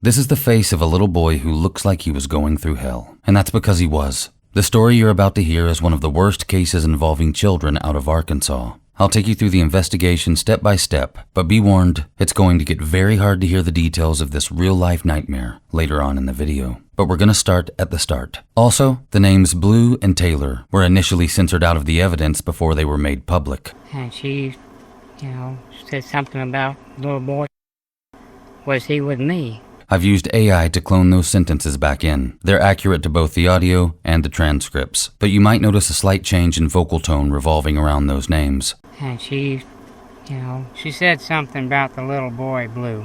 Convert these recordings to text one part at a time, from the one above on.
This is the face of a little boy who looks like he was going through hell, and that's because he was. The story you're about to hear is one of the worst cases involving children out of Arkansas. I'll take you through the investigation step by step, but be warned, it's going to get very hard to hear the details of this real-life nightmare later on in the video. But we're going to start at the start. Also, the names Blu and Taylor were initially censored out of the evidence before they were made public. And she, said something about little boy. Was he with me? I've used AI to clone those sentences back in. They're accurate to both the audio and the transcripts, but you might notice a slight change in vocal tone revolving around those names. And she, she said something about the little boy Blu.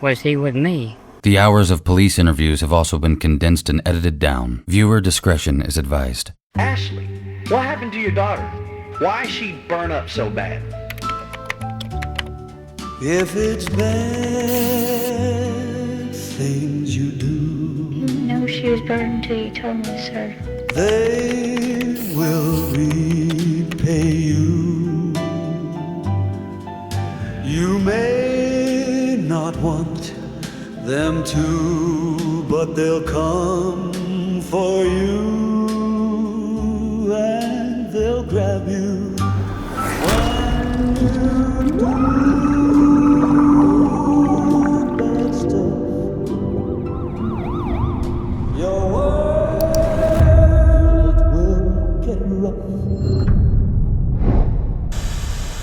Was he with me? The hours of police interviews have also been condensed and edited down. Viewer discretion is advised. Ashley, what happened to your daughter? Why she burn up so bad? If it's bad things you do, No, she was burned until you told me, sir. they will repay you. You may not want them to, but they'll come for you, and they'll grab you when you do bad stuff. Your world will get rough.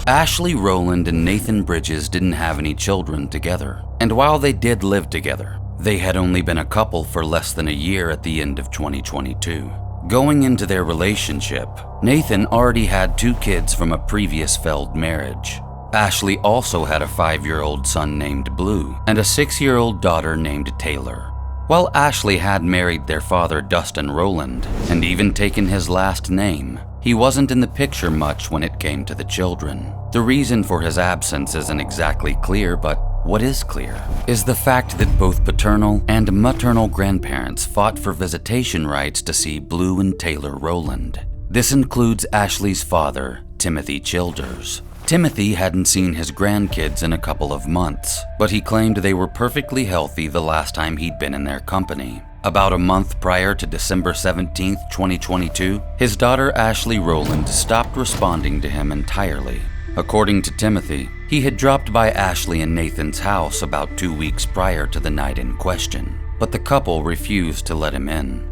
Ashley Rolland and Nathan Bridges didn't have any children together. And while they did live together, they had only been a couple for less than a year at the end of 2022. Going into their relationship, Nathan already had 2 kids from a previous failed marriage. Ashley also had a 5-year-old son named Blu and a 6-year-old daughter named Taylor. While Ashley had married their father Dustin Rolland and even taken his last name, he wasn't in the picture much when it came to the children. The reason for his absence isn't exactly clear, but what is clear is the fact that both paternal and maternal grandparents fought for visitation rights to see Blu and Taylor Rolland. This includes Ashley's father, Timothy Childers. Timothy hadn't seen his grandkids in a couple of months, but he claimed they were perfectly healthy the last time he'd been in their company. About a month prior to December 17, 2022, his daughter Ashley Rolland stopped responding to him entirely. According to Timothy, he had dropped by Ashley and Nathan's house about 2 weeks prior to the night in question, but the couple refused to let him in.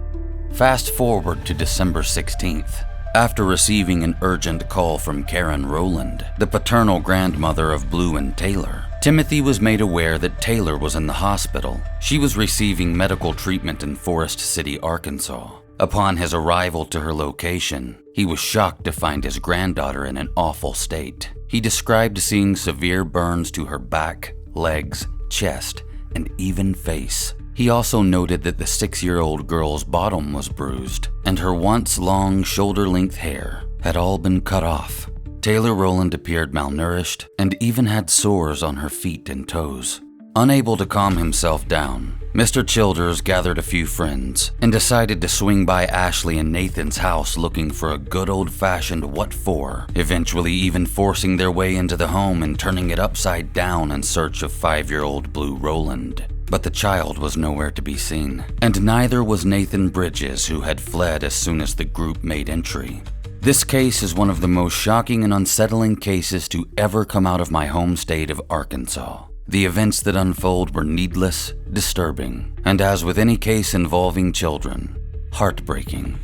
Fast forward to December 16th. After receiving an urgent call from Karen Rolland, the paternal grandmother of Blu and Taylor, Timothy was made aware that Taylor was in the hospital. She was receiving medical treatment in Forest City, Arkansas. Upon his arrival to her location, he was shocked to find his granddaughter in an awful state. He described seeing severe burns to her back, legs, chest, and even face. He also noted that the 6-year-old girl's bottom was bruised, and her once long shoulder-length hair had all been cut off. Taylor Rolland appeared malnourished and even had sores on her feet and toes. Unable to calm himself down, Mr. Childers gathered a few friends and decided to swing by Ashley and Nathan's house looking for a good old-fashioned what for, eventually even forcing their way into the home and turning it upside down in search of 5-year-old Blu Rolland. But the child was nowhere to be seen, and neither was Nathan Bridges, who had fled as soon as the group made entry. This case is one of the most shocking and unsettling cases to ever come out of my home state of Arkansas. The events that unfold were needless, disturbing, and as with any case involving children, heartbreaking.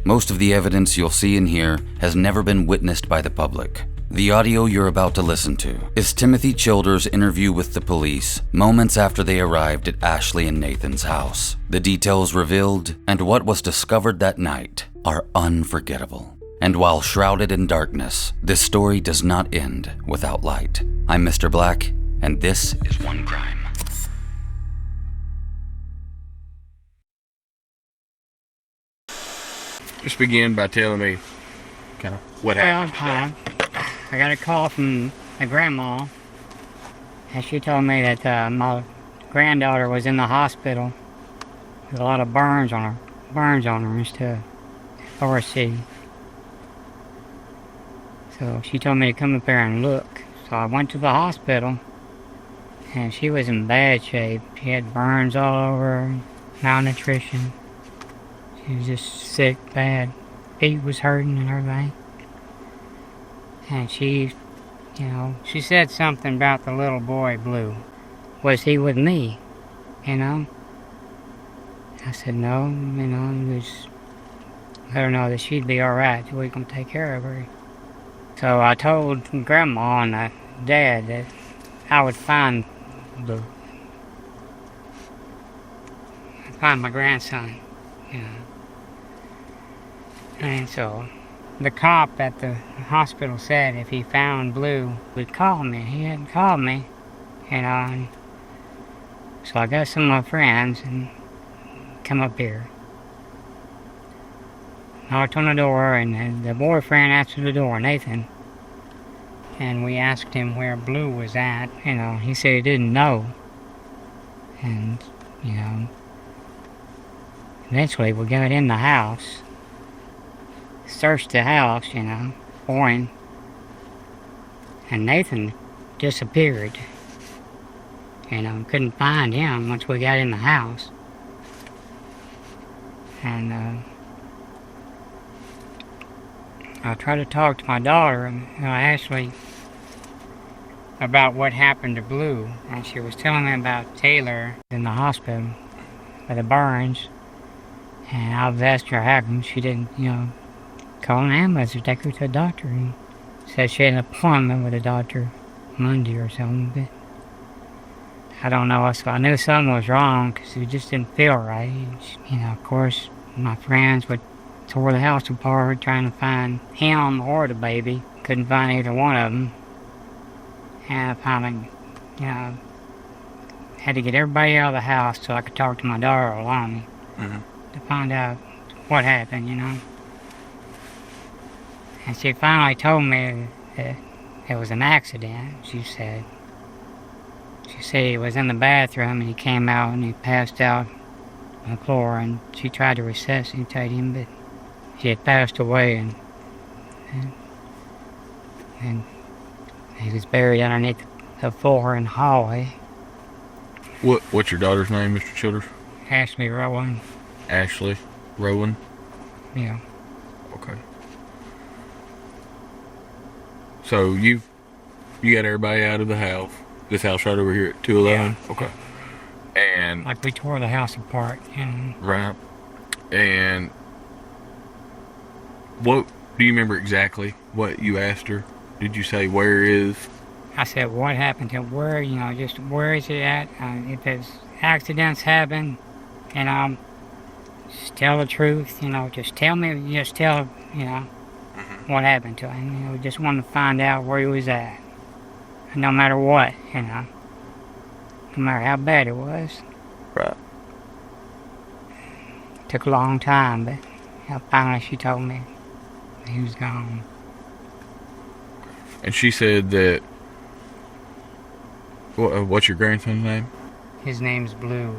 Most of the evidence you'll see and hear has never been witnessed by the public. The audio you're about to listen to is Timothy Childers' interview with the police moments after they arrived at Ashley and Nathan's house. The details revealed and what was discovered that night are unforgettable. And while shrouded in darkness, this story does not end without light. I'm Mr. Black, and this is One Crime. Just begin by telling me kind of what happened. I got a call from my grandma, and she told me that my granddaughter was in the hospital with a lot of burns on her and stuff, Forest City. So she told me to come up there and look. So I went to the hospital, And she was in bad shape. She had burns all over her, malnutrition. She was just sick, bad. Feet was hurting and everything. And she, she said something about the little boy, Blue. Was he with me? I said, no, he was, let her know that she'd be alright, we were going to take care of her. So I told Grandma and Dad that I would find Blue. I'd find my grandson, And so the cop at the hospital said if he found Blue, he'd call me. He hadn't called me, So I got some of my friends and come up here. Knocked on the door, and the boyfriend answered the door, Nathan. And we asked him where Blue was at. He said he didn't know. And, eventually we got in the house. Searched the house, for him. And Nathan disappeared. Couldn't find him once we got in the house. And I tried to talk to my daughter, Ashley, about what happened to Blue. And she was telling me about Taylor in the hospital with the burns. And I've asked her how come she didn't, call an ambulance or take her to a doctor. And said she had an appointment with a doctor Monday or something, but I don't know. So I knew something was wrong because it just didn't feel right. Of course, my friends would tore the house apart trying to find him or the baby. Couldn't find either one of them. And I finally, had to get everybody out of the house so I could talk to my daughter alone to find out what happened, And she finally told me that it was an accident, she said. She said he was in the bathroom and he came out and he passed out on the floor, and she tried to resuscitate him, but he had passed away, and he was buried underneath the floor in the hallway. What's your daughter's name, Mr. Childers? Ashley Rolland. Ashley Rolland? Yeah. Okay. So you got everybody out of the house. This house right over here at 211? Yeah. Okay. And Like we tore the house apart, Right. And what do you remember exactly what you asked her? Did you say where is? I said, what happened to where, just where is it at? If there's accidents happen, just tell the truth, just tell what happened to him. We just wanted to find out where he was at. And no matter what, no matter how bad it was. Right. Took a long time, but finally she told me he was gone. And she said that, what's your grandson's name? His name's Blue.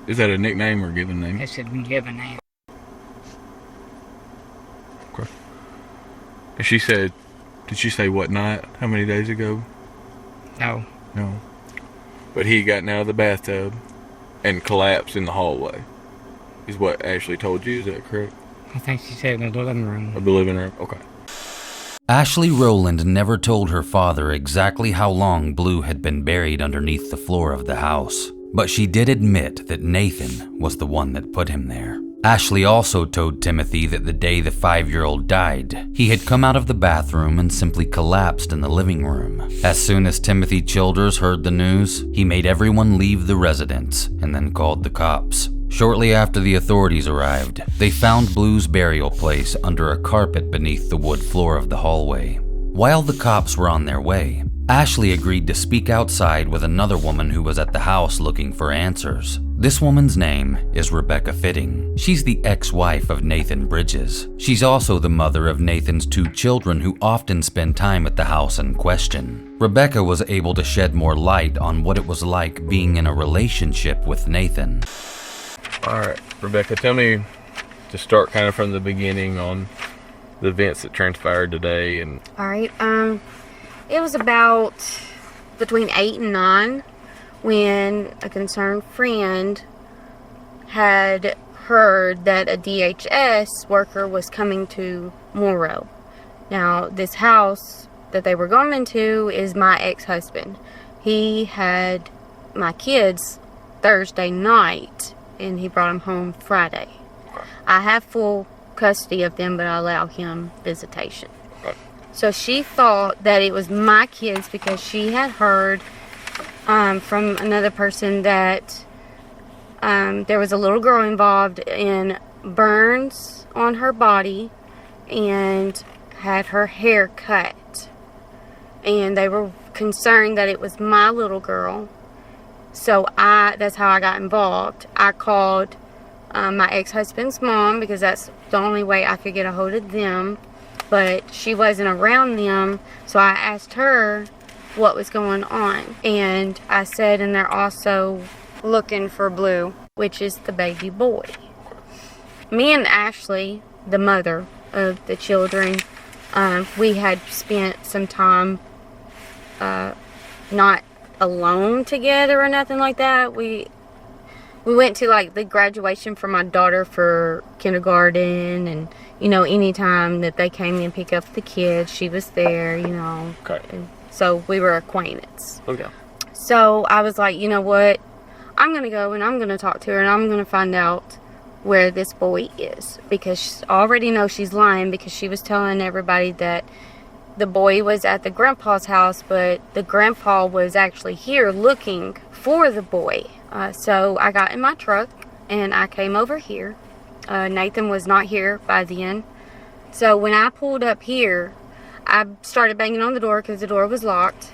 Is that a nickname or a given name? It's a given name. Okay. And she said, did she say what night? How many days ago? No. No. But he got out of the bathtub and collapsed in the hallway, is what Ashley told you, is that correct? I think she said in the living room. Of the living room? Okay. Ashley Rolland never told her father exactly how long Blue had been buried underneath the floor of the house, but she did admit that Nathan was the one that put him there. Ashley also told Timothy that the day the 5-year-old died, he had come out of the bathroom and simply collapsed in the living room. As soon as Timothy Childers heard the news, he made everyone leave the residence and then called the cops. Shortly after the authorities arrived, they found Blue's burial place under a carpet beneath the wood floor of the hallway. While the cops were on their way, Ashley agreed to speak outside with another woman who was at the house looking for answers. This woman's name is Rebecca Fitting. She's the ex-wife of Nathan Bridges. She's also the mother of Nathan's 2 children who often spend time at the house in question. Rebecca was able to shed more light on what it was like being in a relationship with Nathan. All right, Rebecca, tell me to start kind of from the beginning on the events that transpired today. And all right, it was about between 8 and 9 when a concerned friend had heard that a DHS worker was coming to Morrow. Now, this house that they were going into is my ex-husband. He had my kids Thursday night, and he brought them home Friday. I have full custody of them, but I allow him visitation. So she thought that it was my kids because she had heard from another person that there was a little girl involved in burns on her body and had her hair cut. And they were concerned that it was my little girl. So that's how I got involved. I called my ex-husband's mom because that's the only way I could get a hold of them. But she wasn't around them, so I asked her what was going on. And I said, and they're also looking for Blue, which is the baby boy. Me and Ashley, the mother of the children, we had spent some time not alone together or nothing like that. We went to like the graduation for my daughter for kindergarten, and you know, anytime that they came and pick up the kids, she was there, you know. Okay. And so we were acquaintances. Okay. So I was like, you know what? I'm going to go and I'm going to talk to her and I'm going to find out where this boy is. Because I already know she's lying because she was telling everybody that the boy was at the grandpa's house, but the grandpa was actually here looking for the boy. So I got in my truck and I came over here. Nathan was not here by then. So when I pulled up here, I started banging on the door because the door was locked.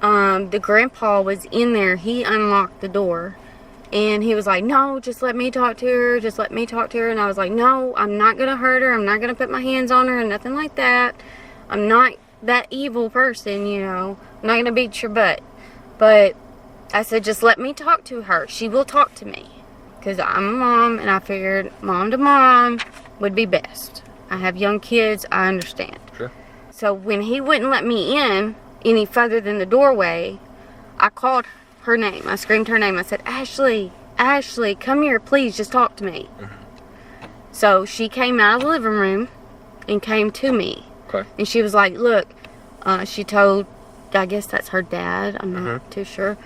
The grandpa was in there. He unlocked the door. And he was like, no, just let me talk to her. Just let me talk to her. And I was like, no, I'm not going to hurt her. I'm not going to put my hands on her and nothing like that. I'm not that evil person, you know. I'm not going to beat your butt. But I said, just let me talk to her. She will talk to me. Because I'm a mom, and I figured mom to mom would be best. I have young kids, I understand. Sure. So when he wouldn't let me in any further than the doorway, I called her name. I screamed her name. I said, Ashley, Ashley, come here, please, just talk to me. Mm-hmm. So she came out of the living room and came to me. Okay. And she was like, look, she told, I guess that's her dad, I'm not too sure.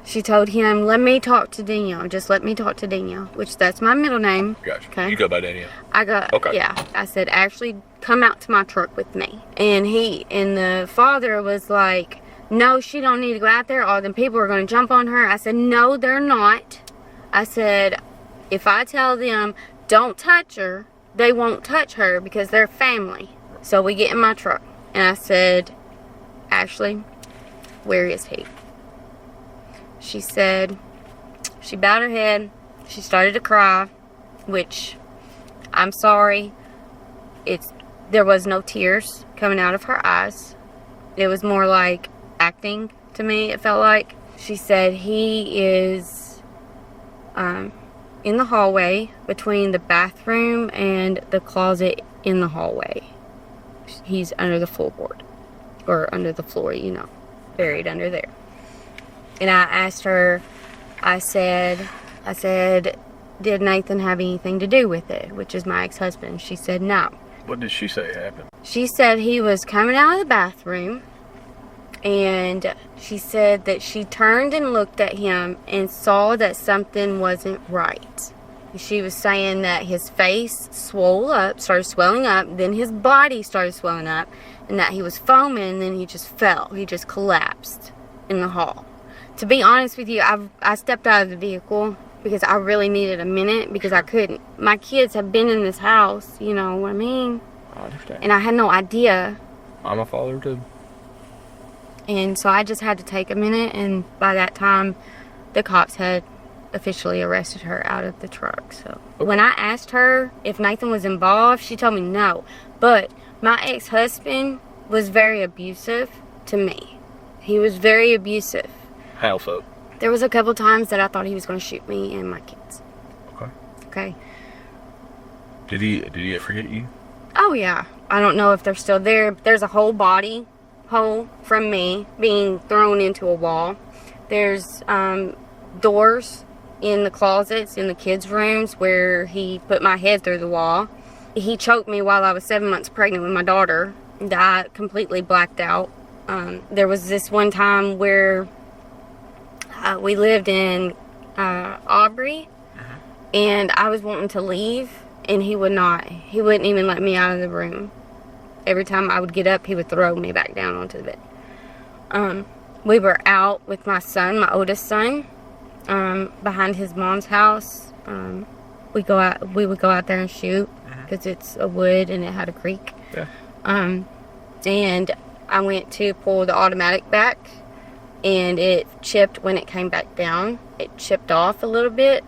She told him, let me talk to Danielle. Just let me talk to Danielle, which that's my middle name. Gotcha. Okay. You go by Danielle. Okay. Yeah. I said, Ashley, come out to my truck with me. And the father was like, no, she don't need to go out there. All them people are going to jump on her. I said, no, they're not. I said, if I tell them, don't touch her, they won't touch her because they're family. So we get in my truck. And I said, Ashley, where is he? She said, she bowed her head, she started to cry, which, I'm sorry, there was no tears coming out of her eyes. It was more like acting to me, it felt like. She said he is in the hallway between the bathroom and the closet in the hallway. He's under the floorboard, or under the floor, you know, buried under there. And I asked her, I said, did Nathan have anything to do with it? Which is my ex-husband. She said no. What did she say happened? She said he was coming out of the bathroom, and she said that she turned and looked at him and saw that something wasn't right. She was saying that his face started swelling up, then his body started swelling up, and that he was foaming, and then he just fell. He just collapsed in the hall. To be honest with you, I stepped out of the vehicle because I really needed a minute because I couldn't. My kids have been in this house, you know what I mean? I understand. And I had no idea. I'm a father too. And so I just had to take a minute, and by that time, the cops had officially arrested her out of the truck. So when I asked her if Nathan was involved, she told me no. But my ex-husband was very abusive to me. He was very abusive. How so? There was a couple times that I thought he was going to shoot me and my kids. Okay. Okay. Did he ever hit you? Oh yeah. I don't know if they're still there. There's a whole body hole from me being thrown into a wall. There's doors in the closets in the kids' rooms where he put my head through the wall. He choked me while I was 7 months pregnant with my daughter. I completely blacked out. There was this one time where we lived in Aubrey, and I was wanting to leave, and he would not. He wouldn't even let me out of the room. Every time I would get up, he would throw me back down onto the bed. We were out with my son, my oldest son, behind his mom's house. We would go out there and shoot because it's a wood and it had a creek. Yeah. And I went to pull the automatic back, and it chipped when it came back down. It chipped off a little bit,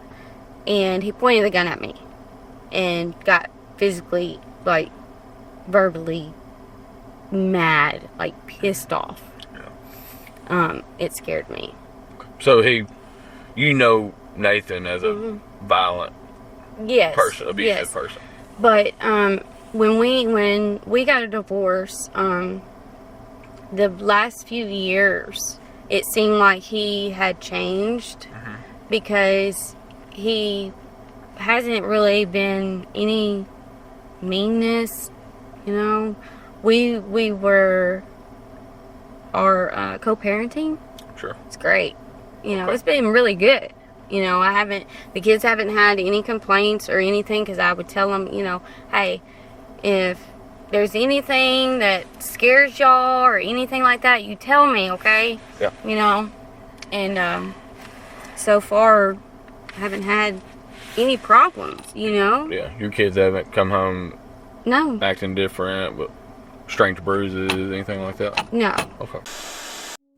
and he pointed the gun at me and got physically, like, verbally mad, like pissed off. Yeah. It scared me. So you know Nathan as a violent person, abusive person. But when we got a divorce, the last few years, it seemed like he had changed because he hasn't really been any meanness, you know. We were co-parenting. Sure. It's great. You know, it's been really good. You know, the kids haven't had any complaints or anything, because I would tell them, you know, hey, if there's anything that scares y'all or anything like that, you tell me, okay? Yeah. You know, and so far, I haven't had any problems, you know? Yeah, your kids haven't come home No. acting different, but strange bruises, anything like that? No. Okay.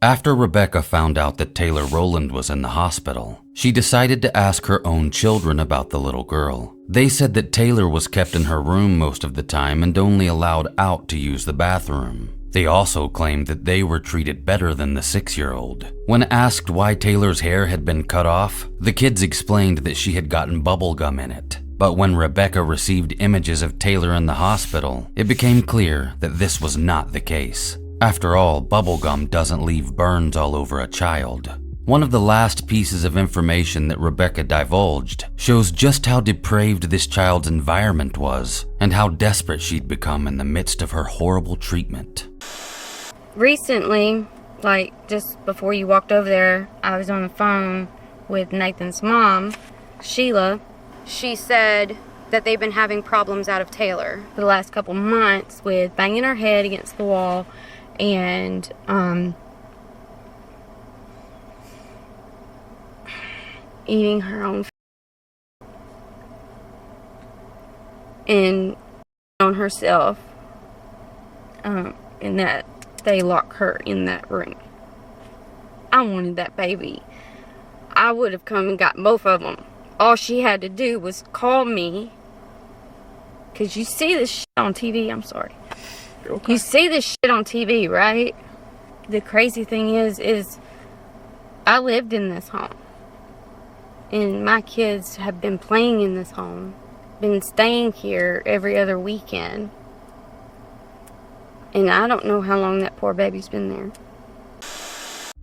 After Rebecca found out that Taylor Rolland was in the hospital, she decided to ask her own children about the little girl. They said that Taylor was kept in her room most of the time and only allowed out to use the bathroom. They also claimed that they were treated better than the 6-year-old. When asked why Taylor's hair had been cut off, the kids explained that she had gotten bubble gum in it. But when Rebecca received images of Taylor in the hospital, it became clear that this was not the case. After all, bubblegum doesn't leave burns all over a child. One of the last pieces of information that Rebecca divulged shows just how depraved this child's environment was and how desperate she'd become in the midst of her horrible treatment. Recently, like just before you walked over there, I was on the phone with Nathan's mom, Sheila. She said that they've been having problems out of Taylor for the last couple months with banging her head against the wall and eating her own and on herself, and that they lock her in that room. I wanted that baby. I would have come and got both of them. All she had to do was call me, because you see this shit on TV. I'm sorry. Okay. You see this shit on TV, right? The crazy thing is I lived in this home. And my kids have been playing in this home. Been staying here every other weekend. And I don't know how long that poor baby's been there.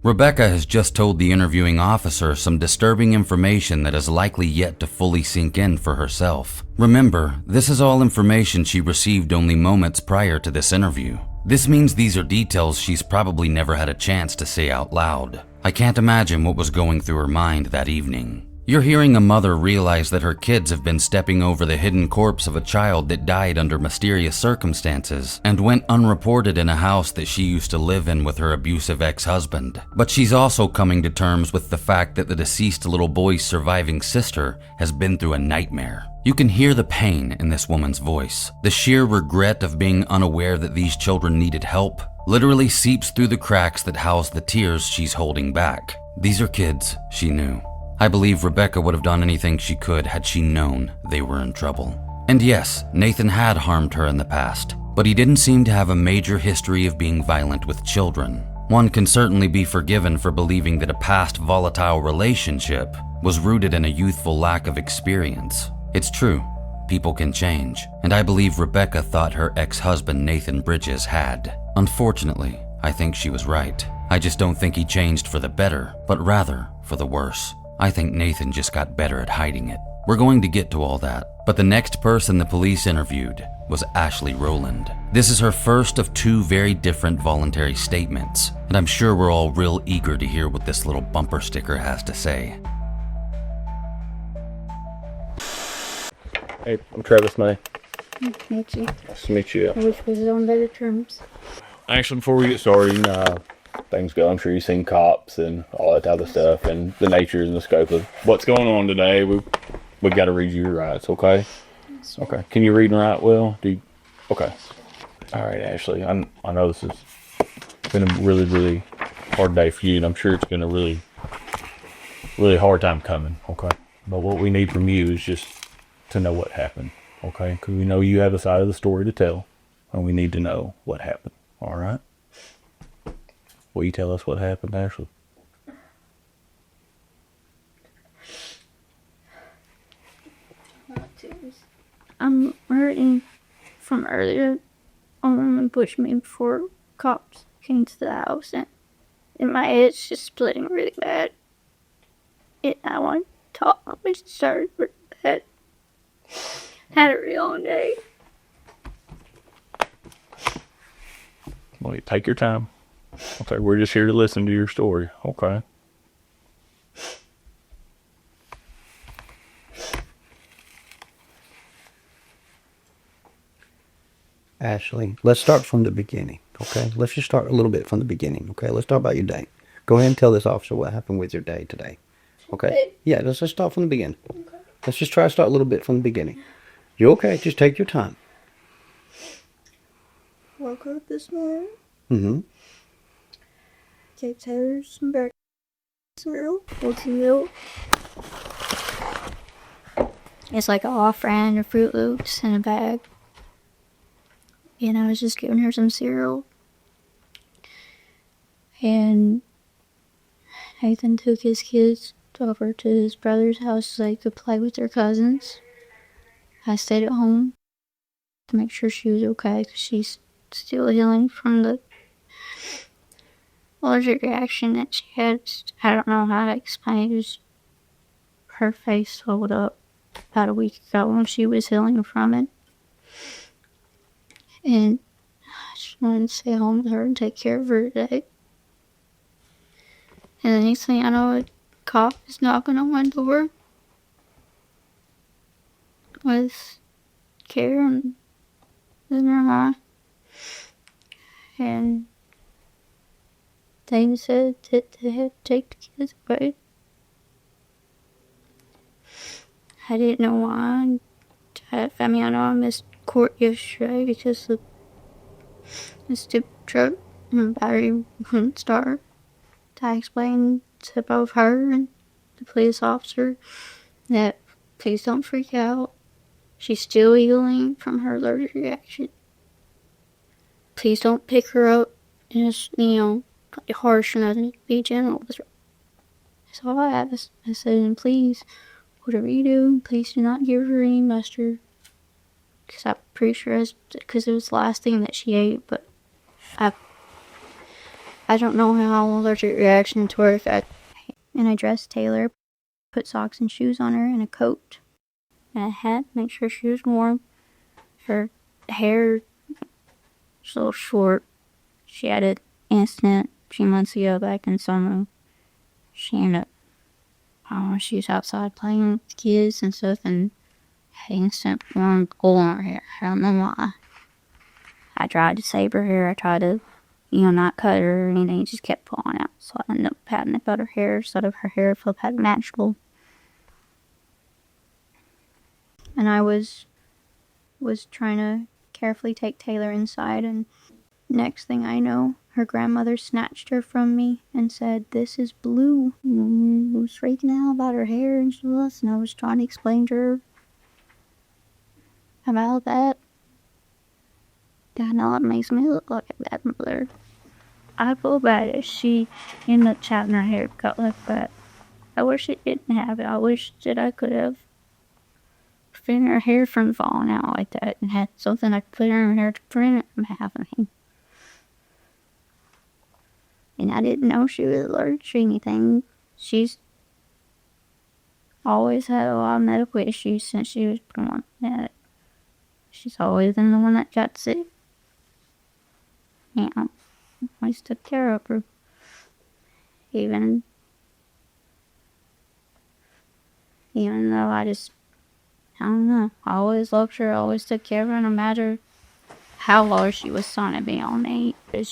Rebecca has just told the interviewing officer some disturbing information that is likely yet to fully sink in for herself. Remember, this is all information she received only moments prior to this interview. This means these are details she's probably never had a chance to say out loud. I can't imagine what was going through her mind that evening. You're hearing a mother realize that her kids have been stepping over the hidden corpse of a child that died under mysterious circumstances and went unreported in a house that she used to live in with her abusive ex-husband. But she's also coming to terms with the fact that the deceased little boy's surviving sister has been through a nightmare. You can hear the pain in this woman's voice. The sheer regret of being unaware that these children needed help literally seeps through the cracks that house the tears she's holding back. These are kids, she knew. I believe Rebecca would have done anything she could had she known they were in trouble. And yes, Nathan had harmed her in the past, but he didn't seem to have a major history of being violent with children. One can certainly be forgiven for believing that a past volatile relationship was rooted in a youthful lack of experience. It's true, people can change, and I believe Rebecca thought her ex-husband Nathan Bridges had. Unfortunately, I think she was right. I just don't think he changed for the better, but rather for the worse. I think Nathan just got better at hiding it. We're going to get to all that, but the next person the police interviewed was Ashley Rolland. This is her first of 2 very different voluntary statements, and I'm sure we're all real eager to hear what this little bumper sticker has to say. Hey, I'm Travis May. Meet you. Nice to meet you. I wish we was on better terms. Actually, before we get started, you know how things go. I'm sure you've seen cops and all that type of stuff, and the nature and the scope of what's going on today. We got to read you your rights, okay? Okay. Can you read and write well? Okay. All right, Ashley. I know this has been a really, really hard day for you, and I'm sure it's been a really, really hard time coming, okay? But what we need from you is just to know what happened, okay? Because we know you have a side of the story to tell, and we need to know what happened, all right? Will you tell us what happened, Ashley? I'm hurting from earlier. A woman pushed me before cops came to the house, and my head's just splitting really bad. I want to talk. My voice started really bad. Had a real long day. Well, you take your time. Okay, we're just here to listen to your story. Okay. Ashley, let's start from the beginning, okay? Let's just start a little bit from the beginning, okay? Let's talk about your day. Go ahead and tell this officer what happened with your day today, okay? Yeah, let's just start from the beginning. Okay. Let's just try to start a little bit from the beginning. You okay? Just take your time. Woke up this morning. Mm-hmm. Gave Taylor some breakfast cereal, oatmeal. It's like an off-brand of Fruit Loops in a bag. And I was just giving her some cereal. And Nathan took his kids over to his brother's house so they could play with their cousins. I stayed at home to make sure she was okay, because she's still healing from the allergic reaction that she had. I don't know how to explain it. It was, her face swelled up about a week ago when she was healing from it. And I just wanted to stay home with her and take care of her today. And the next thing I know, a cop is knocking on my door with Karen and her mom. And they said that they had to take the kids away. I didn't know why. I know I missed court yesterday because the stupid truck and battery wouldn't start. I explained to both her and the police officer that please don't freak out. She's still healing from her allergic reaction. Please don't pick her up and just, harsh or nothing. Be gentle with her. That's all I asked. I said, and please, whatever you do, please do not give her any mustard. Because I'm pretty sure because it was the last thing that she ate, but I don't know how allergic reactions work. And I dressed Taylor, put socks and shoes on her, and a coat, and a hat, make sure she was warm. Her hair was a little short. She had an incident a few months ago back in summer. She ended up, she was outside playing with the kids and stuff, and had an instant warm hole in her hair. I don't know why. I tried to save her hair. I tried to, not cut her or anything. It just kept falling out. So I ended up patting it about her hair so that her hair felt natural. And I was trying to carefully take Taylor inside, and next thing I know, her grandmother snatched her from me and said, "This is Blue." And I was freaking out about her hair and stuff, and I was trying to explain to her about that. I know it makes me look like a bad mother. I feel bad if she ended up having her hair cut like that. I wish it didn't have it. I wish that I could have prevented her hair from falling out like that and had something I could put in her hair to prevent it from happening. And I didn't know she was allergic to anything. She's always had a lot of medical issues since she was born. Yeah, she's always been the one that got sick. Yeah, I always took care of her. Even though I don't know, I always loved her, always took care of her, no matter how low she was trying to be on me. I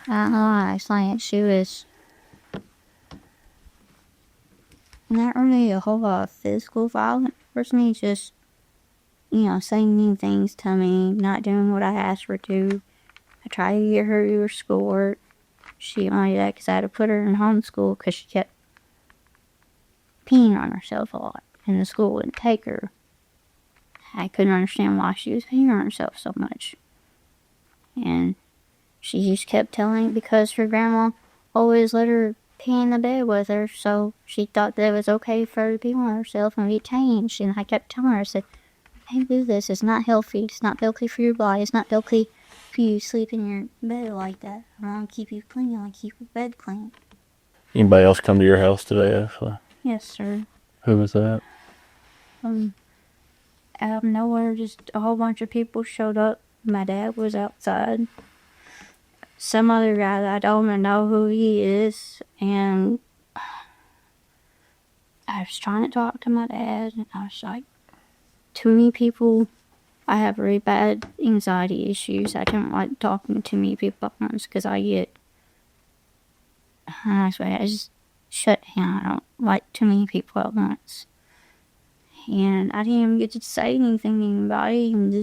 don't know, it's like she was not really a whole lot of physical violence towards me, just, saying mean things to me, not doing what I asked her to. I tried to get her to her schoolwork. She wanted that because I had to put her in homeschool because she kept peeing on herself a lot, and the school wouldn't take her. I couldn't understand why she was peeing on herself so much. And she just kept telling because her grandma always let her pee in the bed with her, so she thought that it was okay for her to pee on herself and be changed. And I kept telling her, I said, "Can't do this. It's not healthy. It's not healthy for your body. It's not healthy for you to sleep in your bed like that. I want to keep you clean. I want to keep your bed clean." Anybody else come to your house today, Ashley? Yes, sir. Who was that? Out of nowhere, just a whole bunch of people showed up. My dad was outside. Some other guy that I don't even know who he is, and I was trying to talk to my dad, and I was like, too many people. I have really bad anxiety issues. I don't like talking to too many people at once because I just shut down. I don't like too many people at once. And I didn't even get to say anything to anybody, and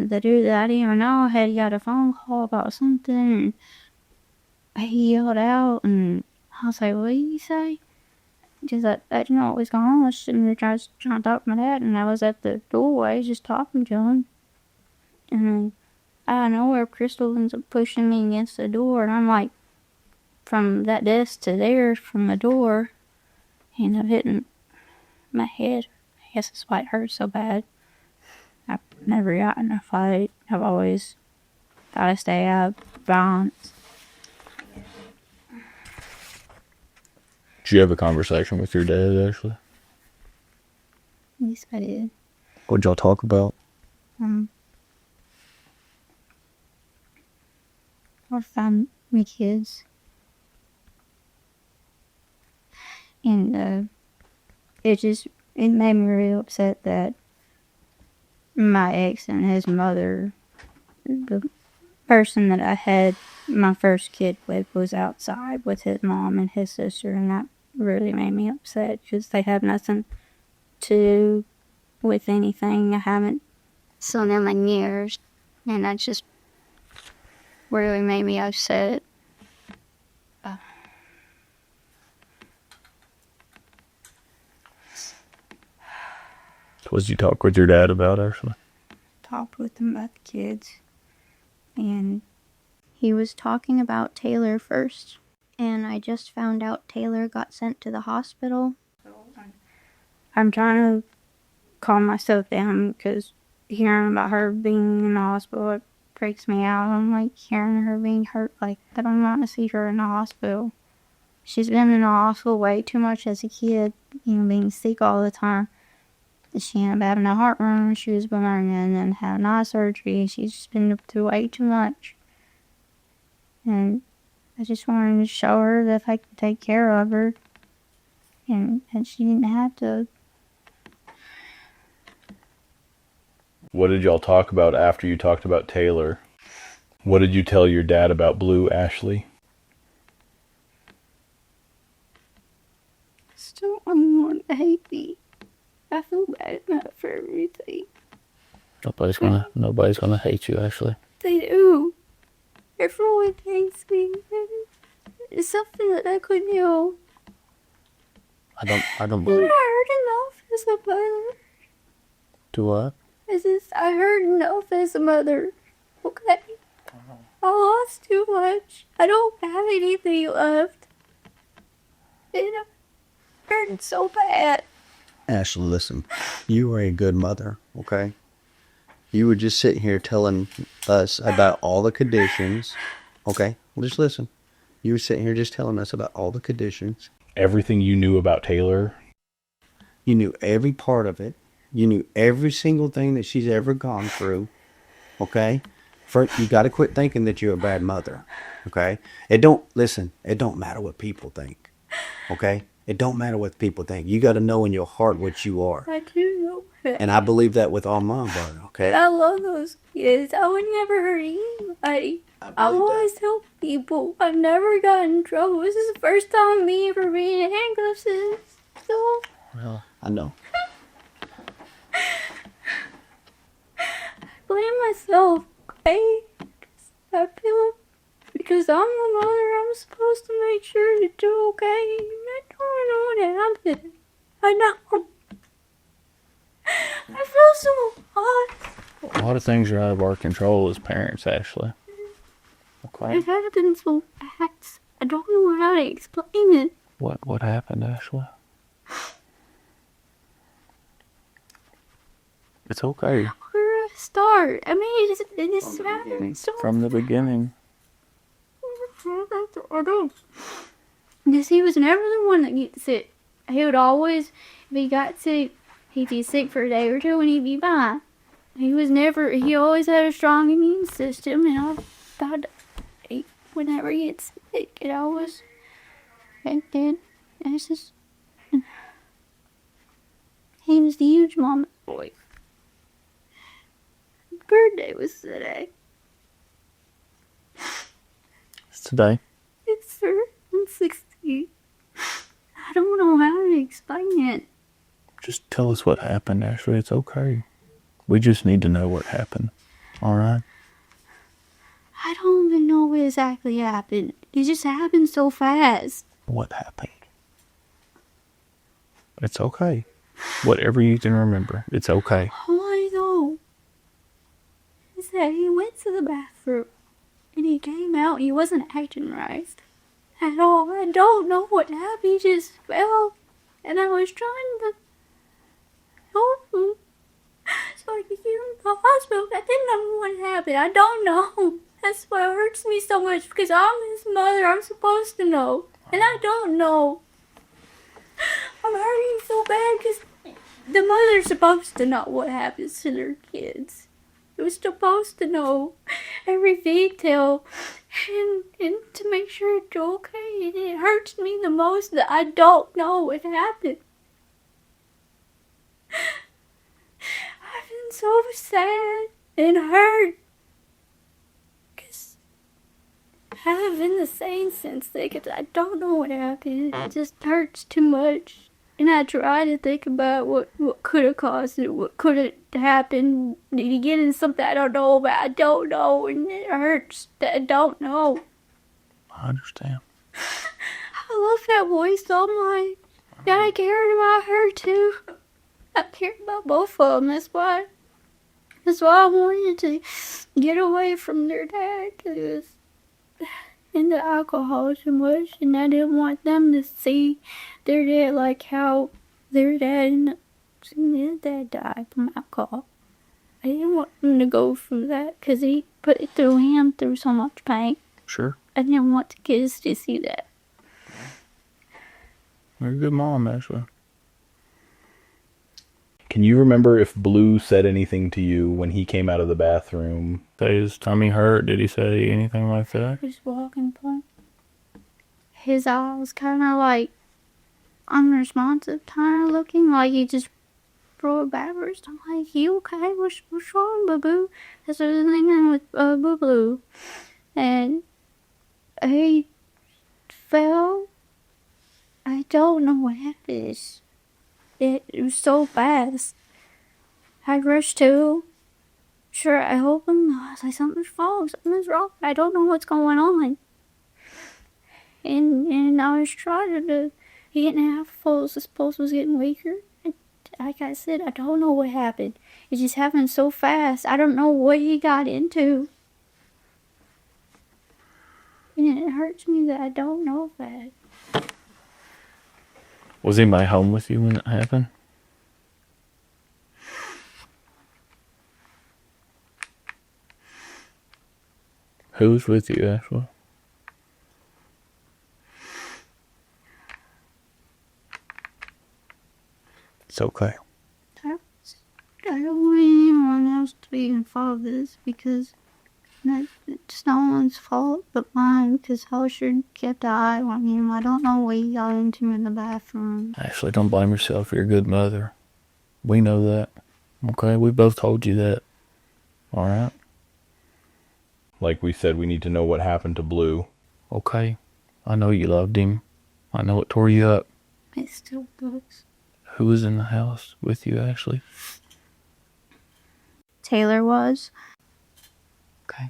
the dude that I didn't even know had got a phone call about something, and he yelled out, and I was like, "What did you say?" Because I didn't know what was going on. I was sitting there trying to talk to my dad, and I was at the doorway just talking to him. And then out of nowhere, Crystal ends up pushing me against the door, and I'm like, from that desk to there, from the door, and I'm hitting my head. I guess that's why it hurts so bad. I've never gotten in a fight. I've always got to stay out of violence. Did you have a conversation with your dad, Ashley? Yes, I did. What'd y'all talk about? I found my kids. And it made me really upset that my ex and his mother, the person that I had my first kid with, was outside with his mom and his sister, and that really made me upset because they have nothing to do with anything. I haven't seen them in years, and that just really made me upset. What did you talk with your dad about, Ashley? Talked with him about the kids, and he was talking about Taylor first, and I just found out Taylor got sent to the hospital. I'm trying to calm myself down because hearing about her being in the hospital, it freaks me out. I'm like, hearing her being hurt, like, I don't want to see her in the hospital. She's been in the hospital way too much as a kid, being sick all the time. She ended up having a heart murmur when she was born, and then had an eye surgery. She's just been through way too much. And I just wanted to show her that I could take care of her, and she didn't have to. What did y'all talk about after you talked about Taylor? What did you tell your dad about Blue, Ashley? Still, I'm want to hate me. I feel bad enough for everything. Nobody's gonna hate you, Ashley. They do. Everyone hates me. It's something that I couldn't help. I don't believe. I heard enough as a mother. Do what? I heard enough as a mother. Okay? I lost too much. I don't have anything left. It hurts so bad. Ashley, listen. You are a good mother, okay? You were just sitting here telling us about all the conditions. Okay, well, just listen. You were sitting here just telling us about all the conditions. Everything you knew about Taylor. You knew every part of it. You knew every single thing that she's ever gone through. Okay? First, you got to quit thinking that you're a bad mother. Okay? It don't matter what people think. Okay? It don't matter what people think. You got to know in your heart what you are. I do know that. And I believe that with all my heart, okay? I love those kids. I would never hurt anybody. I always help people. I've never gotten in trouble. This is the first time me ever being in handcuffs. So, Well, I know. I blame myself, okay? I feel because I'm the mother, I'm supposed to make sure that you're okay. I don't know what happened. I know. I feel so hot. A lot of things are out of our control as parents, Ashley. Okay. It happened so fast. I don't know how to explain it. What happened, Ashley? It's okay. Where do I start? I mean, it just happened so From the beginning. I don't. Because he was never the one that gets sick. He would always, if he got sick, he'd be sick for a day or two and he'd be fine. He always had a strong immune system, and I thought whenever he gets sick, it always, and then, it's just, he was the huge mama's boy. His birthday was today. It's today. It's sir, I'm 60. I don't know how to explain it. Just tell us what happened, Ashley. It's okay. We just need to know what happened. All right? I don't even know what exactly happened. It just happened so fast. What happened? It's okay. Whatever you can remember, it's okay. All I know is that he went to the bathroom and he came out. He wasn't acting right at all. I don't know what happened. He just fell, and I was trying to help him so I could get him to the hospital. I didn't know what happened. I don't know. That's why it hurts me so much, because I'm his mother. I'm supposed to know, and I don't know. I'm hurting so bad because the mother's supposed to know what happens to their kids. It was supposed to know every detail and to make sure it's okay. And it hurts me the most that I don't know what happened. I've been so sad and hurt because I haven't been the same since then, because I don't know what happened. It just hurts too much. And I try to think about what could have caused it, what could have happened. Did he get in something I don't know about? I don't know, and it hurts that I don't know. I understand. I love that voice so much. And I cared about her too. I cared about both of them. That's why I wanted to get away from their dad, because he was into alcohol too much, and I didn't want them to see their dad like how their dad died from alcohol. I didn't want them to go through that, because he put it through him through so much pain. Sure. I didn't want the kids to see that. You're a good mom, Ashley. Can you remember if Blue said anything to you when he came out of the bathroom? Say his tummy hurt. Did he say anything like that? Just walking by. His eye was kind of like unresponsive, kind of looking like he just threw it backwards. I'm like, you okay? What's wrong, Boo-Boo? That's what I was thinking with Boo-Boo. And he fell. I don't know what happened. It was so fast. I rushed to. Sure, I hope him. I was like, something's wrong. Something's wrong. I don't know what's going on. And I was trying to. He didn't have pulse. His pulse was getting weaker. And like I said, I don't know what happened. It just happened so fast. I don't know what he got into. And it hurts me that I don't know that. Was anybody home with you when it happened? Who was with you, Ashley? It's okay. I don't want anyone else to be involved in this because it's no one's fault but mine because I sure kept an eye on him. I don't know what he got into in the bathroom. Ashley, don't blame yourself. You're a good mother. We know that. Okay? We both told you that. All right? Like we said, we need to know what happened to Blue. Okay. I know you loved him. I know it tore you up. It still does. Who was in the house with you, Ashley? Taylor was. Okay.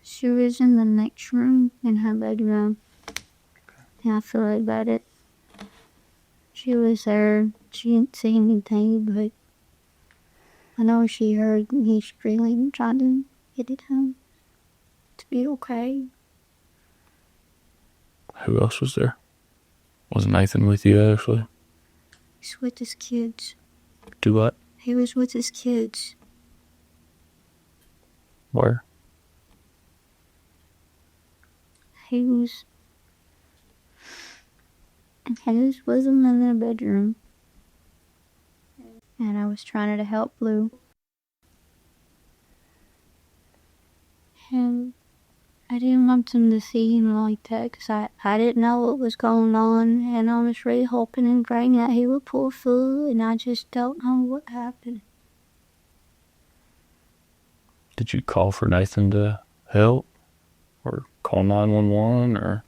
She was in the next room in her bedroom. And I feel like about it. She was there. She didn't say anything, but I know she heard me screaming, trying to get it home to be okay. Who else was there? Was Nathan with you, Ashley? He's with his kids. Do what? He was with his kids. Where? He was with them in their bedroom. And I was trying to help Blue. And I didn't want them to see him like that because I didn't know what was going on. And I was really hoping and praying that he would pull through. And I just don't know what happened. Did you call for Nathan to help? Or call 911? Or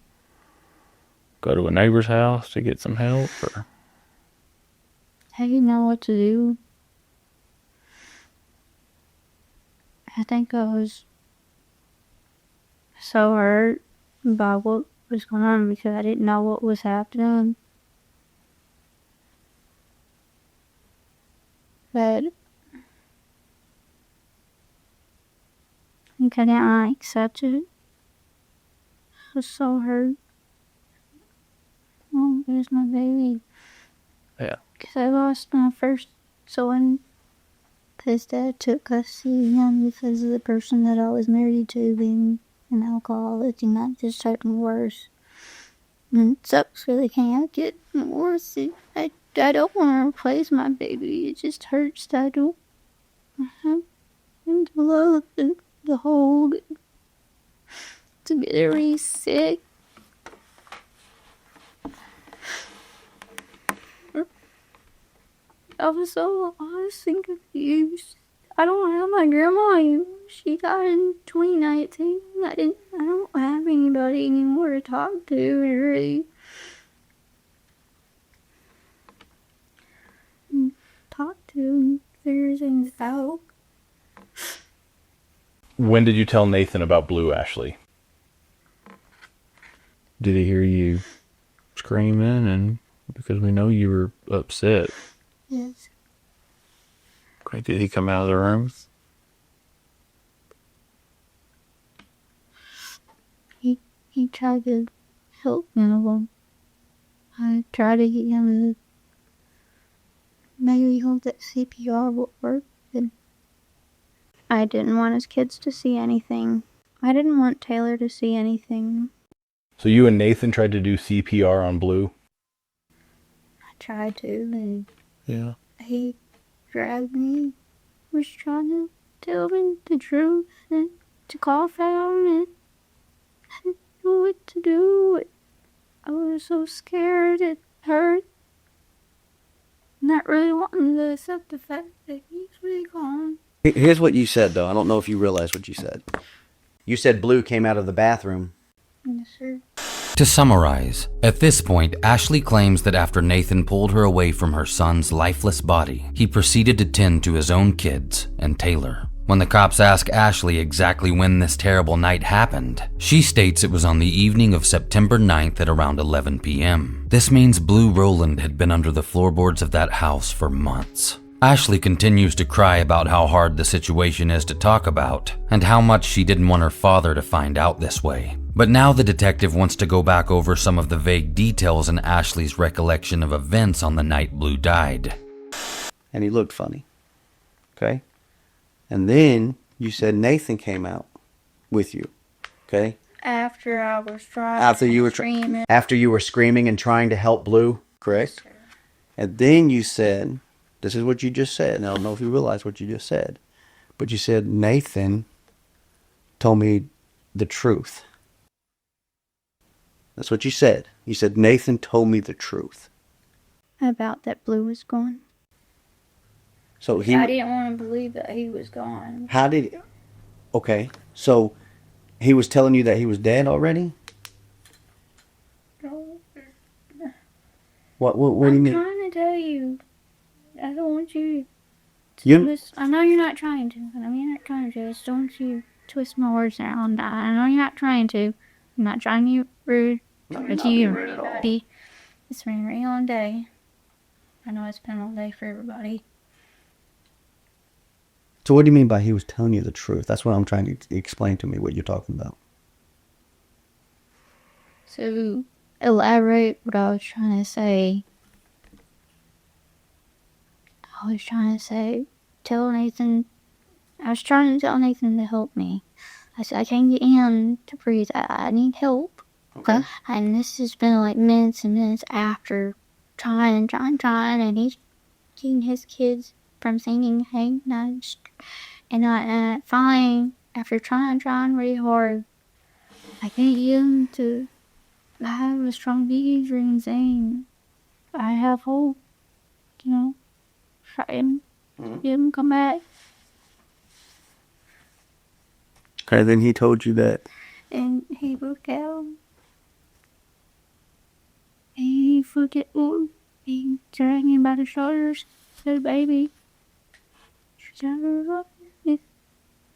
go to a neighbor's house to get some help? Or I didn't know what to do. I think I was so hurt by what was going on because I didn't know what was happening. But I think I didn't accept it. I was so hurt. Oh, there's my baby. yeah. Because I lost my first son. His dad took custody of him because of the person that I was married to being an alcoholic, and that just hurt me worse. And it sucks because I can't get worse. I don't want to replace my baby. It just hurts that I don't have him to love, to hold, to get her really sick. I was so lost and confused. I don't have my grandma anymore. She died in 2019. I don't have anybody anymore to talk to, really. Talk to and figure things out. When did you tell Nathan about Blue, Ashley? Did he hear you screaming? And because we know you were upset. Yes. Okay, did he come out of the room? He tried to help me. Well, I tried to get him to maybe hope that CPR would work. And I didn't want his kids to see anything. I didn't want Taylor to see anything. So you and Nathan tried to do CPR on Blue? I tried to, and Yeah. he grabbed me, was trying to tell me the truth and to cough out, and I didn't know what to do. I was so scared, it hurt. Not really wanting to accept the fact that he's really gone. Here's what you said, though. I don't know if you realize what you said. You said Blue came out of the bathroom. Yes, sir. To summarize, at this point, Ashley claims that after Nathan pulled her away from her son's lifeless body, he proceeded to tend to his own kids and Taylor. When the cops ask Ashley exactly when this terrible night happened, she states it was on the evening of September 9th at around 11 p.m. This means Blu Rolland had been under the floorboards of that house for months. Ashley continues to cry about how hard the situation is to talk about, and how much she didn't want her father to find out this way. But now the detective wants to go back over some of the vague details in Ashley's recollection of events on the night Blue died. And he looked funny. Okay? And then you said Nathan came out with you. Okay. After I was trying. After you were screaming. After you were screaming and trying to help Blue? Correct. And then you said, this is what you just said. And I don't know if you realize what you just said, but you said Nathan told me the truth. That's what you said. You said Nathan told me the truth. About that Blue was gone. So I didn't want to believe that he was gone. How did? Okay, so he was telling you that he was dead already. What do you mean? I'm trying to tell you. I don't want you to twist. I know you're not trying to. I know you're not trying to. Just don't you twist my words around. I know you're not trying to. I'm not trying to be rude. But you it's been a really long day. I know it's been a long day for everybody. So what do you mean by he was telling you the truth? That's what I'm trying to explain to me what you're talking about. So, elaborate what I was trying to say. I was trying to tell Nathan to help me. I said, I can't get in to breathe. I need help. Okay. And this has been like minutes and minutes after trying, and he's getting his kids from singing, hey, nudge. And I finally, after trying really hard, I can't get him to have a strong behavior and saying, I have hope, try him, get him come back. Okay, then he told you that. And he looked at him. And he forget what he dragged him by the shoulders, said, baby.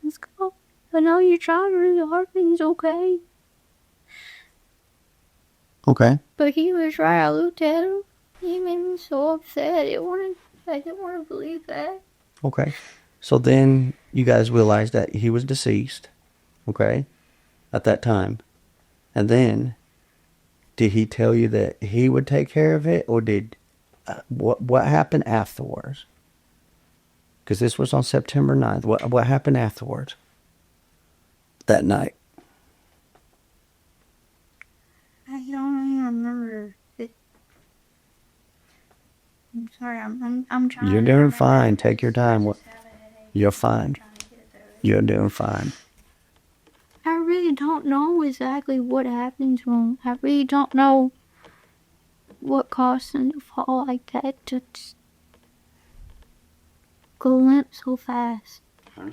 Let's go. I know you're trying really hard, but he's okay. Okay. But he was right. I looked at him. He made me so upset. I didn't want to believe that. Okay. So then you guys realized that he was deceased. Okay. At that time. And then, did he tell you that he would take care of it? Or did, what happened afterwards? Because this was on September 9th. What happened afterwards? That night. I don't even remember it. I'm sorry. I'm trying. You're doing fine. Take your time. You're fine. You're doing fine. I really don't know exactly what happened to him. I really don't know what caused him to fall like that. Just go limp so fast.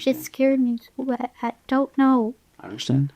It scared me so bad. I don't know. I understand.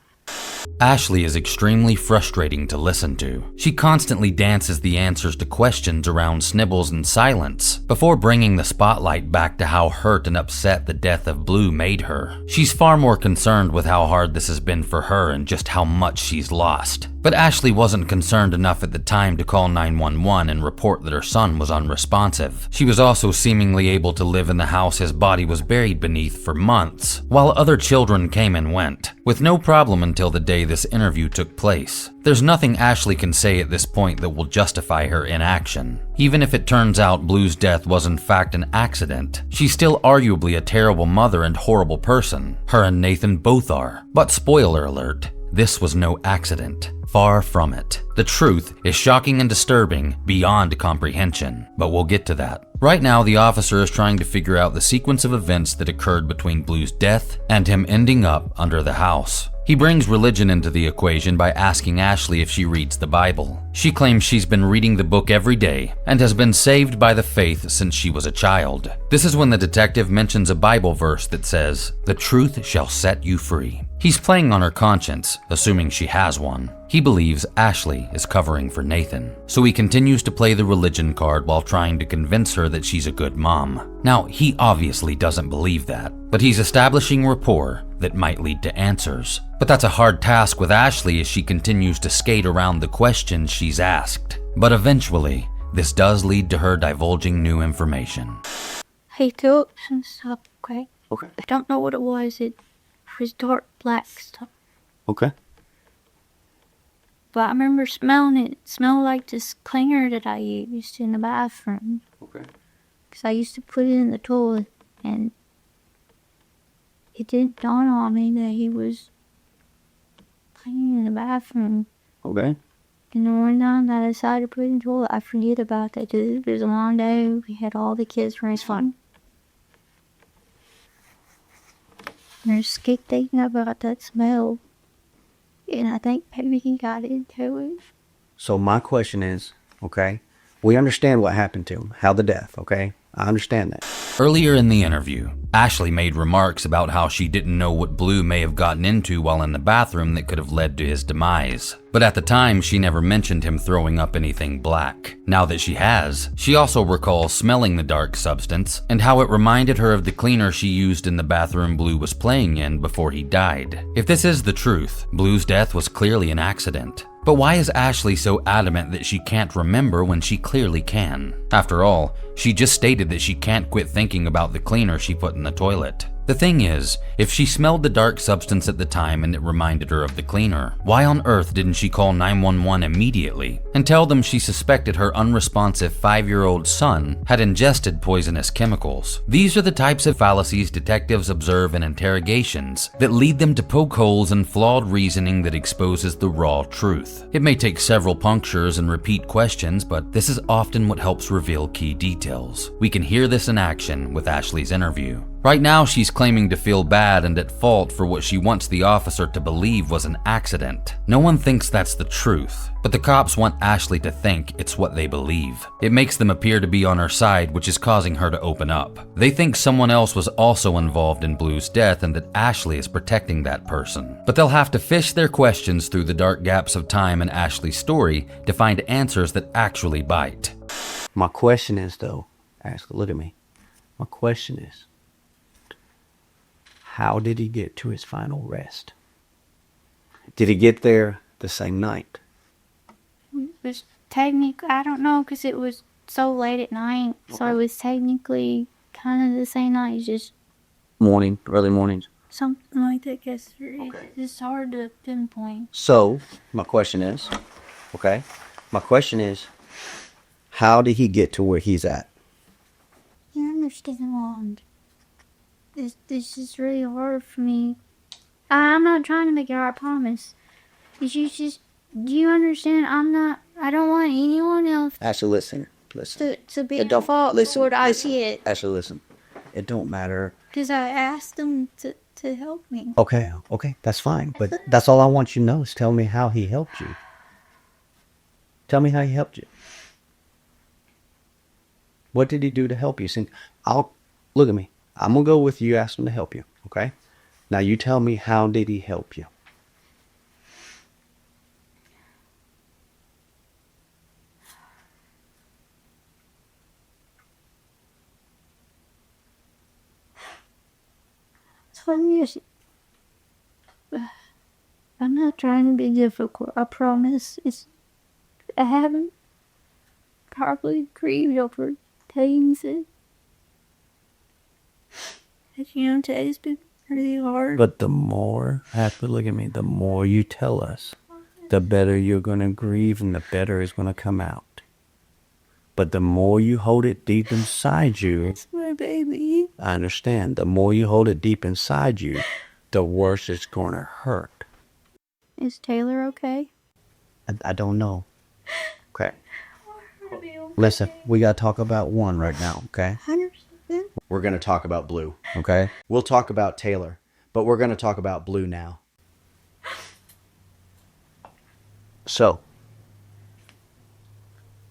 Ashley is extremely frustrating to listen to. She constantly dances the answers to questions around snibbles and silence before bringing the spotlight back to how hurt and upset the death of Blue made her. She's far more concerned with how hard this has been for her and just how much she's lost. But Ashley wasn't concerned enough at the time to call 911 and report that her son was unresponsive. She was also seemingly able to live in the house his body was buried beneath for months, while other children came and went, with no problem until the day this interview took place. There's nothing Ashley can say at this point that will justify her inaction. Even if it turns out Blue's death was in fact an accident, she's still arguably a terrible mother and horrible person. Her and Nathan both are. But spoiler alert, this was no accident. Far from it. The truth is shocking and disturbing beyond comprehension, but we'll get to that. Right now, the officer is trying to figure out the sequence of events that occurred between Blue's death and him ending up under the house. He brings religion into the equation by asking Ashley if she reads the Bible. She claims she's been reading the book every day and has been saved by the faith since she was a child. This is when the detective mentions a Bible verse that says, "The truth shall set you free." He's playing on her conscience, assuming she has one. He believes Ashley is covering for Nathan, so he continues to play the religion card while trying to convince her that she's a good mom. Now, he obviously doesn't believe that, but he's establishing rapport that might lead to answers. But that's a hard task with Ashley as she continues to skate around the questions she's asked. But eventually, this does lead to her divulging new information. He threw up some stuff, okay? Okay. I don't know what it was. It was dark black stuff. Okay. But I remember smelling it. It smelled like this cleaner that I used in the bathroom. Okay. Because I used to put it in the toilet, and it didn't dawn on me that he was cleaning in the bathroom. Okay. And the one time that I decided to put in the toilet, I forget about that. It was a long day. We had all the kids raised fun. There's keep thinking about that smell. And I think maybe he got into it. So my question is, okay, we understand what happened to him, how the death, okay? I understand that. Earlier in the interview, Ashley made remarks about how she didn't know what Blue may have gotten into while in the bathroom that could have led to his demise. But at the time, she never mentioned him throwing up anything black. Now that she has, she also recalls smelling the dark substance and how it reminded her of the cleaner she used in the bathroom Blue was playing in before he died. If this is the truth, Blue's death was clearly an accident. But why is Ashley so adamant that she can't remember when she clearly can? After all, she just stated that she can't quit thinking about the cleaner she put in the toilet. The thing is, if she smelled the dark substance at the time and it reminded her of the cleaner, why on earth didn't she call 911 immediately and tell them she suspected her unresponsive 5-year-old son had ingested poisonous chemicals? These are the types of fallacies detectives observe in interrogations that lead them to poke holes in flawed reasoning that exposes the raw truth. It may take several punctures and repeat questions, but this is often what helps reveal key details. We can hear this in action with Ashley's interview. Right now, she's claiming to feel bad and at fault for what she wants the officer to believe was an accident. No one thinks that's the truth, but the cops want Ashley to think it's what they believe. It makes them appear to be on her side, which is causing her to open up. They think someone else was also involved in Blue's death and that Ashley is protecting that person. But they'll have to fish their questions through the dark gaps of time in Ashley's story to find answers that actually bite. My question is, though, Ashley, look at me. My question is, how did he get to his final rest? Did he get there the same night? It was technically, I don't know, because it was so late at night. Okay. So it was technically kind of the same night, just morning, early mornings. Something like that, guess. It's hard to pinpoint. So, my question is, how did he get to where he's at? You understand, Rolland. This is really hard for me. I'm not trying to make it hard, I promise. Do you understand? I don't want anyone else. Ashley, listen. To be at fault for what I see it. Ashley, listen. It don't matter. Because I asked them to help me. Okay, that's fine. But that's all I want you to know is tell me how he helped you. Tell me how he helped you. What did he do to help you? Look at me. I'm going to go with you, ask him to help you, okay? Now you tell me, how did he help you? I'm not trying to be difficult, I promise. I haven't probably grieved over things that today's been really hard. But the more, look at me, the more you tell us, the better you're going to grieve and the better it's going to come out. But the more you hold it deep inside you, it's my baby. I understand. The more you hold it deep inside you, the worse it's going to hurt. Is Taylor okay? I don't know. Okay. Listen, we got to talk about one right now, okay? 100%. We're going to talk about Blue. Okay. We'll talk about Taylor, but we're going to talk about Blue now. So,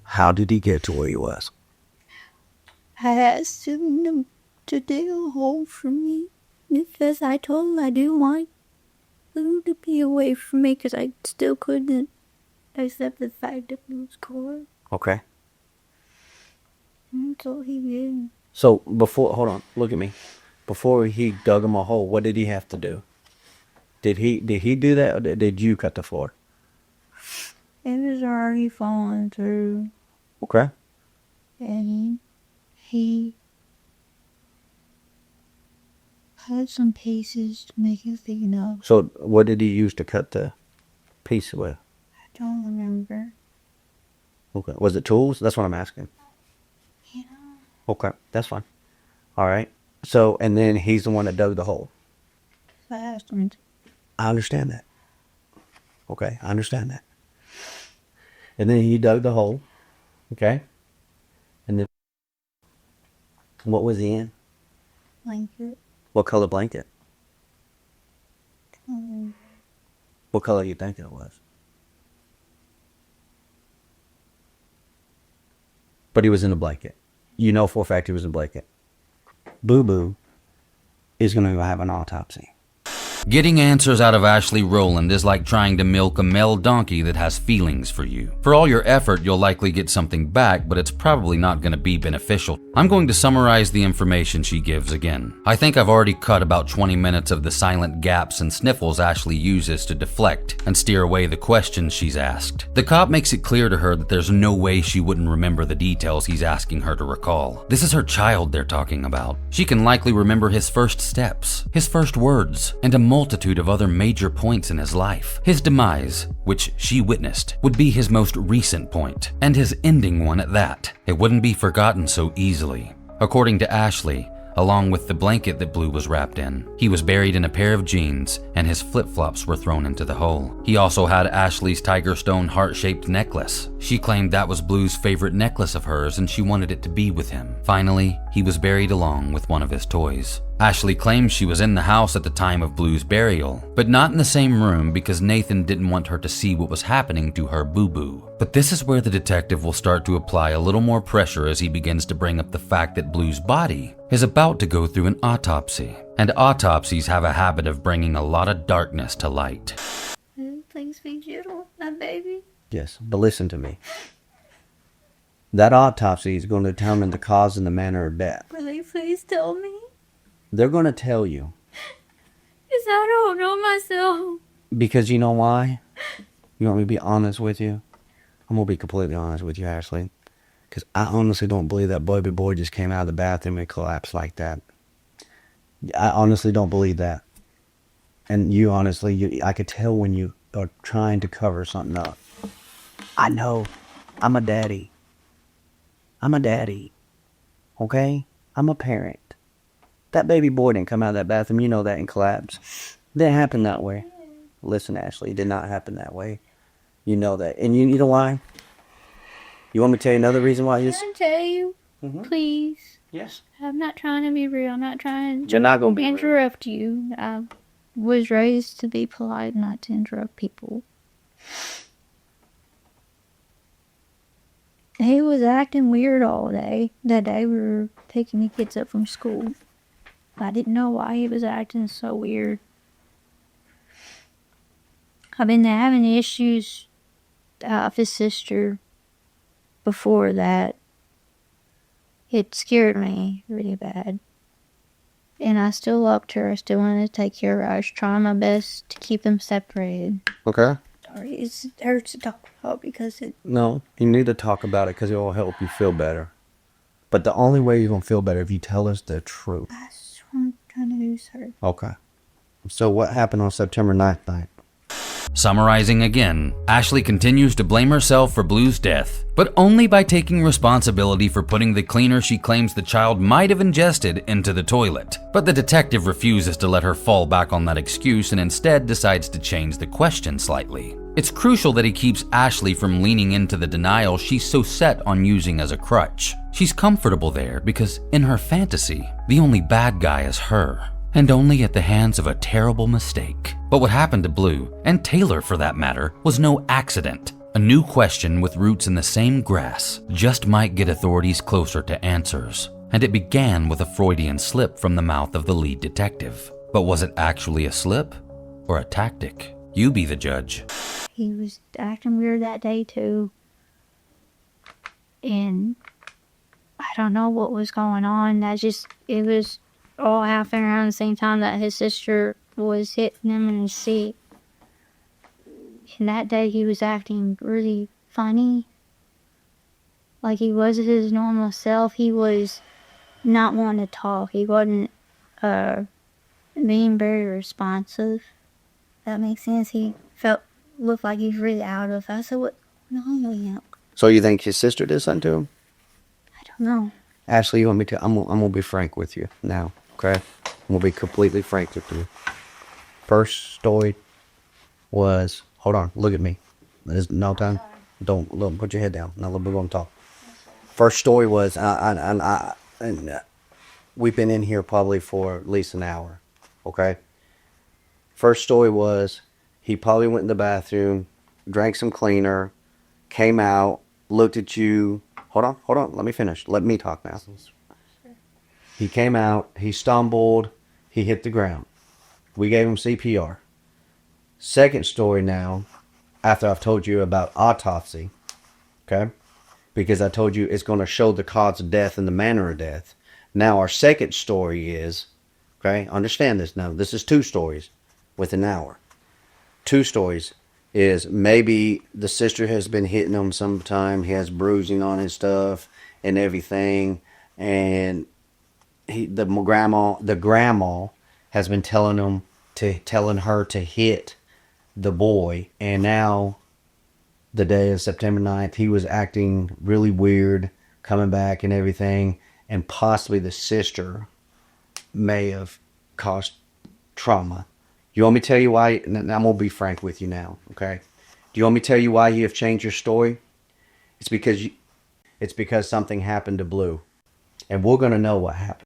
how did he get to where he was? I asked him to dig a hole for me because I told him I didn't want Blue to be away from me because I still couldn't accept the fact that he was gone. Okay. And so he did. So, hold on, look at me. Before he dug him a hole, what did he have to do? Did he do that, or did you cut the floor? It was already falling through. Okay. And he had some pieces to make it thick enough. So, what did he use to cut the piece with? I don't remember. Okay. Was it tools? That's what I'm asking. Yeah. Okay, that's fine. All right. So, and then he's the one that dug the hole. I asked him to. I understand that. Okay, I understand that. And then he dug the hole. Okay. And then what was he in? Blanket. What color blanket? Um, What color you think it was? But he was in a blanket. You know for a fact he was in a blanket. Boo Boo is going to have an autopsy. Getting answers out of Ashley Rolland is like trying to milk a male donkey that has feelings for you. For all your effort, you'll likely get something back, but it's probably not going to be beneficial. I'm going to summarize the information she gives again. I think I've already cut about 20 minutes of the silent gaps and sniffles Ashley uses to deflect and steer away the questions she's asked. The cop makes it clear to her that there's no way she wouldn't remember the details he's asking her to recall. This is her child they're talking about. She can likely remember his first steps, his first words, and a multitude of other major points in his life. His demise, which she witnessed, would be his most recent point, and his ending one at that. It wouldn't be forgotten so easily. According to Ashley, along with the blanket that Blue was wrapped in, he was buried in a pair of jeans and his flip-flops were thrown into the hole. He also had Ashley's tiger stone heart-shaped necklace. She claimed that was Blue's favorite necklace of hers and she wanted it to be with him. Finally, he was buried along with one of his toys. Ashley claims she was in the house at the time of Blue's burial, but not in the same room because Nathan didn't want her to see what was happening to her boo-boo. But this is where the detective will start to apply a little more pressure as he begins to bring up the fact that Blue's body is about to go through an autopsy, and autopsies have a habit of bringing a lot of darkness to light. Please be gentle, my baby. Yes, but listen to me. That autopsy is going to determine the cause and the manner of death. Really, please tell me. They're going to tell you. Because I don't know myself. Because you know why? You want me to be honest with you? I'm going to be completely honest with you, Ashley. Because I honestly don't believe that baby boy just came out of the bathroom and collapsed like that. I honestly don't believe that. And you honestly, I could tell when you are trying to cover something up. I know. I'm a daddy. I'm a daddy. Okay? I'm a parent. That baby boy didn't come out of that bathroom, you know that, and collapse. It didn't happen that way. Listen, Ashley, it did not happen that way. You know that. And you know why? You want me to tell you another reason why? Can I tell you? Please. Yes. I'm not trying to be real. I'm not trying You're not going to be interrupt you. I was raised to be polite, not to interrupt people. He was acting weird all day. That day we were picking the kids up from school. I didn't know why he was acting so weird. I've been having issues with his sister before that. It scared me really bad. And I still loved her. I still wanted to take care of her. I was trying my best to keep them separated. Okay. Sorry, it hurts to talk about because it... No, you need to talk about it because it will help you feel better. But the only way you're going to feel better if you tell us the truth. That's what I'm trying to do, sir. Okay. So what happened on September 9th night? Summarizing again, Ashley continues to blame herself for Blue's death, but only by taking responsibility for putting the cleaner she claims the child might have ingested into the toilet. But the detective refuses to let her fall back on that excuse and instead decides to change the question slightly. It's crucial that he keeps Ashley from leaning into the denial she's so set on using as a crutch. She's comfortable there because in her fantasy, the only bad guy is her. And only at the hands of a terrible mistake. But what happened to Blue, and Taylor for that matter, was no accident. A new question with roots in the same grass just might get authorities closer to answers. And it began with a Freudian slip from the mouth of the lead detective. But was it actually a slip or a tactic? You be the judge. He was acting weird that day too. And I don't know what was going on. It was all happening around the same time that his sister was hitting him in his seat. And that day he was acting really funny. Like he wasn't his normal self. He was not wanting to talk. He wasn't being very responsive. That makes sense. He looked like he's really out of it. I said, what? No. So you think his sister did something to him? I don't know. Ashley, you want me to? I'm gonna be frank with you now, okay? I'm gonna be completely frank with you. First story was Hold on. Look at me. There's no time. Don't look. Put your head down. Now we're going to talk. First story was, we've been in here probably for at least an hour. Okay. First story was he probably went in the bathroom, drank some cleaner, came out, looked at you. Hold on. Let me finish. Let me talk now. He came out. He stumbled. He hit the ground. We gave him CPR. Second story now, after I've told you about autopsy, okay? Because I told you it's going to show the cause of death and the manner of death. Now our second story is, okay, understand this now. This is 2 stories within an hour. 2 stories is maybe the sister has been hitting him sometime. He has bruising on his stuff and everything. And the grandma has been telling her to hit the boy, and now the day of September 9th, he was acting really weird, coming back and everything, and possibly the sister may have caused trauma. You want me to tell you why? And I'm going to be frank with you now, okay? Do you want me to tell you why you have changed your story? It's because something happened to Blue, and we're going to know what happened.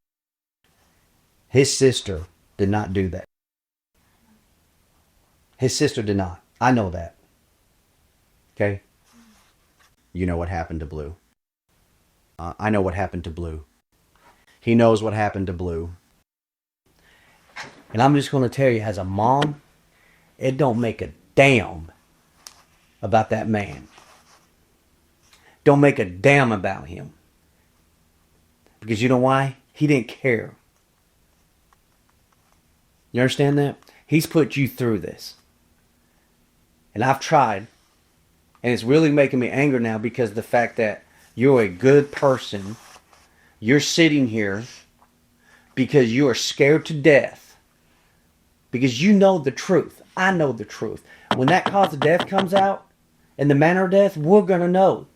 His sister did not do that. His sister did not. I know that. Okay? You know what happened to Blue. I know what happened to Blue. He knows what happened to Blue. And I'm just going to tell you, as a mom, it don't make a damn about that man. Don't make a damn about him. Because you know why? He didn't care. You understand that? He's put you through this. And I've tried. And it's really making me angry now because of the fact that you're a good person. You're sitting here because you are scared to death. Because you know the truth. I know the truth. When that cause of death comes out and the manner of death, we're going to know.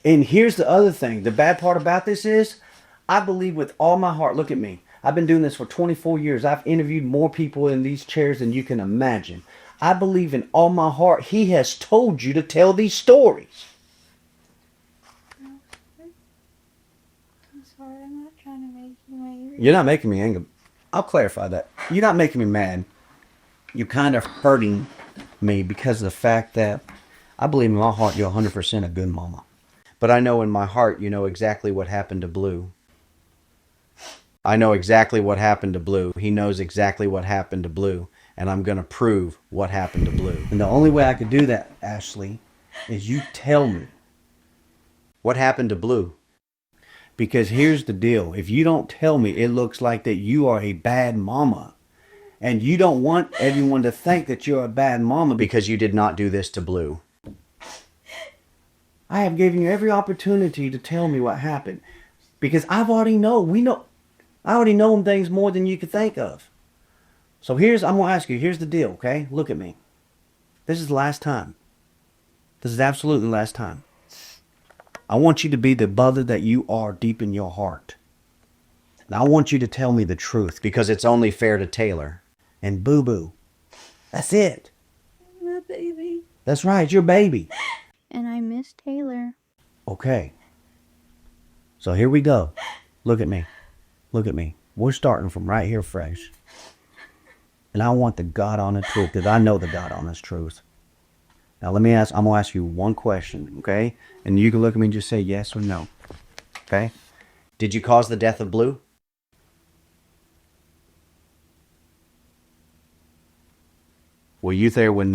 And here's the other thing. The bad part about this is I believe with all my heart. Look at me. I've been doing this for 24 years. I've interviewed more people in these chairs than you can imagine. I believe in all my heart he has told you to tell these stories. I'm sorry, I'm not trying to make you angry. You're not making me angry. I'll clarify that. You're not making me mad. You're kind of hurting me because of the fact that I believe in my heart you're 100% a good mama. But I know in my heart you know exactly what happened to Blue. I know exactly what happened to Blue. He knows exactly what happened to Blue. And I'm going to prove what happened to Blue. And the only way I could do that, Ashley, is you tell me what happened to Blue. Because here's the deal. If you don't tell me, it looks like that you are a bad mama. And you don't want everyone to think that you're a bad mama because you did not do this to Blue. I have given you every opportunity to tell me what happened. Because I've already know. I already know things more than you could think of. So I'm going to ask you, here's the deal, okay? Look at me. This is the last time. This is absolutely the last time. I want you to be the mother that you are deep in your heart. And I want you to tell me the truth because it's only fair to Taylor. And Boo Boo. That's it. My baby. That's right, it's your baby. And I miss Taylor. Okay. So here we go. Look at me. Look at me. We're starting from right here fresh. And I want the God honest truth because I know the God honest truth. Now I'm going to ask you one question, okay? And you can look at me and just say yes or no. Okay? Did you cause the death of Blue? Were you there when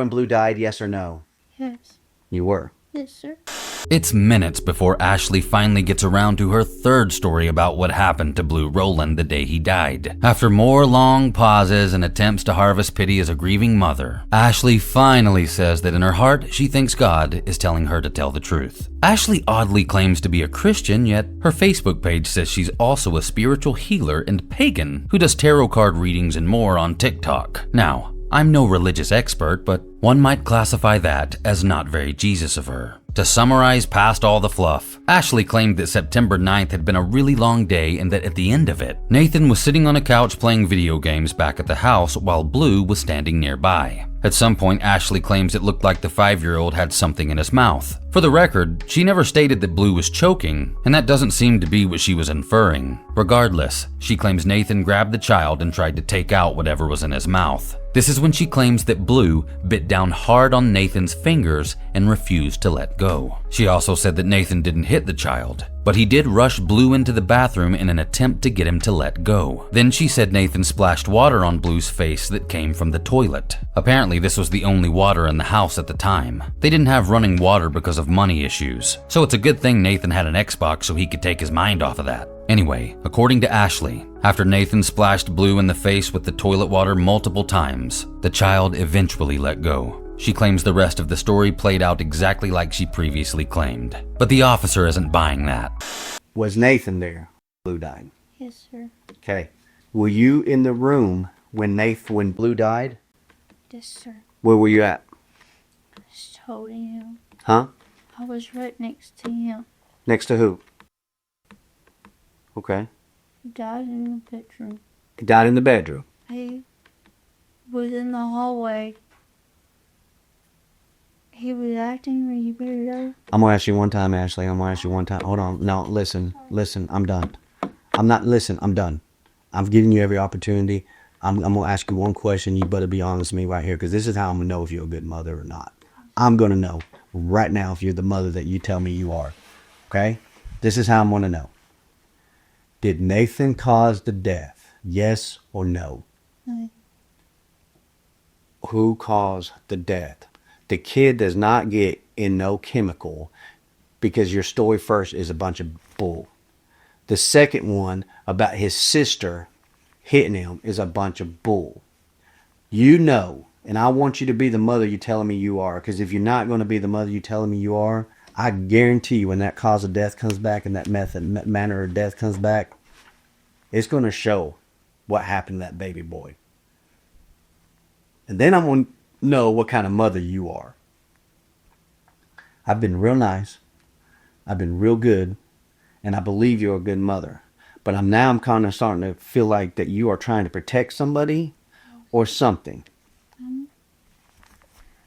Blue died, yes or no? Yes. You were? Yes, sir. It's minutes before Ashley finally gets around to her third story about what happened to Blu Rolland the day he died. After more long pauses and attempts to harvest pity as a grieving mother, Ashley finally says that in her heart she thinks God is telling her to tell the truth. Ashley oddly claims to be a Christian, yet her Facebook page says she's also a spiritual healer and pagan who does tarot card readings and more on TikTok. Now, I'm no religious expert, but one might classify that as not very Jesus of her. To summarize past all the fluff, Ashley claimed that September 9th had been a really long day and that at the end of it, Nathan was sitting on a couch playing video games back at the house while Blue was standing nearby. At some point, Ashley claims it looked like the 5-year-old had something in his mouth. For the record, she never stated that Blue was choking, and that doesn't seem to be what she was inferring. Regardless, she claims Nathan grabbed the child and tried to take out whatever was in his mouth. This is when she claims that Blue bit down hard on Nathan's fingers and refused to let go. She also said that Nathan didn't hit the child, but he did rush Blue into the bathroom in an attempt to get him to let go. Then she said Nathan splashed water on Blue's face that came from the toilet. Apparently, this was the only water in the house at the time. They didn't have running water because of money issues, so it's a good thing Nathan had an Xbox so he could take his mind off of that. Anyway, according to Ashley, after Nathan splashed Blue in the face with the toilet water multiple times, the child eventually let go. She claims the rest of the story played out exactly like she previously claimed, but the officer isn't buying that. Was Nathan there? Blue died. Yes, sir. Okay. Were you in the room when Blue died? Yes, sir. Where were you at? I was holding him. Huh? I was right next to him. Next to who? Okay. He died in the bedroom. He died in the bedroom. He was in the hallway. He was acting really weird. I'm going to ask you one time, Ashley. I'm going to ask you one time. Hold on. No, listen. I'm done. I'm done. I've given you every opportunity. I'm going to ask you one question. You better be honest with me right here, because this is how I'm going to know if you're a good mother or not. I'm going to know right now if you're the mother that you tell me you are. Okay? This is how I'm going to know. Did Nathan cause the death? Yes or no? No. Who caused the death? The kid does not get in no chemical, because your story first is a bunch of bull. The second one about his sister hitting him is a bunch of bull. You know, and I want you to be the mother you're telling me you are, because if you're not going to be the mother you're telling me you are, I guarantee you when that cause of death comes back and that manner of death comes back, it's going to show what happened to that baby boy. And then I'm going to know what kind of mother you are. I've been real nice. I've been real good. And I believe you're a good mother. But I'm kind of starting to feel like that you are trying to protect somebody or something.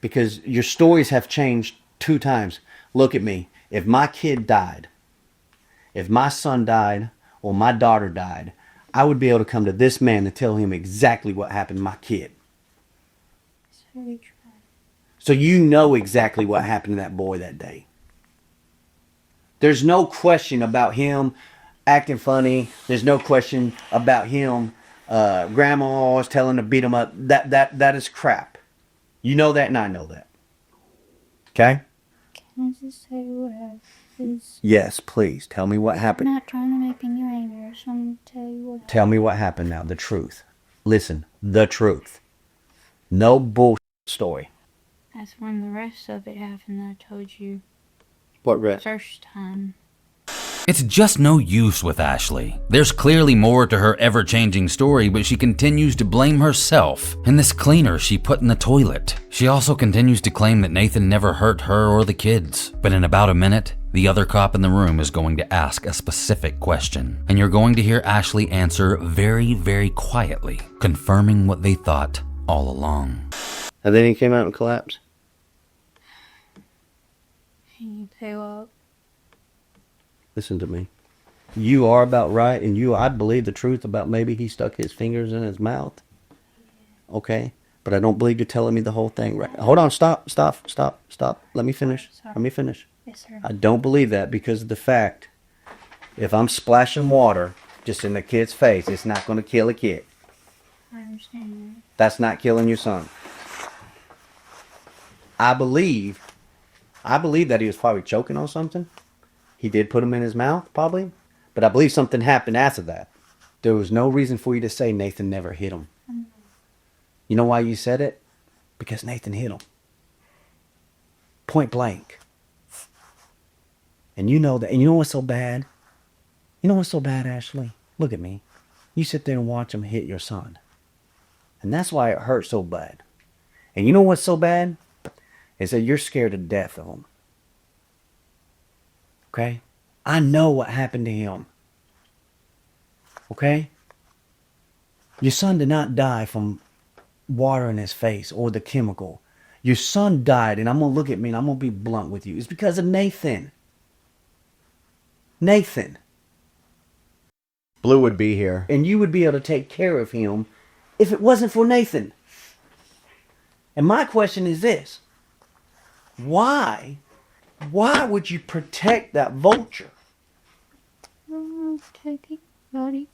Because your stories have changed 2 times. Look at me. If my kid died, if my son died or my daughter died, I would be able to come to this man and tell him exactly what happened to my kid. So you know exactly what happened to that boy that day. There's no question about him acting funny. There's no question about him. Grandma was telling him to beat him up. That is crap. You know that, and I know that. Okay? Can I just tell you what happened? Yes, please. Tell me what happened. I'm not trying to make you angry. I just want to tell you what happened. Tell me what happened now. The truth. Listen, the truth. No bullshit story. That's when the rest of it happened that I told you. What rest? First time. It's just no use with Ashley. There's clearly more to her ever-changing story, but she continues to blame herself and this cleaner she put in the toilet. She also continues to claim that Nathan never hurt her or the kids. But in about a minute, the other cop in the room is going to ask a specific question, and you're going to hear Ashley answer very, very quietly, confirming what they thought all along. And then he came out and collapsed? He threw up. Listen to me. You are about right, and I believe the truth about maybe he stuck his fingers in his mouth. Okay? But I don't believe you're telling me the whole thing right. Hold on, stop. Let me finish. Sorry. Let me finish. Yes, sir. I don't believe that because of the fact, if I'm splashing water just in the kid's face, it's not going to kill a kid. I understand that. That's not killing your son. I believe that he was probably choking on something. He did put him in his mouth, probably. But I believe something happened after that. There was no reason for you to say Nathan never hit him. You know why you said it? Because Nathan hit him. Point blank. And you know that. And you know what's so bad? You know what's so bad, Ashley? Look at me. You sit there and watch him hit your son. And that's why it hurts so bad. And you know what's so bad? Is that you're scared to death of him. Okay? I know what happened to him. Okay? Your son did not die from water in his face or the chemical. Your son died, and I'm going to look at me and I'm going to be blunt with you. It's because of Nathan. Nathan. Blue would be here. And you would be able to take care of him if it wasn't for Nathan. And my question is this. Why would you protect that vulture? Protecting buddy.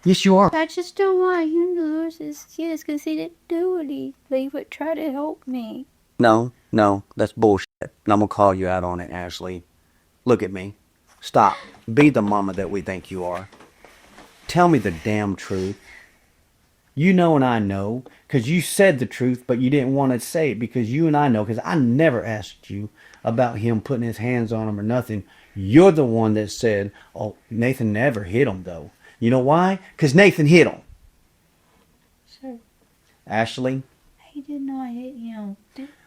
Yes, you are. I just don't want him to lose his kids because he didn't do anything. He would try to help me. No, that's bullshit. And I'm gonna call you out on it, Ashley. Look at me. Stop. Be the mama that we think you are. Tell me the damn truth. You know and I know, because you said the truth, but you didn't want to say it because you and I know, because I never asked you about him putting his hands on him or nothing. You're the one that said, oh, Nathan never hit him, though. You know why? Because Nathan hit him. Sir, Ashley, he did not hit him.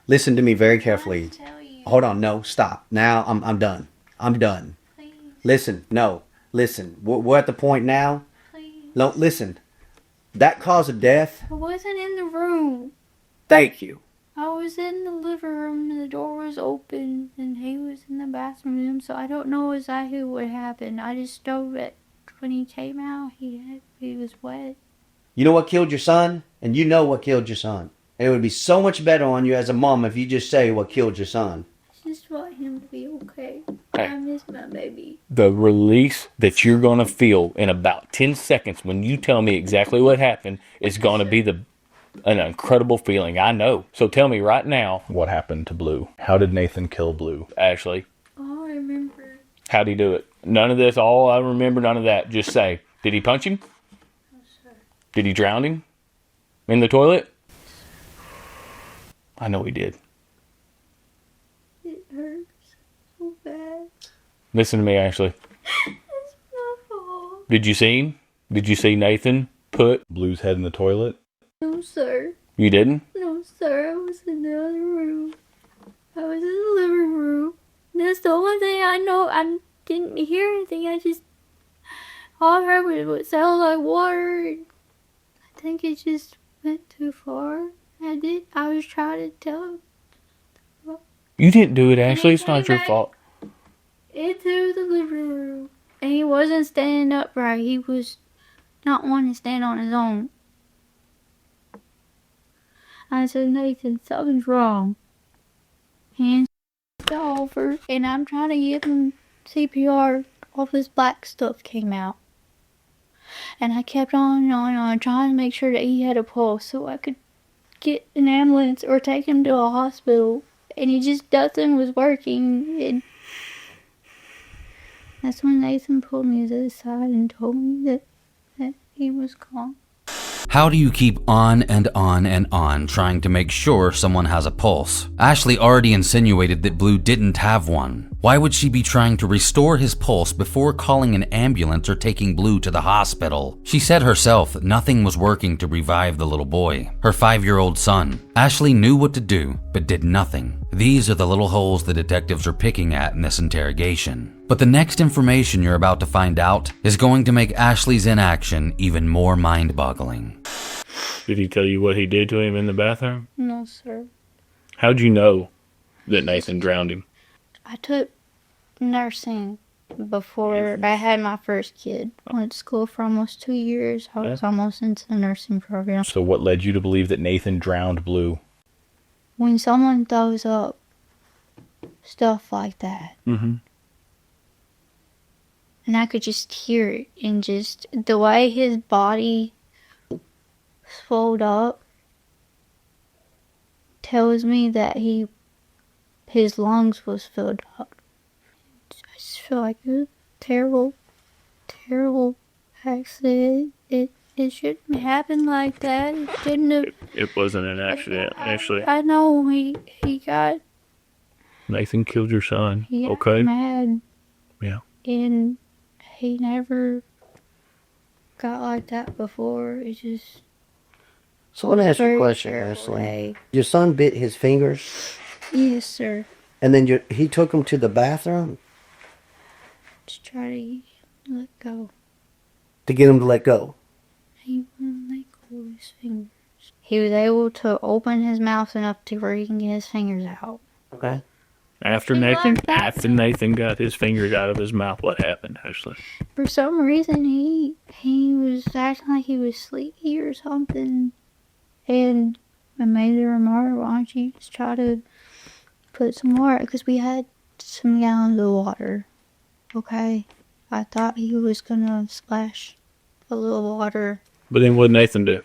listen to me very carefully. Tell you. Hold on, no, stop. Now I'm done. I'm done. Please, Listen, no, listen. We're at the point now. please. No, listen. That cause of death, I wasn't in the room. thank you. I was in the living room and the door was open and he was in the bathroom, so I don't know exactly what happened. I just know that when he came out, he was wet. You know what killed your son? And you know what killed your son. It would be so much better on you as a mom if you just say what killed your son. I just want him to be okay. Hey. I miss my baby. The release that you're going to feel in about 10 seconds when you tell me exactly what happened is going to be an incredible feeling. I know. So tell me right now. What happened to Blue? How did Nathan kill Blue? Ashley, All I remember. how'd he do it? None of this. All I remember, none of that. Just say, did he punch him? No, sir. Did he drown him? In the toilet? I know he did. It hurts so bad. Listen to me, Ashley. It's my fault. Did you see him? Did you see Nathan put? Blue's head in the toilet? No, sir. You didn't? No, sir. I was in the other room. I was in the living room. That's the only thing I know. I didn't hear anything. All I heard was sound like water. I think it just went too far. I was trying to tell him. You didn't do it, Ashley. It's not your fault. Into the living room. And he wasn't standing upright. He was not wanting to stand on his own. I said, Nathan, something's wrong. Hands over, and I'm trying to give him CPR. All this black stuff came out. And I kept on and on and on, trying to make sure that he had a pulse so I could get an ambulance or take him to a hospital. And nothing was working. And that's when Nathan pulled me to the side and told me that he was gone. How do you keep on and on and on trying to make sure someone has a pulse? Ashley already insinuated that Blue didn't have one. Why would she be trying to restore his pulse before calling an ambulance or taking Blue to the hospital? She said herself that nothing was working to revive the little boy, her 5-year-old son. Ashley knew what to do, but did nothing. These are the little holes the detectives are picking at in this interrogation. But the next information you're about to find out is going to make Ashley's inaction even more mind-boggling. Did he tell you what he did to him in the bathroom? No, sir. How'd you know that Nathan drowned him? I took nursing before I had my first kid. I went to school for almost 2 years. I was almost into the nursing program. So what led you to believe that Nathan drowned Blue? When someone throws up stuff like that, Mm-hmm. and I could just hear it, and just the way his body swelled up tells me that his lungs was filled up. I just feel like it was a terrible, terrible accident. It shouldn't happen like that. It shouldn't have. It wasn't an accident, Ashley. I know he got Nathan killed your son. he got Okay. mad, Yeah. and he never got like that before. It just So let me ask you a very question, careful Ashley. way. Your son bit his fingers, Yes, sir. and then he took him to the bathroom. to try to let go. To get him to let go. He wouldn't let go of his fingers. He was able to open his mouth enough to where he can get his fingers out. Okay. After He Nathan, loved that. after Nathan got his fingers out of his mouth, what happened, Ashley? For some reason, he was acting like he was sleepy or something. And I made the remark, why don't you just try to put some water, because we had some gallons of water. Okay? I thought he was gonna splash a little water, But then what did Nathan do?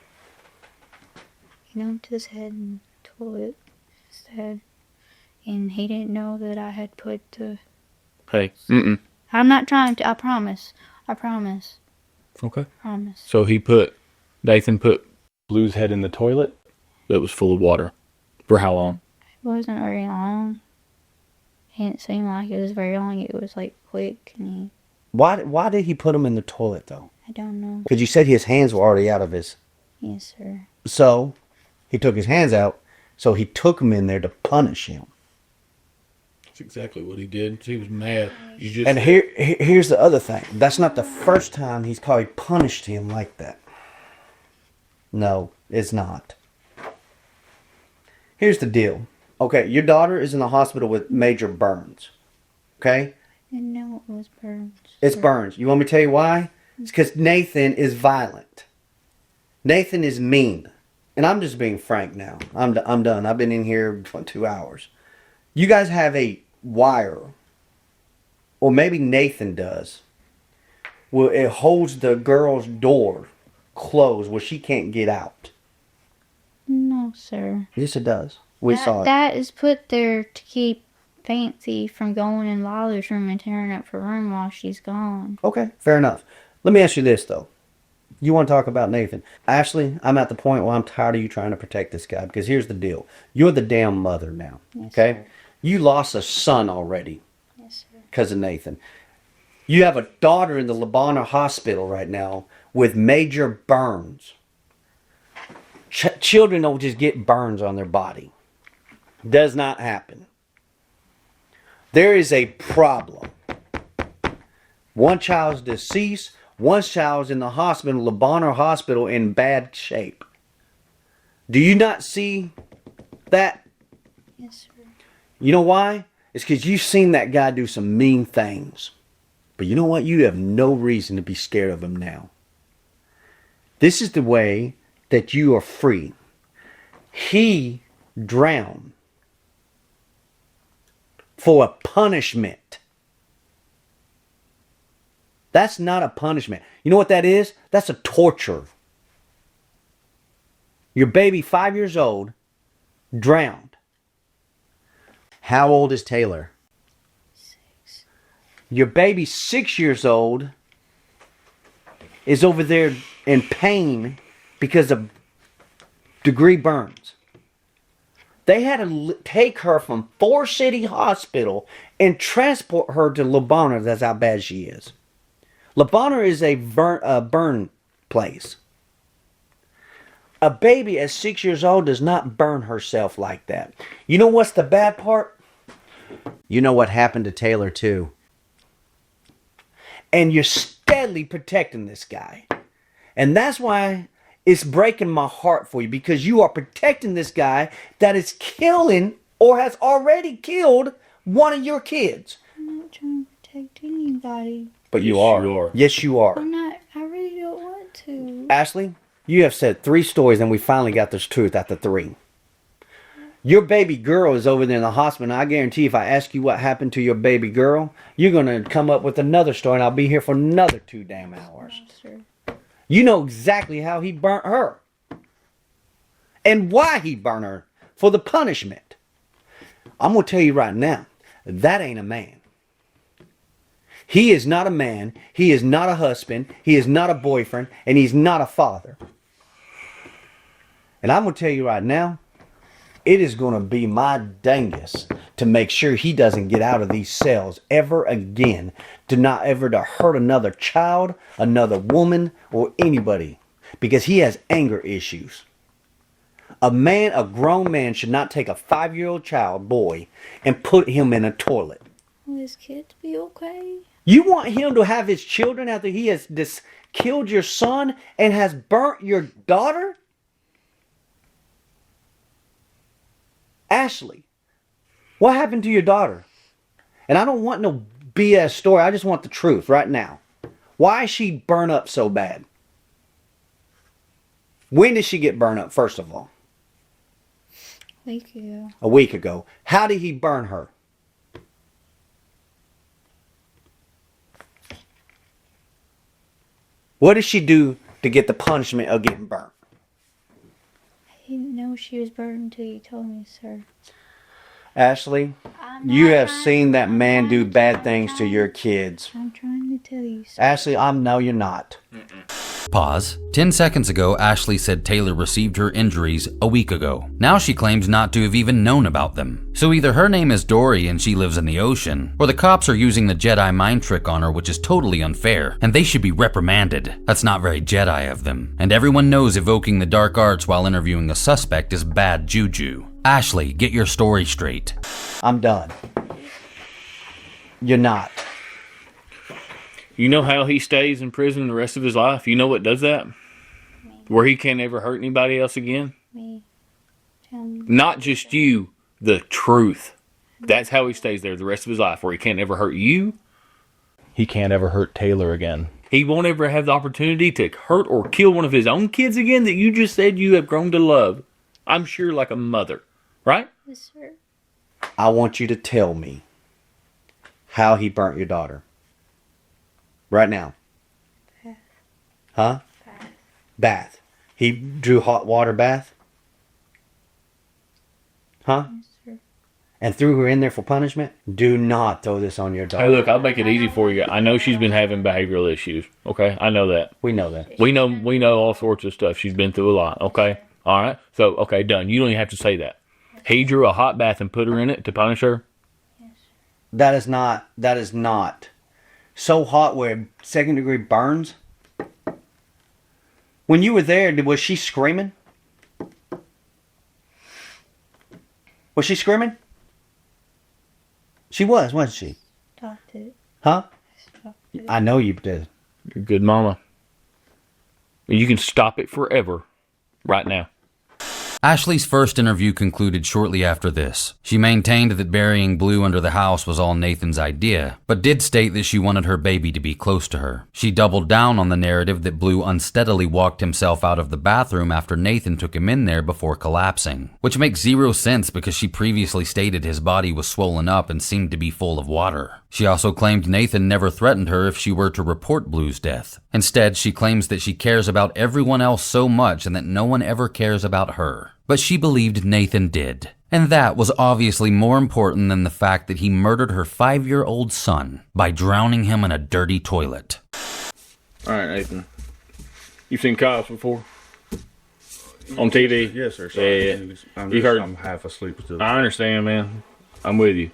to his head and toilet his head. And he didn't know that I had put the... Hey, I'm not trying to, I promise. I promise. Okay. Promise. So Nathan put Blue's head in the toilet that was full of water. For how long? It wasn't very long. It didn't seem like it was very long. It was like quick, and Why did he put him in the toilet though? I don't know. Because you said his hands were already out of his. Yes, sir. So he took his hands out. So he took him in there to punish him. That's exactly what he did. He was mad. And here's the other thing. That's not the first time he's probably punished him like that. No, it's not. Here's the deal. Okay, your daughter is in the hospital with major burns. Okay? I didn't know it was burns. It's burns. You want me to tell you why? It's because Nathan is violent. Nathan is mean. And I'm just being frank now. I'm done. I've been in here for 2 hours. You guys have a wire, or maybe Nathan does, where it holds the girl's door closed where she can't get out. No, sir. Yes, it does. We saw it. That is put there to keep Fancy from going in Lola's room and tearing up her room while she's gone. Okay, fair enough. Let me ask you this, though. You want to talk about Nathan. Ashley, I'm at the point where I'm tired of you trying to protect this guy, because here's the deal. You're the damn mother now, okay? Sir. You lost a son already Yes, sir. because of Nathan. You have a daughter in the Lebanon hospital right now with major burns. Children don't just get burns on their body. Does not happen. There is a problem. One child's deceased. One child's in the hospital, Lebanon hospital, in bad shape. Do you not see that? Yes, sir. You know why? It's because you've seen that guy do some mean things. But you know what? You have no reason to be scared of him now. This is the way that you are free. He drowned for a punishment. That's not a punishment. You know what that is? That's a torture. Your baby, 5 years old, drowned. How old is Taylor? 6. Your baby, 6 years old, is over there in pain because of degree burns. They had to take her from Forest City Hospital and transport her to Lebanon. That's how bad she is. Lebanon is a burn place. A baby at 6 years old does not burn herself like that. You know what's the bad part? You know what happened to Taylor too. And you're steadily protecting this guy. And that's why it's breaking my heart for you, because you are protecting this guy that is killing or has already killed one of your kids. I'm not trying to protect anybody. But you Yes, are. you are. Yes, you are. I'm not. I really don't want to. Ashley, you have said 3 stories and we finally got this truth after 3. Your baby girl is over there in the hospital. And I guarantee if I ask you what happened to your baby girl, you're going to come up with another story and I'll be here for another 2 damn hours. Yes, sir. You know exactly how he burnt her. And why he burnt her. For the punishment. I'm going to tell you right now, that ain't a man. He is not a man. He is not a husband. He is not a boyfriend. And he's not a father. And I'm going to tell you right now, it is going to be my dangest to make sure he doesn't get out of these cells ever again. To not ever to hurt another child, another woman, or anybody. Because he has anger issues. A grown man should not take a 5-year-old child, boy, and put him in a toilet. Will his kids be okay? You want him to have his children after he has killed your son and has burnt your daughter? Ashley, what happened to your daughter? And I don't want no BS story. I just want the truth right now. Why is she burnt up so bad? When did she get burnt up, first of all? Thank you. A week ago. How did he burn her? What did she do to get the punishment of getting burnt? I didn't know she was burned until you told me, sir. Ashley, you have seen that man do bad things to your kids. I'm trying to tell you, sir. Ashley, no, you're not. Pause. 10 seconds ago, Ashley said Taylor received her injuries a week ago. Now she claims not to have even known about them. So either her name is Dory and she lives in the ocean, or the cops are using the Jedi mind trick on her, which is totally unfair, and they should be reprimanded. That's not very Jedi of them. And everyone knows evoking the dark arts while interviewing a suspect is bad juju. Ashley, get your story straight. I'm done. You're not. You know how he stays in prison the rest of his life? You know what does that? Me. Where he can't ever hurt anybody else again? Me. Tell me. Not just you, the truth. That's how he stays there the rest of his life, where he can't ever hurt you. He can't ever hurt Taylor again. He won't ever have the opportunity to hurt or kill one of his own kids again that you just said you have grown to love. I'm sure like a mother, right? Yes, sir. I want you to tell me how he burnt your daughter. Right now. Bath. Huh? Bath. He drew hot water bath? Huh? Yes, sir. And threw her in there for punishment? Do not throw this on your daughter. Hey, look, I'll make it easy for you. I know she's been having behavioral issues, okay? I know that. We know that. We know all sorts of stuff. She's been through a lot, okay? All right? So, okay, done. You don't even have to say that. He drew a hot bath and put her in it to punish her? Yes. That is not so hot where second degree burns. When you were there, was she screaming? Was she screaming? She was, wasn't she? Stopped it. Huh? Stopped it. I know you did. You're a good mama. You can stop it forever right now. Ashley's first interview concluded shortly after this. She maintained that burying Blue under the house was all Nathan's idea, but did state that she wanted her baby to be close to her. She doubled down on the narrative that Blue unsteadily walked himself out of the bathroom after Nathan took him in there before collapsing, which makes zero sense because she previously stated his body was swollen up and seemed to be full of water. She also claimed Nathan never threatened her if she were to report Blue's death. Instead, she claims that she cares about everyone else so much and that no one ever cares about her. But she believed Nathan did. And that was obviously more important than the fact that he murdered her 5-year-old son by drowning him in a dirty toilet. All right, Nathan. You've seen cops before? On TV? Yes, sir. Sorry. Yeah. I'm half asleep still. I understand, man. I'm with you.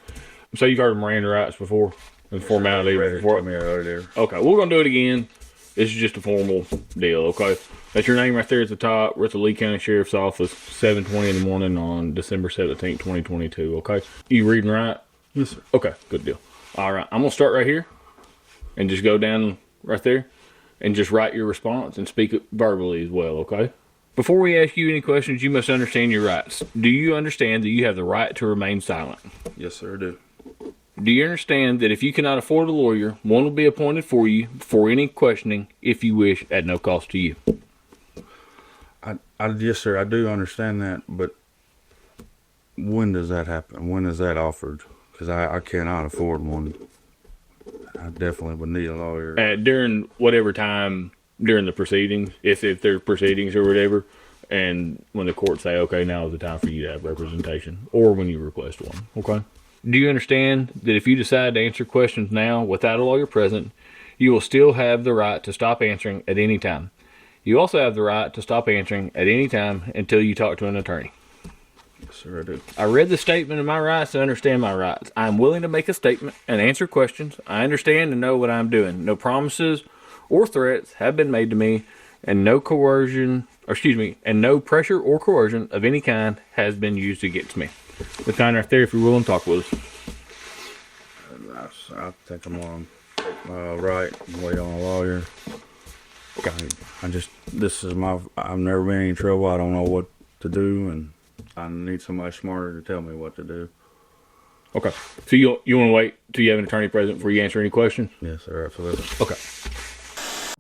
So you've heard of Miranda rights before? The formality before? Okay, we're going to do it again. This is just a formal deal, okay? That's your name right there at the top. We're at the Lee County Sheriff's Office, 7:20 in the morning on December 17th, 2022, okay? You reading right? Yes, sir. Okay, good deal. All right, I'm going to start right here and just go down right there and just write your response and speak it verbally as well, okay? Before we ask you any questions, you must understand your rights. Do you understand that you have the right to remain silent? Yes, sir, I do. Do you understand that if you cannot afford a lawyer, one will be appointed for you for any questioning, if you wish, at no cost to you? Yes, sir, I do understand that, but when does that happen? When is that offered? Because I cannot afford one. I definitely would need a lawyer. During whatever time, during the proceedings, if there's proceedings or whatever, and when the court say, okay, now is the time for you to have representation, or when you request one, okay? Do you understand that if you decide to answer questions now without a lawyer present, you will still have the right to stop answering at any time? You also have the right to stop answering at any time until you talk to an attorney. Yes, sir, I do. I read the statement of my rights to understand my rights. I am willing to make a statement and answer questions. I understand and know what I'm doing. No promises or threats have been made to me, and no and no pressure or coercion of any kind has been used against me. The sign right there, if you're willing to talk with us. I think I'm on right and wait on a lawyer. I've never been in any trouble. I don't know what to do, and I need somebody smarter to tell me what to do. Okay. So you want to wait till you have an attorney present before you answer any questions? Yes, sir, absolutely. Okay.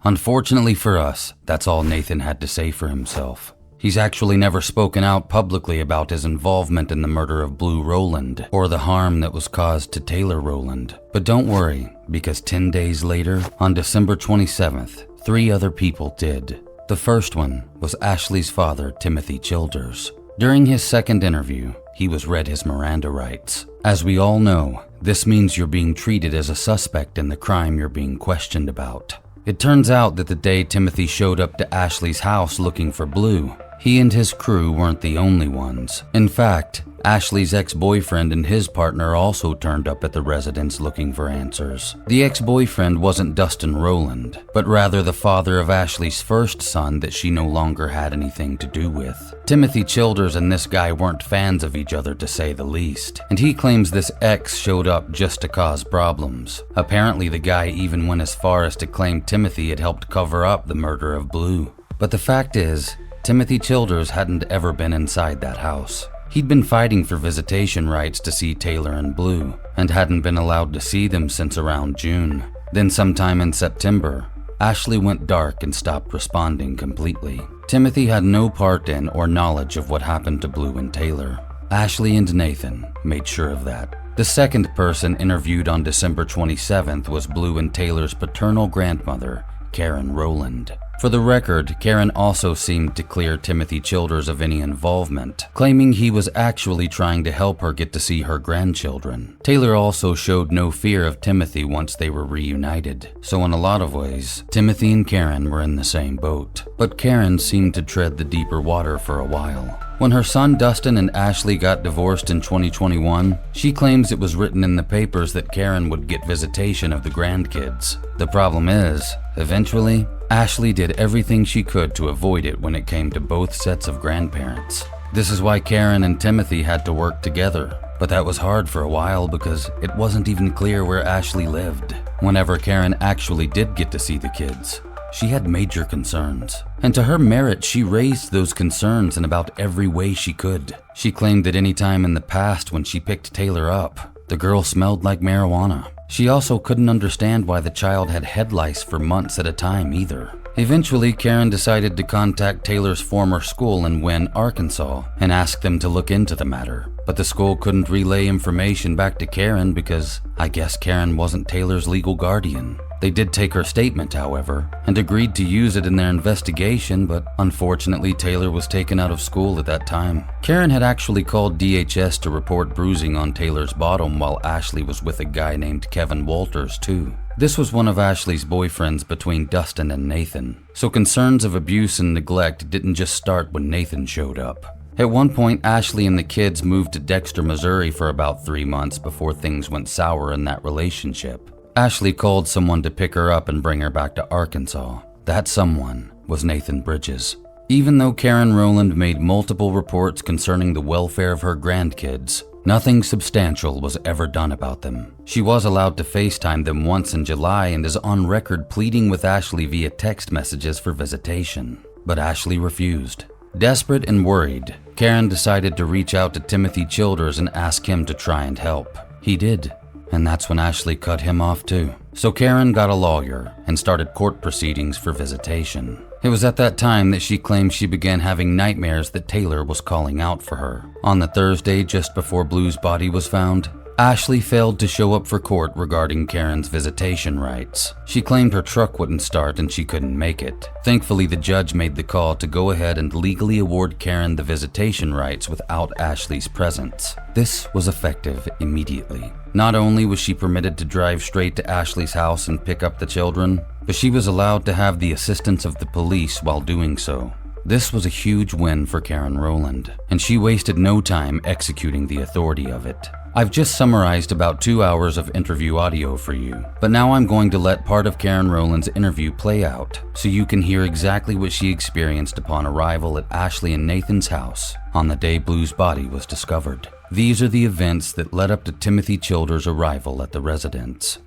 Unfortunately for us, that's all Nathan had to say for himself. He's actually never spoken out publicly about his involvement in the murder of Blu Rolland or the harm that was caused to Taylor Rolland. But don't worry, because 10 days later, on December 27th, 3 other people did. The first one was Ashley's father, Timothy Childers. During his second interview, he was read his Miranda rights. As we all know, this means you're being treated as a suspect in the crime you're being questioned about. It turns out that the day Timothy showed up to Ashley's house looking for Blu, he and his crew weren't the only ones. In fact, Ashley's ex-boyfriend and his partner also turned up at the residence looking for answers. The ex-boyfriend wasn't Dustin Rolland, but rather the father of Ashley's first son that she no longer had anything to do with. Timothy Childers and this guy weren't fans of each other, to say the least, and he claims this ex showed up just to cause problems. Apparently the guy even went as far as to claim Timothy had helped cover up the murder of Blu. But the fact is, Timothy Childers hadn't ever been inside that house. He'd been fighting for visitation rights to see Taylor and Blu, and hadn't been allowed to see them since around June. Then sometime in September, Ashley went dark and stopped responding completely. Timothy had no part in or knowledge of what happened to Blu and Taylor. Ashley and Nathan made sure of that. The second person interviewed on December 27th was Blu and Taylor's paternal grandmother, Karen Rolland. For the record, Karen also seemed to clear Timothy Childers of any involvement, claiming he was actually trying to help her get to see her grandchildren. Taylor also showed no fear of Timothy once they were reunited, so in a lot of ways, Timothy and Karen were in the same boat. But Karen seemed to tread the deeper water for a while. When her son Dustin and Ashley got divorced in 2021, she claims it was written in the papers that Karen would get visitation of the grandkids. The problem is, eventually, Ashley did everything she could to avoid it when it came to both sets of grandparents. This is why Karen and Timothy had to work together, but that was hard for a while because it wasn't even clear where Ashley lived. Whenever Karen actually did get to see the kids, she had major concerns. And to her merit, she raised those concerns in about every way she could. She claimed that any time in the past when she picked Taylor up, the girl smelled like marijuana. She also couldn't understand why the child had head lice for months at a time either. Eventually, Karen decided to contact Taylor's former school in Wynne, Arkansas, and ask them to look into the matter. But the school couldn't relay information back to Karen because I guess Karen wasn't Taylor's legal guardian. They did take her statement, however, and agreed to use it in their investigation, but unfortunately Taylor was taken out of school at that time. Karen had actually called DHS to report bruising on Taylor's bottom while Ashley was with a guy named Kevin Walters too. This was one of Ashley's boyfriends between Dustin and Nathan, so concerns of abuse and neglect didn't just start when Nathan showed up. At one point, Ashley and the kids moved to Dexter, Missouri for about 3 months before things went sour in that relationship. Ashley called someone to pick her up and bring her back to Arkansas. That someone was Nathan Bridges. Even though Karen Rolland made multiple reports concerning the welfare of her grandkids, nothing substantial was ever done about them. She was allowed to FaceTime them once in July and is on record pleading with Ashley via text messages for visitation. But Ashley refused. Desperate and worried, Karen decided to reach out to Timothy Childers and ask him to try and help. He did. And that's when Ashley cut him off too. So Karen got a lawyer and started court proceedings for visitation. It was at that time that she claimed she began having nightmares that Taylor was calling out for her. On the Thursday just before Blu's body was found, Ashley failed to show up for court regarding Karen's visitation rights. She claimed her truck wouldn't start and she couldn't make it. Thankfully, the judge made the call to go ahead and legally award Karen the visitation rights without Ashley's presence. This was effective immediately. Not only was she permitted to drive straight to Ashley's house and pick up the children, but she was allowed to have the assistance of the police while doing so. This was a huge win for Karen Rolland, and she wasted no time executing the authority of it. I've just summarized about 2 hours of interview audio for you, but now I'm going to let part of Karen Rolland's interview play out so you can hear exactly what she experienced upon arrival at Ashley and Nathan's house on the day Blu's body was discovered. These are the events that led up to Timothy Childers' arrival at the residence.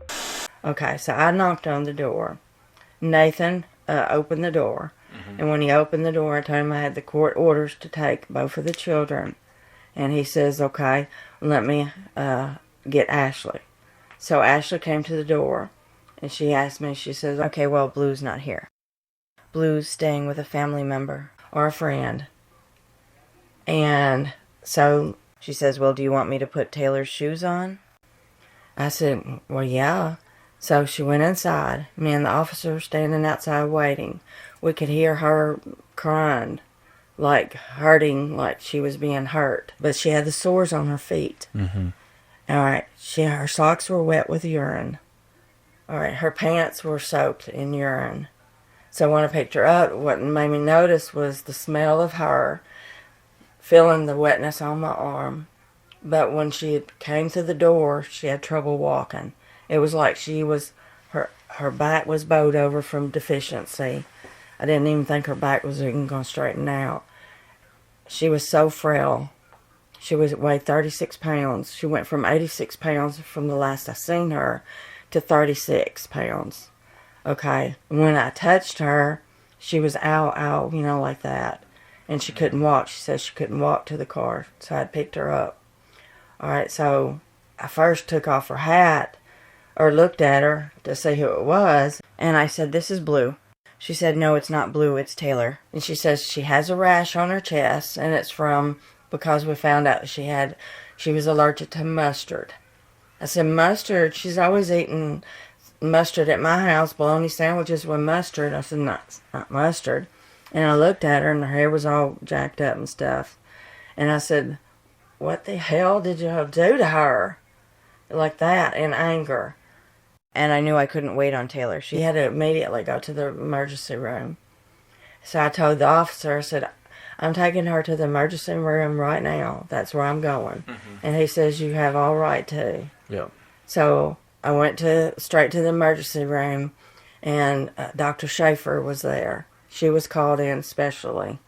Okay, so I knocked on the door. Nathan opened the door. And when he opened the door, I told him I had the court orders to take both of the children. And he says, okay, let me get Ashley. So Ashley came to the door, and she asked me, she says, okay, well, Blue's not here. Blue's staying with a family member or a friend. And so she says, well, do you want me to put Taylor's shoes on? I said, well, yeah. So she went inside. Me and the officer were standing outside waiting. We could hear her crying, like hurting, like she was being hurt. But she had the sores on her feet. Mm-hmm. All right, her socks were wet with urine. All right, her pants were soaked in urine. So when I picked her up, what made me notice was the smell of her, feeling the wetness on my arm. But when she came through the door, she had trouble walking. It was like her back was bowed over from deficiency. I didn't even think her back was even going to straighten out. She was so frail. She weighed 36 pounds. She went from 86 pounds from the last I seen her to 36 pounds. Okay. When I touched her, she was ow, like that. And she couldn't walk. She said she couldn't walk to the car. So I picked her up. All right, so I first took off her hat, or looked at her to see who it was, and I said, this is Blue. She said, no, it's not Blue, it's Taylor. And she says she has a rash on her chest, and it's because we found out she was allergic to mustard. I said, mustard? She's always eating mustard at my house, bologna sandwiches with mustard. I said, not mustard. And I looked at her, and her hair was all jacked up and stuff. And I said, what the hell did you do to her? Like that, in anger. And I knew I couldn't wait on Taylor. She had to immediately go to the emergency room. So I told the officer, I said, I'm taking her to the emergency room right now. That's where I'm going. Mm-hmm. And he says, you have all right to. Yep. So I went straight to the emergency room, and Dr. Schaefer was there. She was called in specially.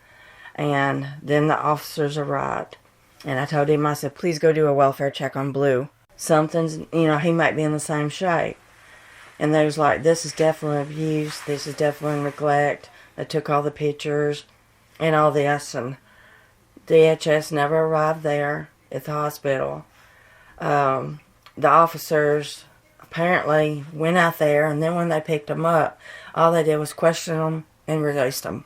And then the officers arrived. And I told him, I said, please go do a welfare check on Blue. Something's, he might be in the same shape. And they was like, this is definitely abuse. This is definitely neglect. They took all the pictures and all this. And DHS never arrived there at the hospital. The officers apparently went out there, and then when they picked them up, all they did was question them and released them.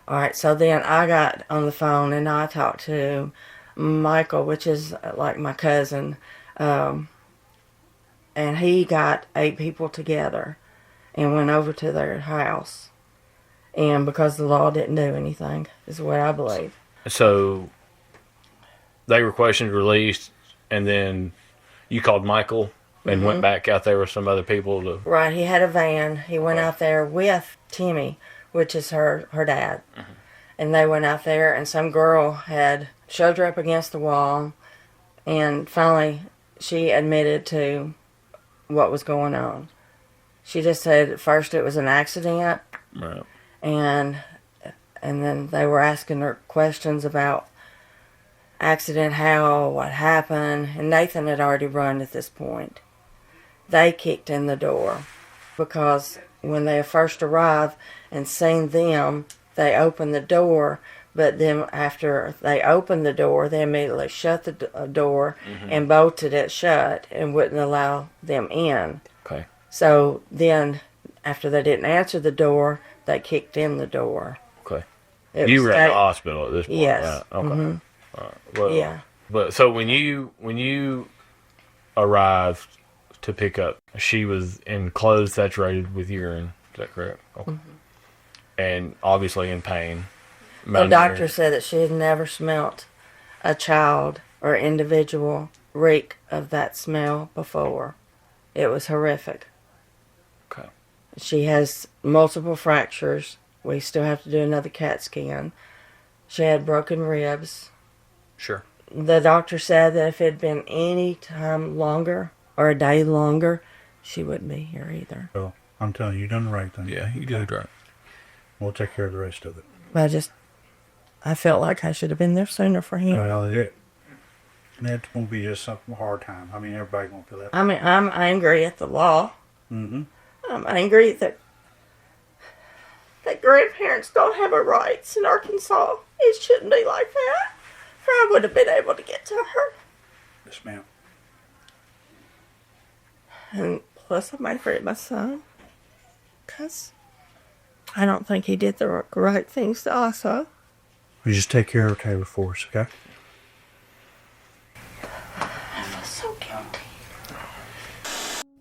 All right, so then I got on the phone and I talked to Michael, which is like my cousin, and he got 8 people together and went over to their house. And because the law didn't do anything, is what I believe. So they were questioned, released, and then you called Michael and went back out there with some other people to... Right, he had a van. He went out there with Timmy, which is her dad. Mm-hmm. And they went out there, and some girl had shoved her up against the wall, and finally she admitted to what was going on. She just said at first it was an accident, right. and then they were asking her questions about accident, what happened, and Nathan had already run at this point. They kicked in the door because when they first arrived and seen them, they opened the door, but then after they opened the door, they immediately shut the door and bolted it shut and wouldn't allow them in. Okay. So then, after they didn't answer the door, they kicked in the door. Okay. You were at the hospital at this point, yes. right? Okay. Mm-hmm. All right. Well, yeah. But so when you arrived to pick up, she was in clothes saturated with urine. Is that correct? Okay. Mm-hmm. And obviously in pain. The doctor said that she had never smelt a child or individual reek of that smell before. It was horrific. Okay. She has multiple fractures. We still have to do another CAT scan. She had broken ribs. Sure. The doctor said that if it had been any time longer or a day longer, she wouldn't be here either. Well, I'm telling you, you done the right thing. Yeah, you did right. We'll take care of the rest of it. But I felt like I should have been there sooner for him. Well, And it's going to be just some hard time. I mean, everybody going to feel that. I mean, I'm angry at the law. Mm-hmm. I'm angry that grandparents don't have a rights in Arkansas. It shouldn't be like that. Or I would have been able to get to her. Yes, ma'am. And plus, I'm angry at my son. Because I don't think he did the right things to Asa. You just take care of Taylor for us, okay? I feel so guilty.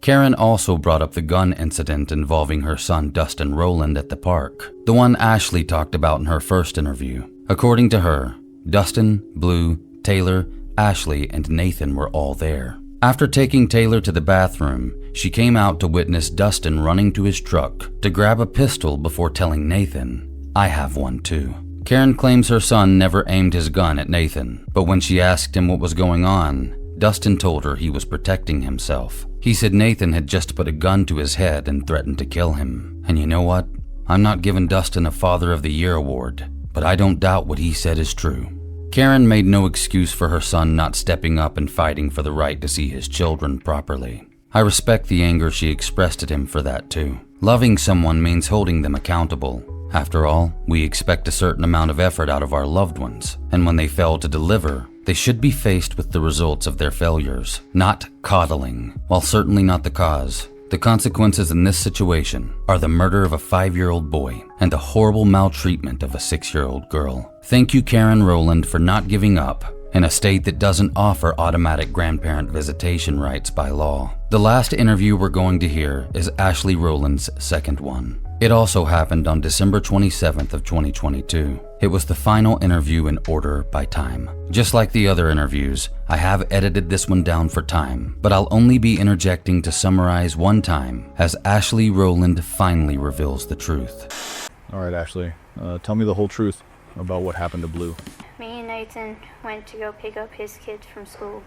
Karen also brought up the gun incident involving her son Dustin Rolland at the park, the one Ashley talked about in her first interview. According to her, Dustin, Blue, Taylor, Ashley, and Nathan were all there. After taking Taylor to the bathroom, she came out to witness Dustin running to his truck to grab a pistol before telling Nathan, "I have one too." Karen claims her son never aimed his gun at Nathan, but when she asked him what was going on, Dustin told her he was protecting himself. He said Nathan had just put a gun to his head and threatened to kill him. And you know what? I'm not giving Dustin a Father of the Year award, but I don't doubt what he said is true. Karen made no excuse for her son not stepping up and fighting for the right to see his children properly. I respect the anger she expressed at him for that too. Loving someone means holding them accountable. After all, we expect a certain amount of effort out of our loved ones, and when they fail to deliver, they should be faced with the results of their failures, not coddling. While certainly not the cause, the consequences in this situation are the murder of a 5-year-old boy and the horrible maltreatment of a 6-year-old girl. Thank you, Karen Rolland, for not giving up in a state that doesn't offer automatic grandparent visitation rights by law. The last interview we're going to hear is Ashley Rolland's second one. It also happened on December 27th of 2022. It was the final interview in order by time. Just like the other interviews, I have edited this one down for time, but I'll only be interjecting to summarize one time as Ashley Rolland finally reveals the truth. All right, Ashley, tell me the whole truth about what happened to Blue. Me and Nathan went to go pick up his kids from school.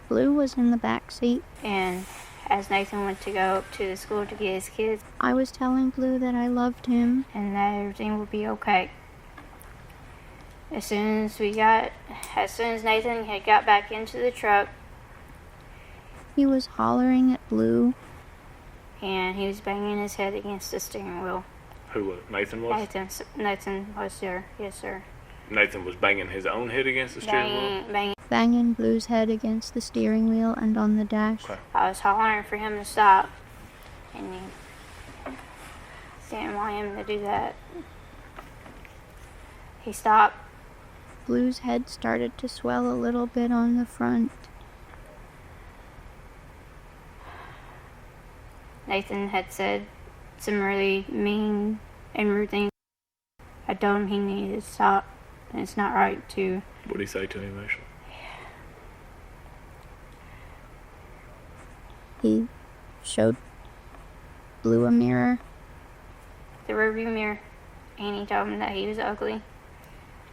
Blue was in the back seat, and as Nathan went to go up to the school to get his kids, I was telling Blue that I loved him and that everything would be okay. As soon as Nathan had got back into the truck, he was hollering at Blue, and he was banging his head against the steering wheel. Who was Nathan? Was Nathan was there, yes sir. Nathan was banging his own head against the steering wheel? Banging Blue's head against the steering wheel and on the dash. Okay. I was hollering for him to stop, and he didn't want him to do that. He stopped. Blue's head started to swell a little bit on the front. Nathan had said some really mean and rude things. I told him he needed to stop, and it's not right to. What did he say to him, Ashley? He showed Blue a mirror, the rearview mirror, and he told him that he was ugly,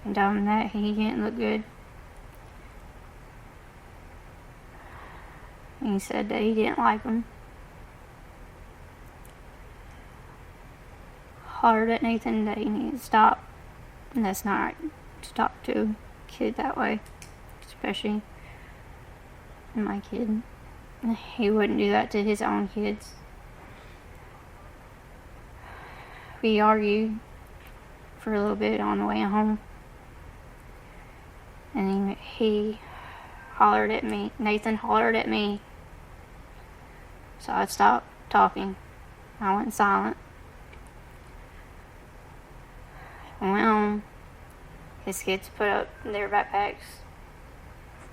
and told him that he didn't look good. And he said that he didn't like him. Hollered at Nathan that he needed to stop, and that's not right to talk to a kid that way, especially my kid. He wouldn't do that to his own kids. We argued for a little bit on the way home, and he hollered at me. Nathan hollered at me, so I stopped talking. I went silent. I went home. His kids put up their backpacks.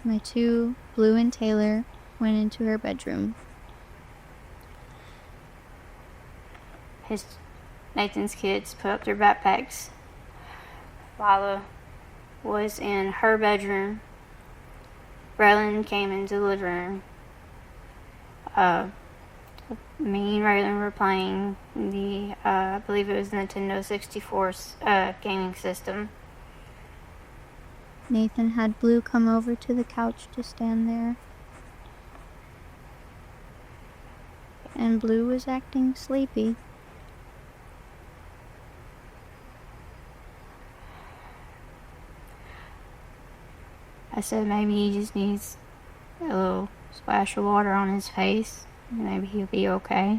My two, Blue and Taylor, went into her bedroom. Nathan's kids put up their backpacks. Lila was in her bedroom. Raylan came into the living room. Me and Raylan were playing the, I believe it was the Nintendo 64 gaming system. Nathan had Blue come over to the couch to stand there. And Blue was acting sleepy. I said maybe he just needs a little splash of water on his face. Maybe he'll be okay.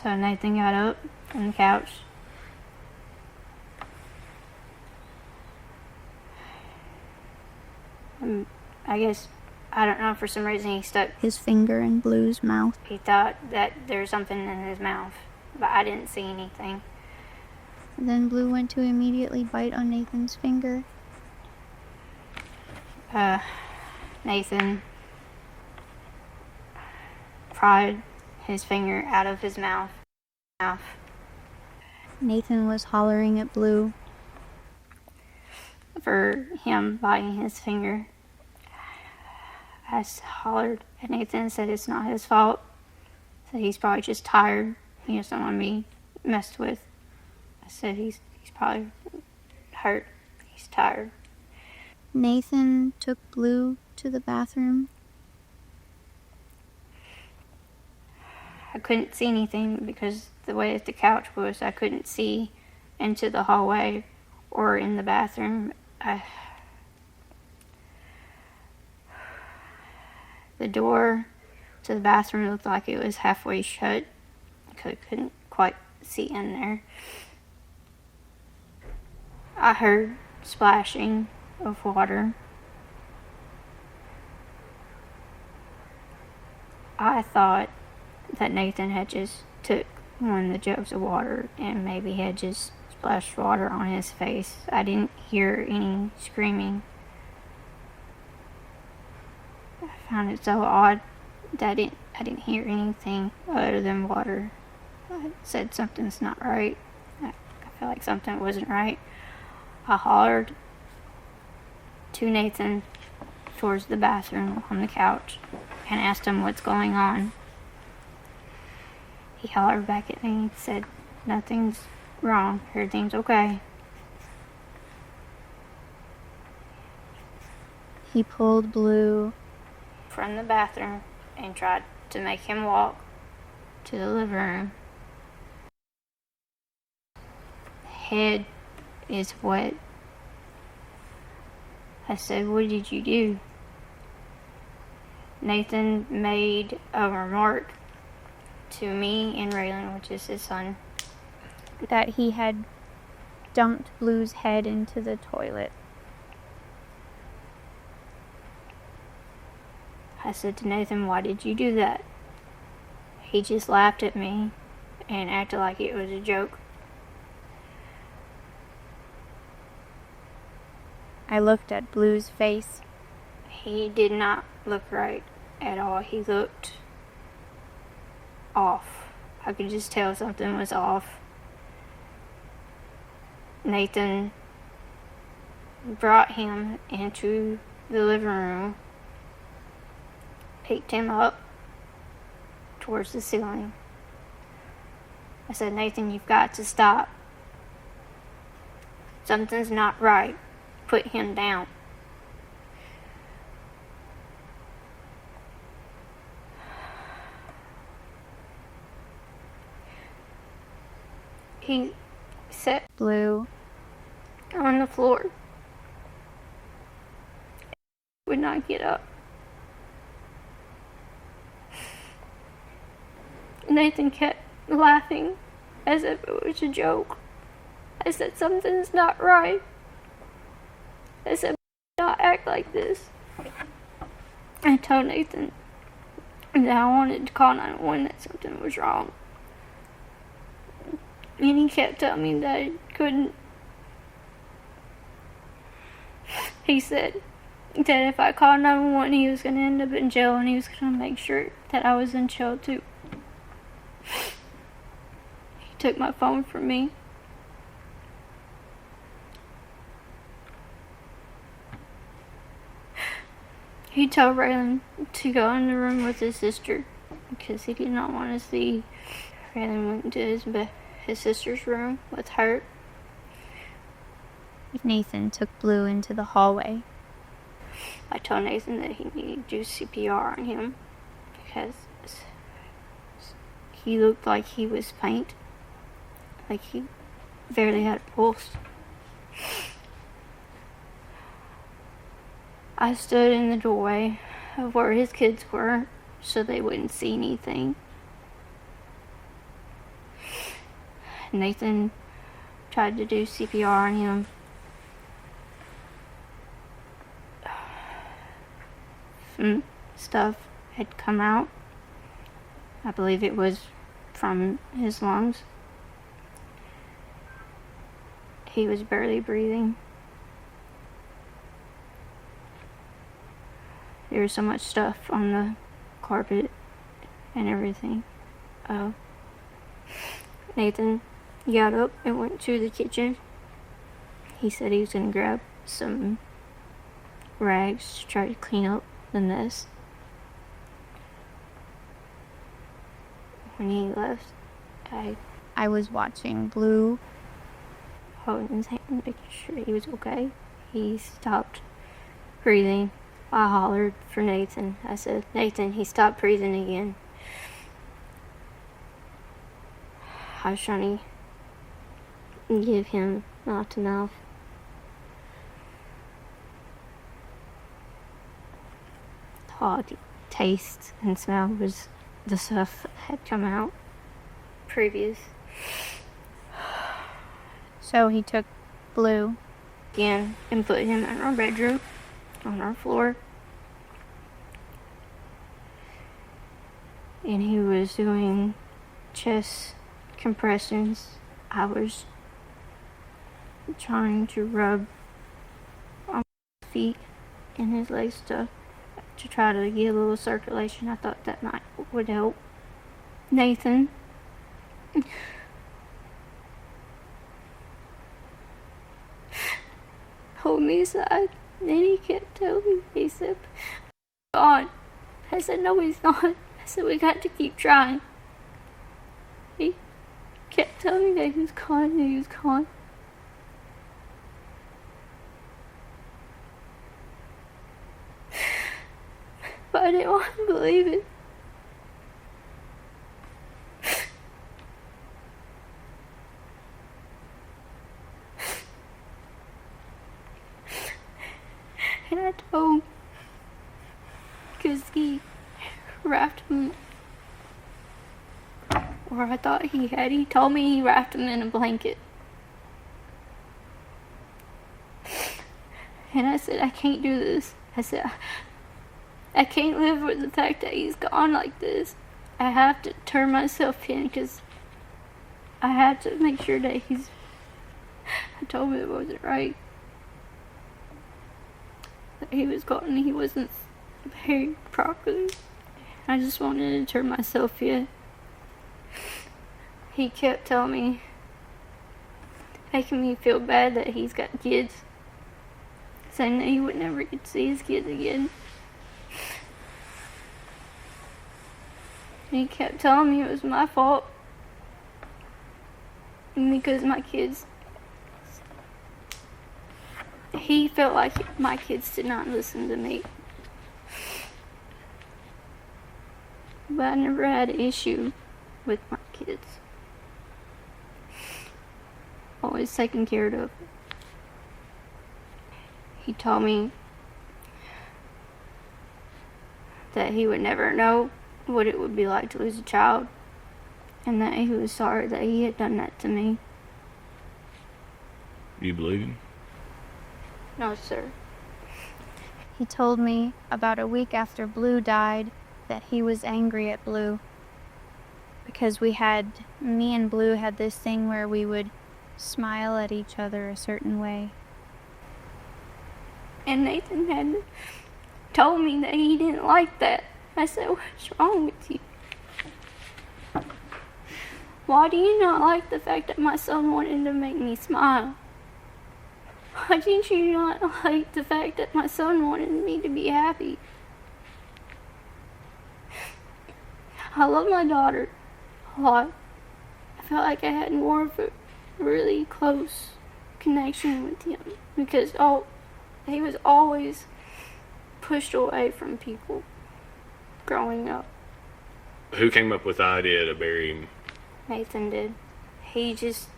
So Nathan got up from the couch. I guess, I don't know, for some reason he stuck his finger in Blue's mouth. He thought that there was something in his mouth, but I didn't see anything. Then Blue went to immediately bite on Nathan's finger. Nathan pried his finger out of his mouth. Nathan was hollering at Blue for him biting his finger. I hollered at Nathan and said it's not his fault. Said he's probably just tired. He just don't want to be messed with. I said he's probably hurt. He's tired. Nathan took Blue to the bathroom. I couldn't see anything because the way that the couch was, I couldn't see into the hallway or in the bathroom. The door to the bathroom looked like it was halfway shut. I couldn't quite see in there. I heard splashing of water. I thought that Nathan had just took one of the jugs of water and maybe had just splashed water on his face. I didn't hear any screaming. I found it so odd that I didn't hear anything other than water. I said something's not right. I felt like something wasn't right. I hollered to Nathan towards the bathroom on the couch and asked him what's going on. He hollered back at me and said, "Nothing's wrong. Everything's okay." He pulled Blue from the bathroom and tried to make him walk to the living room. Head is wet. I said, "What did you do?" Nathan made a remark to me and Raylan, which is his son, that he had dumped Blue's head into the toilet. I said to Nathan, "Why did you do that?" He just laughed at me and acted like it was a joke. I looked at Blue's face. He did not look right at all. He looked off. I could just tell something was off. Nathan brought him into the living room, picked him up towards the ceiling. I said, "Nathan, you've got to stop. Something's not right. Put him down." He set Blue on the floor. Would not get up. Nathan kept laughing as if it was a joke. I said, "Something's not right." I said, "Not act like this." I told Nathan that I wanted to call 911, that something was wrong. And he kept telling me that I couldn't. He said that if I called 911, he was going to end up in jail, and he was going to make sure that I was in jail too. He took my phone from me. He told Raylan to go in the room with his sister because he did not want to see. Raylan went to his sister's room with her. Nathan took Blue into the hallway. I told Nathan that he needed to do CPR on him because he looked like he was faint. Like he barely had a pulse. I stood in the doorway of where his kids were so they wouldn't see anything. Nathan tried to do CPR on him. Some stuff had come out. I believe it was from his lungs. He was barely breathing. There was so much stuff on the carpet and everything. Nathan got up and went to the kitchen. He said he was going to grab some rags to try to clean up the mess. When he left, I was watching Blue, holding his hand, making sure he was okay. He stopped breathing. I hollered for Nathan. I said, "Nathan," he stopped breathing again. I was trying to give him mouth to mouth. All the taste and smell was the stuff that had come out previous. So he took Blue again and put him in our bedroom on our floor. And he was doing chest compressions. I was trying to rub on his feet and his legs to try to get a little circulation. I thought that would help. Nathan pulled me aside, and he kept telling me, he said, "God." I said, "No, he's not." I said, "We got to keep trying." He kept telling me that he was gone, that he was gone. But I didn't want to believe it. And I told, because he wrapped him, or I thought he had, he told me he wrapped him in a blanket. And I said, "I can't do this." I said, "I can't live with the fact that he's gone like this. I have to turn myself in because I have to make sure that he's..." I told him it wasn't right. That he was gone and he wasn't buried properly. I just wanted to turn myself in. He kept telling me, making me feel bad that he's got kids, saying that he would never get to see his kids again. And he kept telling me it was my fault. And because my kids, he felt like my kids did not listen to me. But I never had an issue with my kids. Always taken care of. He told me that he would never know what it would be like to lose a child, and that he was sorry that he had done that to me. Do you believe him? No, sir. He told me about a week after Blue died that he was angry at Blue because me and Blue had this thing where we would smile at each other a certain way. And Nathan had told me that he didn't like that. I said, "What's wrong with you? Why do you not like the fact that my son wanted to make me smile? Why didn't you not like the fact that my son wanted me to be happy?" I love my daughter a lot. I felt like I had more of a really close connection with him because he was always pushed away from people growing up. Who came up with the idea to bury him? Nathan did. He just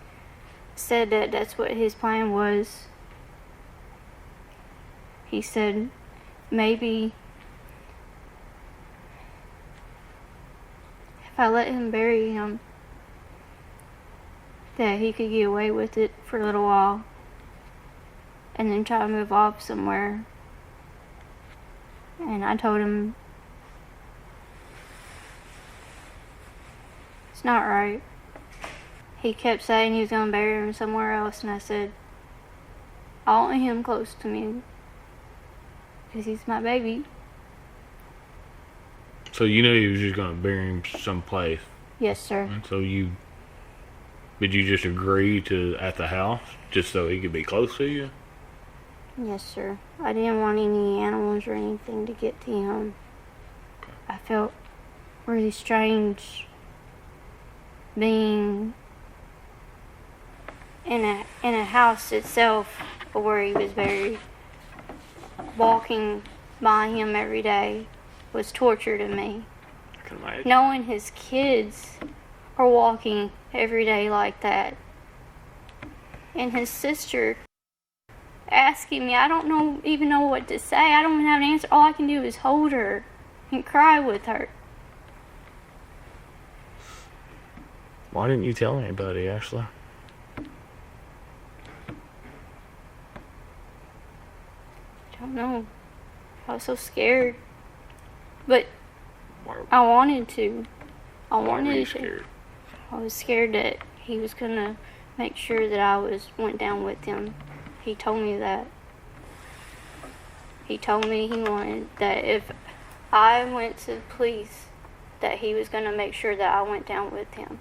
said that that's what his plan was. He said maybe if I let him bury him, that he could get away with it for a little while and then try to move off somewhere. And I told him it's not right. He kept saying he was going to bury him somewhere else, and I said, I want him close to me because he's my baby. So you knew he was just going to bury him someplace. Yes, sir. And so did you just agree to at the house just so he could be close to you? Yes, sir. I didn't want any animals or anything to get to him. I felt really strange being in a house itself where he was buried. Walking by him every day was torture to me. I can imagine. Knowing his kids are walking every day like that. And his sister asking me, I don't even know what to say. I don't even have an answer. All I can do is hold her and cry with her. Why didn't you tell anybody, Ashley? I don't know. I was so scared. But I wanted to. Why were you scared? I was scared that he was going to make sure that I went down with him. He told me that. He told me he wanted that if I went to the police, that he was going to make sure that I went down with him.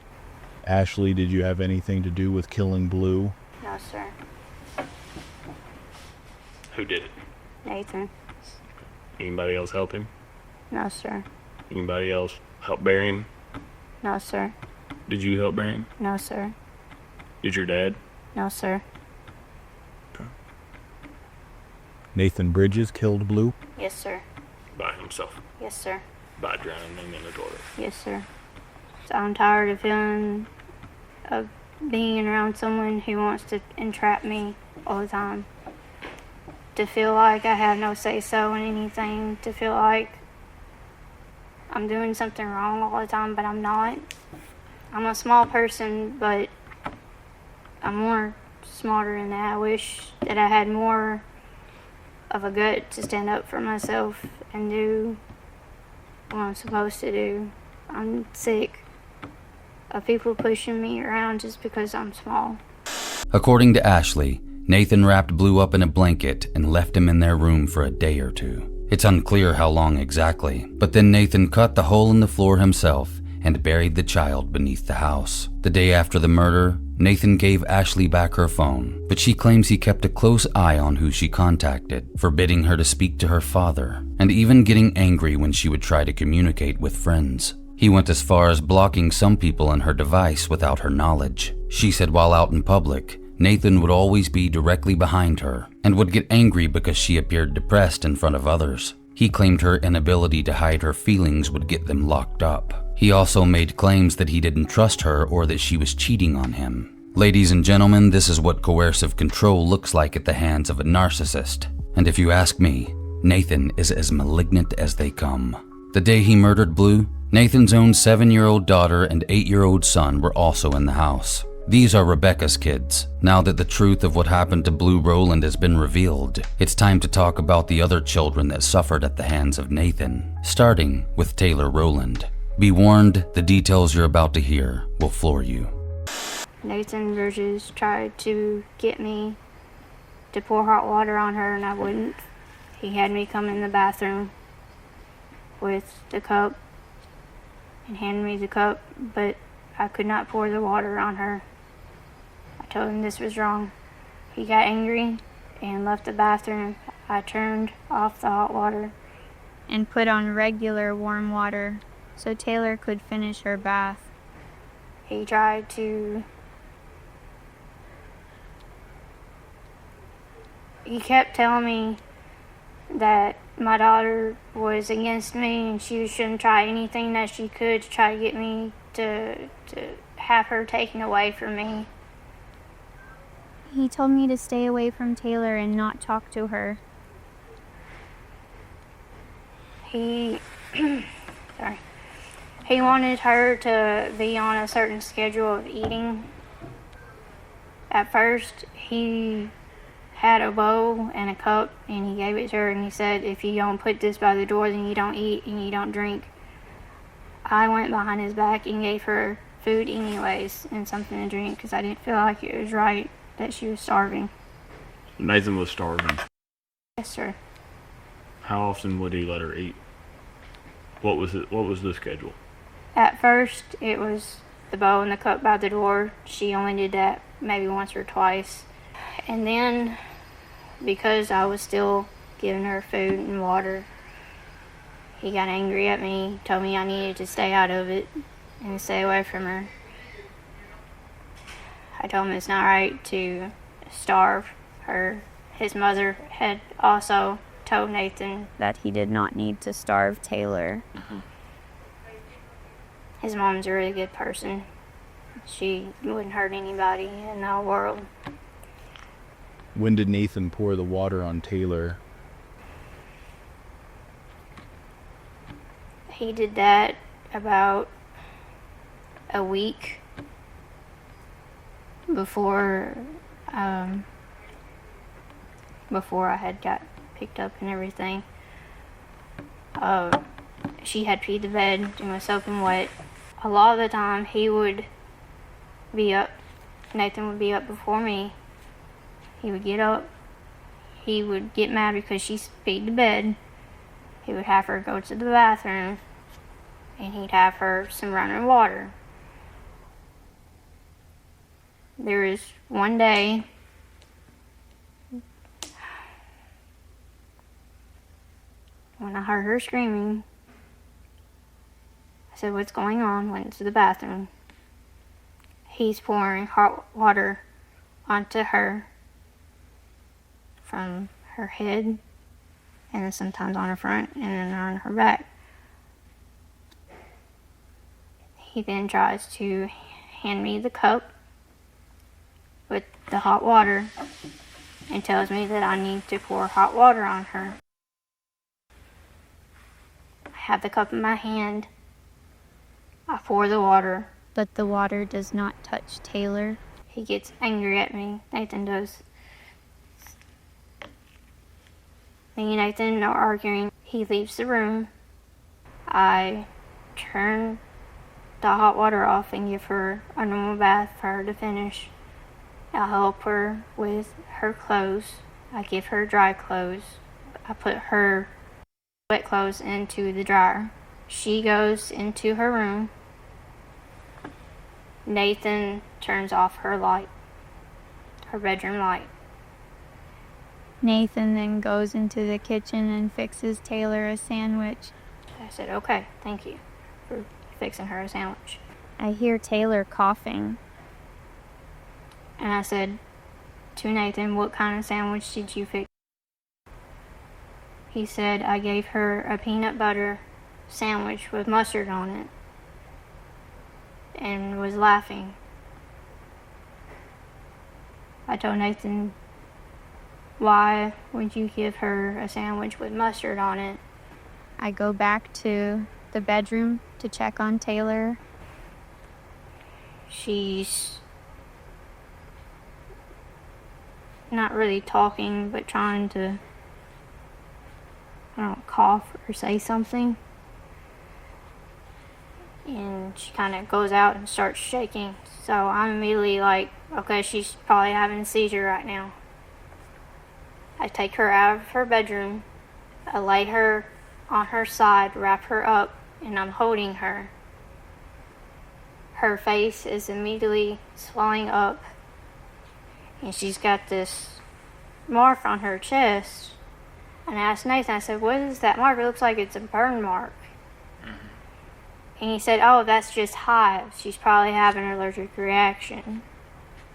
Ashley, did you have anything to do with killing Blue? No, sir. Who did it? Nathan. Anybody else help him? No, sir. Anybody else help bury him? No, sir. Did you help bury him? No, sir. Did your dad? No, sir. Nathan Bridges killed Blue? Yes, sir. By himself? Yes, sir. By drowning him in the toilet? Yes, sir. So I'm tired of being around someone who wants to entrap me all the time. To feel like I have no say-so in anything. To feel like I'm doing something wrong all the time, but I'm not. I'm a small person, but I'm more smarter than that. I wish that I had more of a gut to stand up for myself and do what I'm supposed to do. I'm sick of people pushing me around just because I'm small. According to Ashley, Nathan wrapped Blue up in a blanket and left him in their room for a day or two. It's unclear how long exactly, but then Nathan cut the hole in the floor himself and buried the child beneath the house. The day after the murder, Nathan gave Ashley back her phone, but she claims he kept a close eye on who she contacted, forbidding her to speak to her father, and even getting angry when she would try to communicate with friends. He went as far as blocking some people on her device without her knowledge. She said while out in public, Nathan would always be directly behind her and would get angry because she appeared depressed in front of others. He claimed her inability to hide her feelings would get them locked up. He also made claims that he didn't trust her or that she was cheating on him. Ladies and gentlemen, this is what coercive control looks like at the hands of a narcissist. And if you ask me, Nathan is as malignant as they come. The day he murdered Blue, Nathan's own 7-year-old daughter and 8-year-old son were also in the house. These are Rebecca's kids. Now that the truth of what happened to Blu Rolland has been revealed, it's time to talk about the other children that suffered at the hands of Nathan, starting with Taylor Rolland. Be warned, the details you're about to hear will floor you. Nathan Bridges tried to get me to pour hot water on her and I wouldn't. He had me come in the bathroom with the cup and hand me the cup, but I could not pour the water on her. I told him this was wrong. He got angry and left the bathroom. I turned off the hot water and put on regular warm water so Taylor could finish her bath. He tried to... He kept telling me that my daughter was against me and she shouldn't try anything that she could to try to get me to have her taken away from me. He told me to stay away from Taylor and not talk to her. He sorry. He wanted her to be on a certain schedule of eating. At first, he had a bowl and a cup and he gave it to her and he said, if you don't put this by the door, then you don't eat and you don't drink. I went behind his back and gave her food anyways and something to drink because I didn't feel like it was right that she was starving. Nathan was starving. Yes, sir. How often would he let her eat? What was the schedule? At first, it was the bowl and the cup by the door. She only did that maybe once or twice. And then, because I was still giving her food and water, he got angry at me, told me I needed to stay out of it and stay away from her. I told him it's not right to starve her. His mother had also told Nathan that he did not need to starve Taylor. His mom's a really good person. She wouldn't hurt anybody in the whole world. When did Nathan pour the water on Taylor? He did that about a week before I had got picked up and everything. She had peed the bed and was soaking wet. A lot of the time he would be up, Nathan would be up before me. He would get up, he would get mad because she peed the bed. He would have her go to the bathroom and he'd have her some running water. There was one day when I heard her screaming. I said, what's going on? Went to the bathroom. He's pouring hot water onto her from her head and then sometimes on her front and then on her back. He then tries to hand me the cup with the hot water and tells me that I need to pour hot water on her. I have the cup in my hand. I pour the water. But the water does not touch Taylor. He gets angry at me. Nathan does. Me and Nathan are arguing. He leaves the room. I turn the hot water off and give her a normal bath for her to finish. I'll help her with her clothes. I give her dry clothes. I put her wet clothes into the dryer. She goes into her room. Nathan turns off her light, her bedroom light. Nathan then goes into the kitchen and fixes Taylor a sandwich. I said, okay, thank you for fixing her a sandwich. I hear Taylor coughing. And I said to Nathan, what kind of sandwich did you fix? He said, I gave her a peanut butter sandwich with mustard on it. And was laughing. I told Nathan, why would you give her a sandwich with mustard on it? I go back to the bedroom to check on Taylor. She's not really talking, but trying to, cough or say something. And she kind of goes out and starts shaking. So I'm immediately like, okay, she's probably having a seizure right now. I take her out of her bedroom. I lay her on her side, wrap her up, and I'm holding her. Her face is immediately swelling up. And she's got this mark on her chest. And I asked Nathan, I said, what is that mark? It looks like it's a burn mark. And he said, oh, that's just hives. She's probably having an allergic reaction.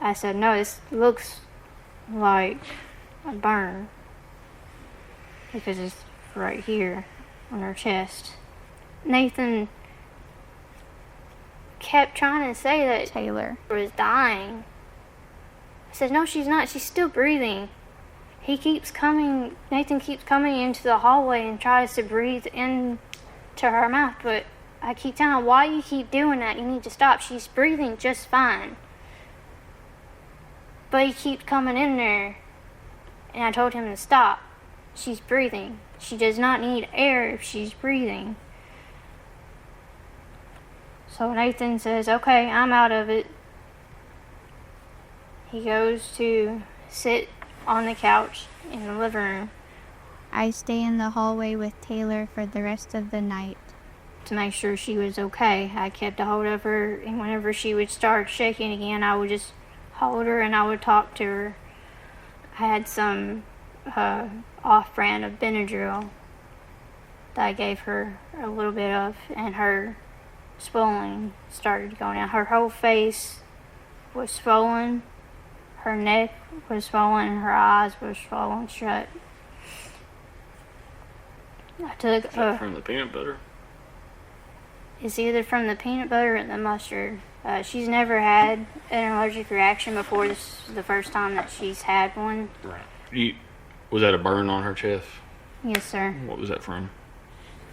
I said, no, this looks like a burn. because it's right here on her chest. Nathan kept trying to say that Taylor was dying. I said, no, she's not. She's still breathing. Nathan keeps coming into the hallway and tries to breathe into her mouth, but I keep telling him, why you keep doing that? You need to stop. She's breathing just fine. But he keeps coming in there, and I told him to stop. She's breathing. She does not need air if she's breathing. So Nathan says, okay, I'm out of it. He goes to sit on the couch in the living room. I stay in the hallway with Taylor for the rest of the night. To make sure she was okay, I kept a hold of her, and whenever she would start shaking again, I would just hold her and I would talk to her. I had some off-brand of Benadryl that I gave her a little bit of, and her swelling started going down. Her whole face was swollen, her neck was swollen, and her eyes were swollen shut. I took from the peanut butter? It's either from the peanut butter or the mustard. She's never had an allergic reaction before. This is the first time that she's had one. Right. Was that a burn on her chest? Yes, sir. What was that from?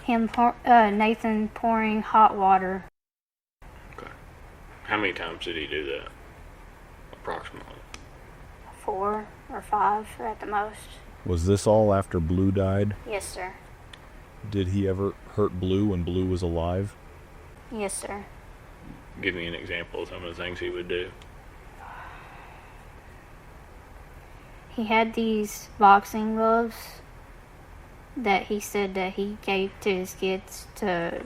Nathan pouring hot water. Okay. How many times did he do that? Approximately. 4 or 5 at the most. Was this all after Blue died? Yes, sir. Did he ever hurt Blue when Blue was alive? Yes, sir. Give me an example of some of the things he would do. He had these boxing gloves that he said that he gave to his kids to...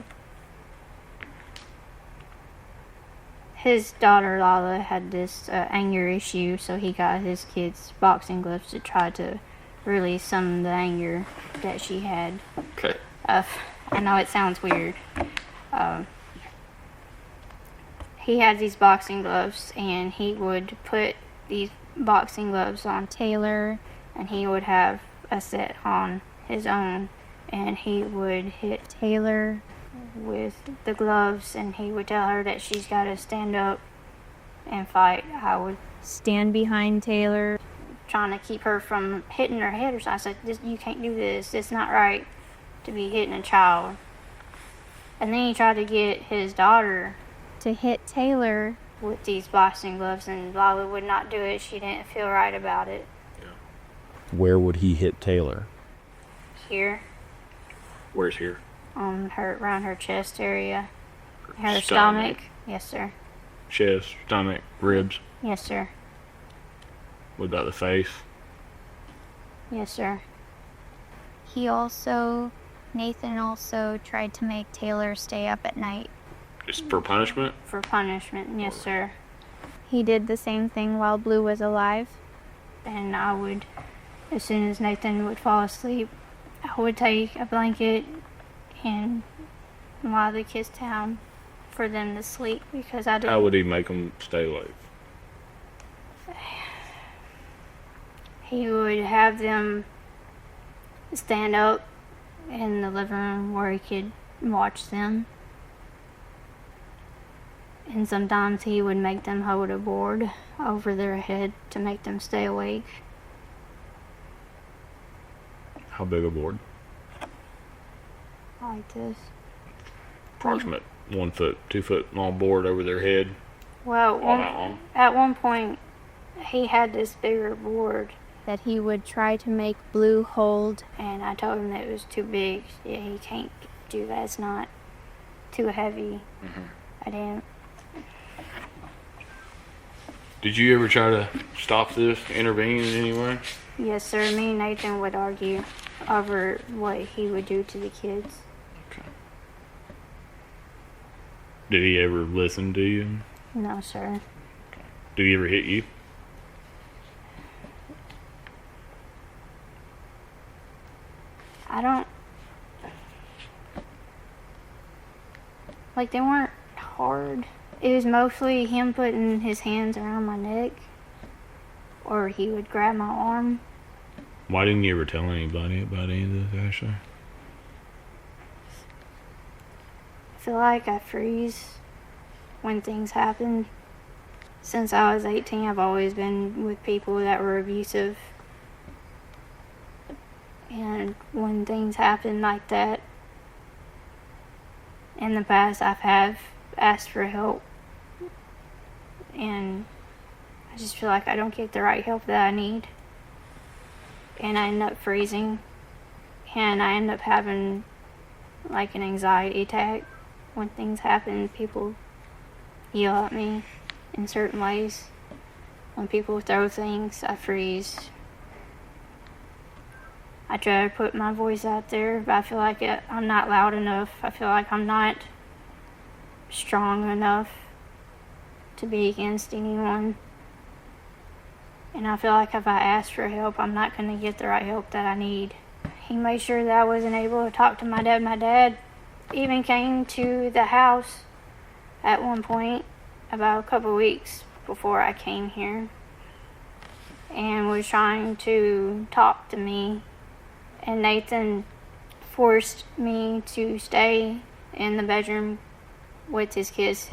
His daughter Lala had this anger issue, so he got his kids boxing gloves to try to release some of the anger that she had. Okay. I know it sounds weird. He had these boxing gloves, and he would put these boxing gloves on Taylor, and he would have a set on his own, and he would hit Taylor with the gloves, and he would tell her that she's got to stand up and fight. I would stand behind Taylor, trying to keep her from hitting her head or something. I said, you can't do this. It's not right to be hitting a child. And then he tried to get his daughter to hit Taylor with these boxing gloves, and Lala would not do it. She didn't feel right about it. Where would he hit Taylor? Here. Where's here? Around her chest area. Her stomach. Yes, sir. Chest, stomach, ribs. Yes, sir. What about the face? Yes, sir. Nathan also tried to make Taylor stay up at night. Just for punishment? For punishment, yes, sir. He did the same thing while Blue was alive. And I would, as soon as Nathan would fall asleep, I would take a blanket and lie the kids down for them to sleep, because I didn't... How would he make them stay awake? He would have them stand up in the living room where he could watch them. And sometimes he would make them hold a board over their head to make them stay awake. How big a board? Like this. Approximate 1 foot, 2 foot long board over their head. Well, at one point, he had this bigger board that he would try to make Blue hold. And I told him that it was too big. Yeah, he can't do that. It's not too heavy. I didn't. Did you ever try to stop this, intervene in any way? Yes, sir. Me and Nathan would argue over what he would do to the kids. Okay. Did he ever listen to you? No, sir. Did he ever hit you? I don't... Like, they weren't hard. It was mostly him putting his hands around my neck, or he would grab my arm Why didn't you ever tell anybody about any of this, Ashley? I feel like I freeze when things happen. Since I was 18, I've always been with people that were abusive. And when things happen like that, in the past, have asked for help. And I just feel like I don't get the right help that I need. And I end up freezing. And I end up having like an anxiety attack. When things happen, people yell at me in certain ways. When people throw things, I freeze. I try to put my voice out there, but I feel like I'm not loud enough. I feel like I'm not strong enough to be against anyone. And I feel like if I ask for help, I'm not going to get the right help that I need. He made sure that I wasn't able to talk to my dad. My dad even came to the house at one point about a couple weeks before I came here and was trying to talk to me. And Nathan forced me to stay in the bedroom with his kids,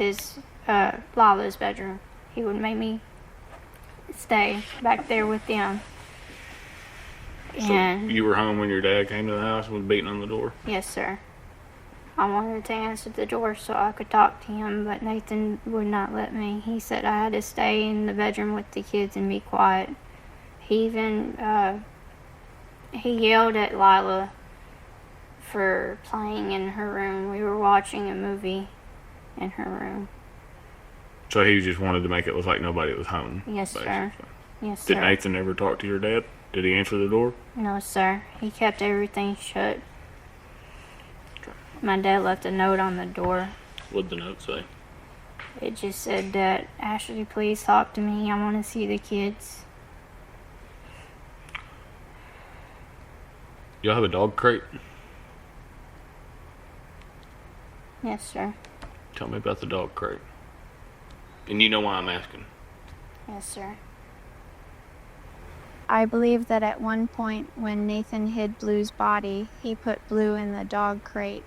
Lala's bedroom. He would make me stay back there with them. And so you were home when your dad came to the house and was beating on the door? Yes, sir. I wanted to answer the door so I could talk to him, but Nathan would not let me. He said I had to stay in the bedroom with the kids and be quiet. He even he yelled at Lila for playing in her room. We were watching a movie in her room. So he just wanted to make it look like nobody was home? Yes, basically. sir. Yes, sir. Did Nathan ever talk to your dad? Did he answer the door? No, sir. He kept everything shut. My dad left a note on the door. What'd the note say? It just said that, Ashley, please talk to me. I want to see the kids. Y'all have a dog crate? Yes, sir. Tell me about the dog crate. And you know why I'm asking? Yes, sir. I believe that at one point when Nathan hid Blue's body, he put Blue in the dog crate.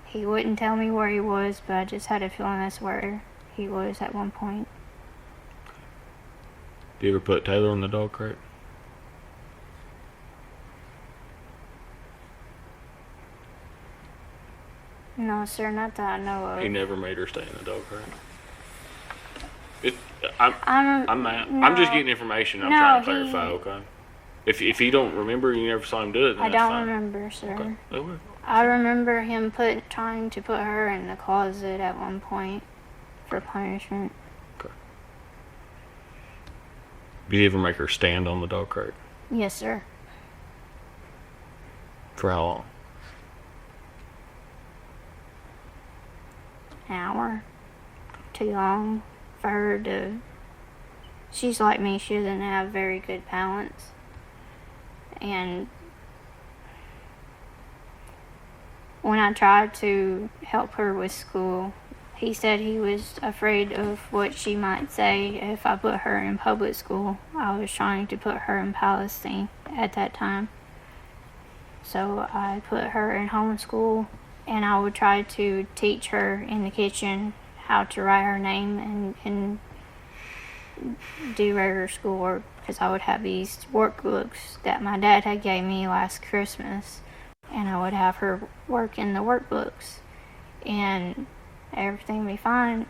He wouldn't tell me where he was, but I just had a feeling that's where he was at one point. Do you ever put Taylor in the dog crate? No, sir, not that I know of. He never made her stay in the dog crate. I'm just getting information. I'm trying to clarify, okay? If you don't remember, you never saw him do it, then I that's don't fine. remember, sir. Okay. Okay. I remember him trying to put her in the closet at one point for punishment. Okay. Did you ever make her stand on the dog crate? Yes, sir. For how long? An hour. Too long for her to... She's like me, she doesn't have very good balance. And when I tried to help her with school, he said he was afraid of what she might say if I put her in public school. I was trying to put her in Palestine at that time. So I put her in homeschool, and I would try to teach her in the kitchen how to write her name and do regular schoolwork, because I would have these workbooks that my dad had gave me last Christmas, and I would have her work in the workbooks, and everything would be fine.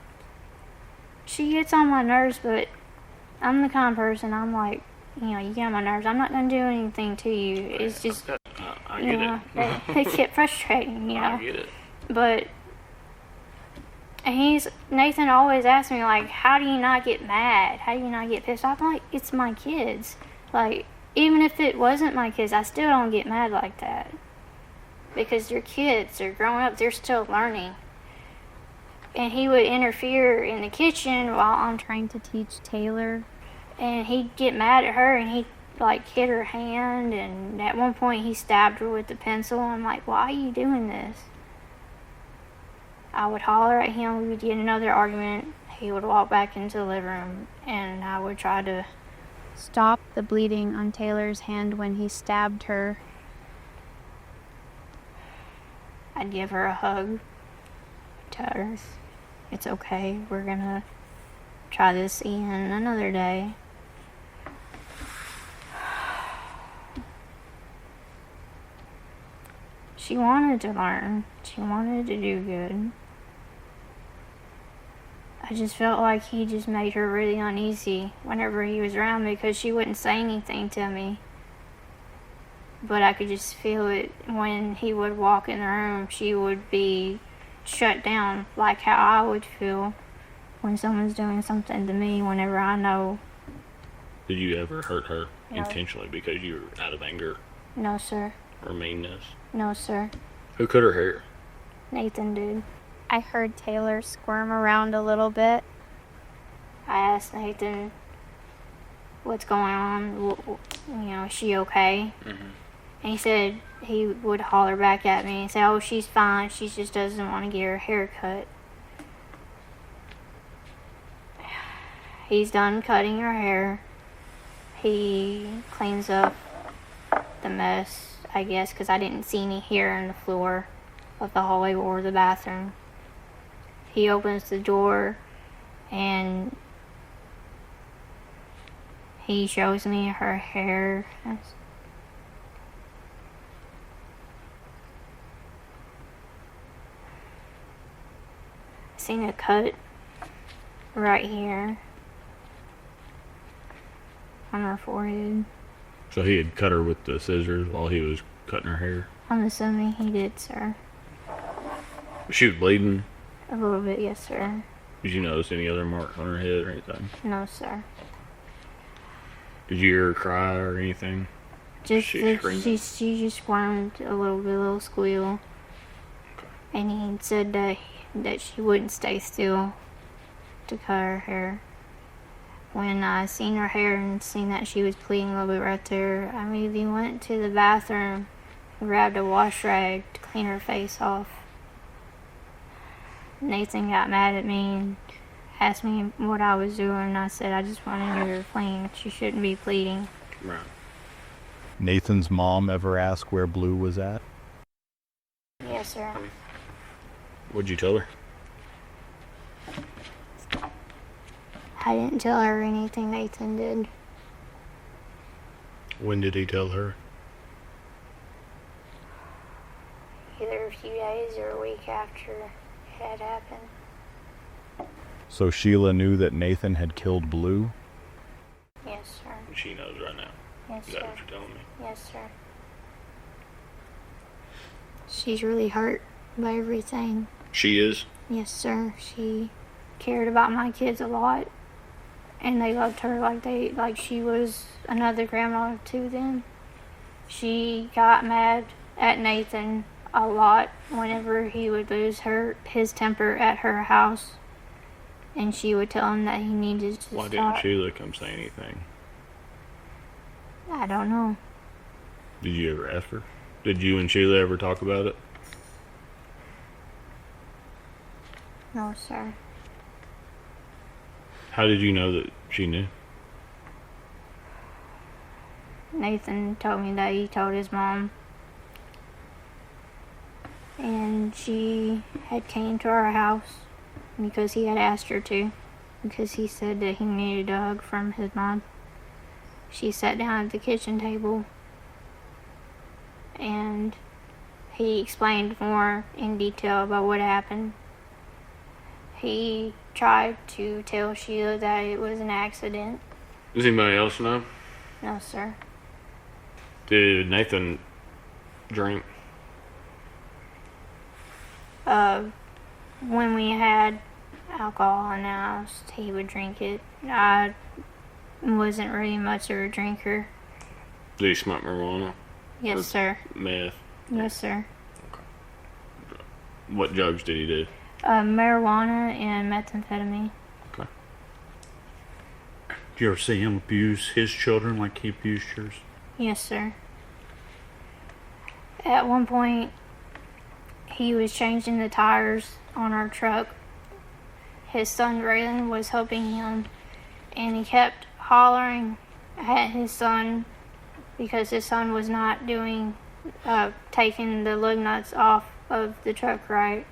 She gets on my nerves, but I'm the kind of person, I'm like, you get on my nerves, I'm not going to do anything to you. It's just, I get it. It get frustrating, I get it. But Nathan always asks me, like, how do you not get mad? How do you not get pissed off? I'm like, it's my kids. Like, even if it wasn't my kids, I still don't get mad like that. Because they're kids, they're growing up, they're still learning. And he would interfere in the kitchen while I'm trying to teach Taylor. And he'd get mad at her and he'd, like, hit her hand. And at one point he stabbed her with the pencil. I'm like, why are you doing this? I would holler at him, we would get another argument, he would walk back into the living room, and I would try to stop the bleeding on Taylor's hand when he stabbed her. I'd give her a hug. Tell her it's okay. We're gonna try this again another day. She wanted to learn. She wanted to do good. I just felt like he just made her really uneasy whenever he was around because she wouldn't say anything to me. But I could just feel it when he would walk in the room. She would be shut down, like how I would feel when someone's doing something to me whenever I know. Did you ever hurt her No. intentionally because you were out of anger No, sir. or meanness? No, sir. Who cut her hair? Nathan did. I heard Taylor squirm around a little bit. I asked Nathan, what's going on? Is she okay? And he said he would holler back at me and say, oh, she's fine. She just doesn't want to get her hair cut. He's done cutting her hair. He cleans up the mess, I guess, because I didn't see any hair on the floor of the hallway or the bathroom. He opens the door and he shows me her hair. I seen a cut right here on her forehead. So he had cut her with the scissors while he was cutting her hair. I'm assuming he did, sir. She was bleeding. A little bit, yes, sir. Did you notice any other marks on her head or anything? No, sir. Did you hear her cry or anything? Just She she just squirmed a little squeal. And he said that she wouldn't stay still to cut her hair. When I seen her hair and seen that she was bleeding a little bit right there, I immediately went to the bathroom and grabbed a wash rag to clean her face off. Nathan got mad at me and asked me what I was doing. I said I just wanted her clean. She shouldn't be bleeding. Right. Nathan's mom ever ask where Blue was at? Yes, sir. What'd you tell her? I didn't tell her anything Nathan did. When did he tell her? Either a few days or a week after it had happened. So Sheila knew that Nathan had killed Blue? Yes, sir. She knows right now. Yes, Is that sir. what you're telling me? Yes, sir. She's really hurt by everything. She is? Yes, sir. She cared about my kids a lot, and they loved her like she was another grandma to them. She got mad at Nathan a lot whenever he would lose his temper at her house, and she would tell him that he needed to Why stop. didn't Sheila come say anything? I don't know. Did you ever ask her? Did you and Sheila ever talk about it? No, sir. How did you know that she knew? Nathan told me that he told his mom, and she had came to our house because he had asked her to, because he said that he needed a hug from his mom. She sat down at the kitchen table and he explained more in detail about what happened. He tried to tell Sheila that it was an accident. Does anybody else know? No, sir. Did Nathan drink? When we had alcohol in the house, he would drink it. I wasn't really much of a drinker. Did he smoke marijuana? Yes, Or sir. Meth? Yes, sir. What drugs did he do? Marijuana and methamphetamine. Okay. Did you ever see him abuse his children like he abused yours? Yes, sir. At one point, he was changing the tires on our truck. His son Raylan was helping him, and he kept hollering at his son because his son was not taking the lug nuts off of the truck right.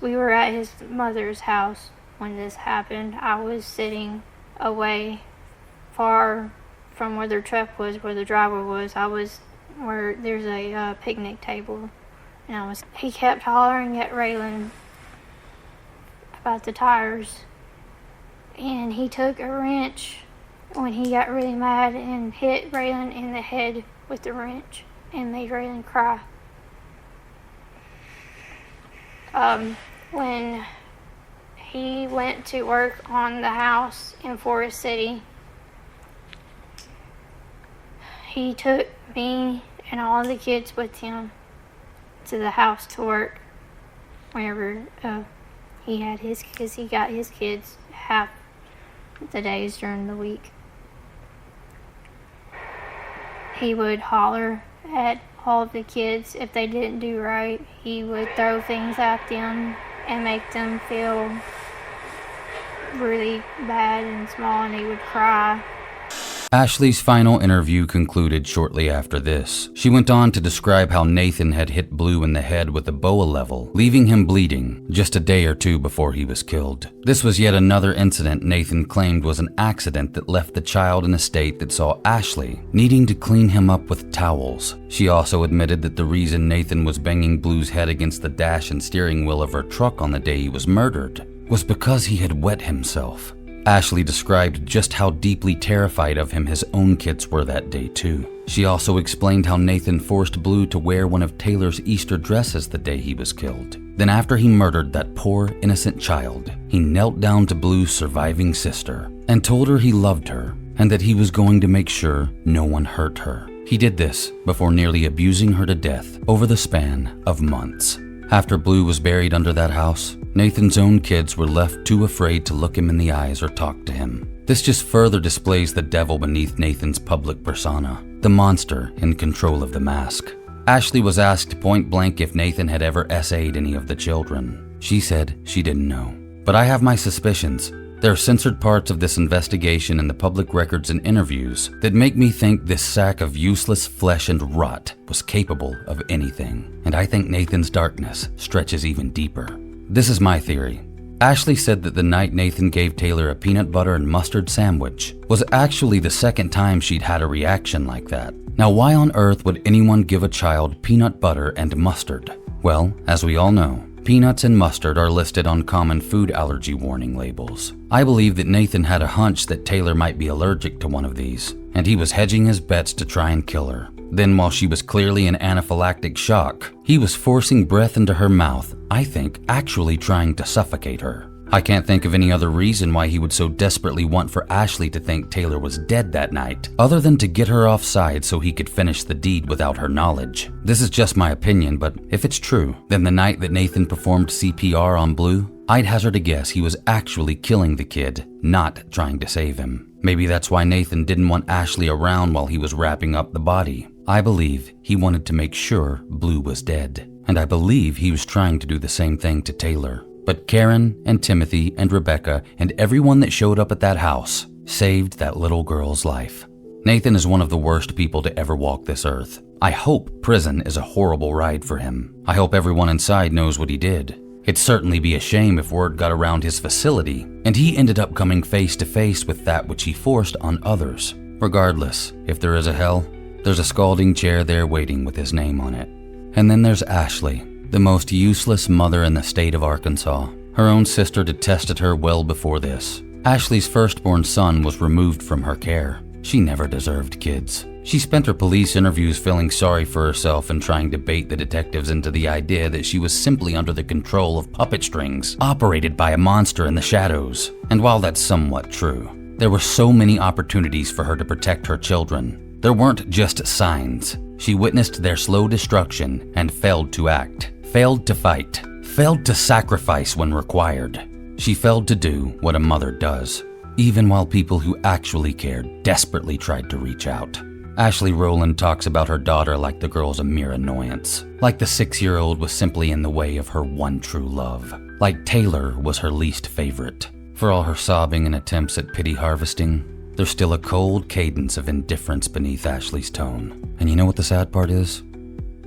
We were at his mother's house when this happened. I was sitting away far from where their truck was, where the driver was. I was where there's a picnic table, and he kept hollering at Raylan about the tires, and he took a wrench when he got really mad and hit Raylan in the head with the wrench and made Raylan cry. When he went to work on the house in Forest City, he took me and all the kids with him to the house to work whenever he got his kids half the days during the week. He would holler at all of the kids if they didn't do right. He would throw things at them and make them feel really bad and small, and he would cry. Ashley's final interview concluded shortly after this. She went on to describe how Nathan had hit Blu in the head with a boa level, leaving him bleeding just a day or two before he was killed. This was yet another incident Nathan claimed was an accident that left the child in a state that saw Ashley needing to clean him up with towels. She also admitted that the reason Nathan was banging Blu's head against the dash and steering wheel of her truck on the day he was murdered was because he had wet himself. Ashley described just how deeply terrified of him his own kids were that day too. She also explained how Nathan forced Blu to wear one of Taylor's Easter dresses the day he was killed. Then after he murdered that poor, innocent child, he knelt down to Blu's surviving sister and told her he loved her and that he was going to make sure no one hurt her. He did this before nearly abusing her to death over the span of months. After Blu was buried under that house, Nathan's own kids were left too afraid to look him in the eyes or talk to him. This just further displays the devil beneath Nathan's public persona, the monster in control of the mask. Ashley was asked point blank if Nathan had ever SA'd any of the children. She said she didn't know. But I have my suspicions. There are censored parts of this investigation in the public records and interviews that make me think this sack of useless flesh and rot was capable of anything. And I think Nathan's darkness stretches even deeper. This is my theory. Ashley said that the night Nathan gave Taylor a peanut butter and mustard sandwich was actually the second time she'd had a reaction like that. Now, why on earth would anyone give a child peanut butter and mustard? Well, as we all know, peanuts and mustard are listed on common food allergy warning labels. I believe that Nathan had a hunch that Taylor might be allergic to one of these, and he was hedging his bets to try and kill her. Then, while she was clearly in anaphylactic shock, he was forcing breath into her mouth, I think actually trying to suffocate her. I can't think of any other reason why he would so desperately want for Ashley to think Taylor was dead that night, other than to get her offside so he could finish the deed without her knowledge. This is just my opinion, but if it's true, then the night that Nathan performed CPR on Blu, I'd hazard a guess he was actually killing the kid, not trying to save him. Maybe that's why Nathan didn't want Ashley around while he was wrapping up the body. I believe he wanted to make sure Blu was dead, and I believe he was trying to do the same thing to Taylor. But Karen and Timothy and Rebecca and everyone that showed up at that house saved that little girl's life. Nathan is one of the worst people to ever walk this earth. I hope prison is a horrible ride for him. I hope everyone inside knows what he did. It'd certainly be a shame if word got around his facility and he ended up coming face to face with that which he forced on others. Regardless, if there is a hell, there's a scalding chair there waiting with his name on it. And then there's Ashley, the most useless mother in the state of Arkansas. Her own sister detested her well before this. Ashley's firstborn son was removed from her care. She never deserved kids. She spent her police interviews feeling sorry for herself and trying to bait the detectives into the idea that she was simply under the control of puppet strings, operated by a monster in the shadows. And while that's somewhat true, there were so many opportunities for her to protect her children. There weren't just signs. She witnessed their slow destruction and failed to act, failed to fight, failed to sacrifice when required. She failed to do what a mother does, even while people who actually cared desperately tried to reach out. Ashley Rolland talks about her daughter like the girl's a mere annoyance, like the 6-year-old was simply in the way of her one true love, like Taylor was her least favorite. For all her sobbing and attempts at pity harvesting, there's still a cold cadence of indifference beneath Ashley's tone. And you know what the sad part is?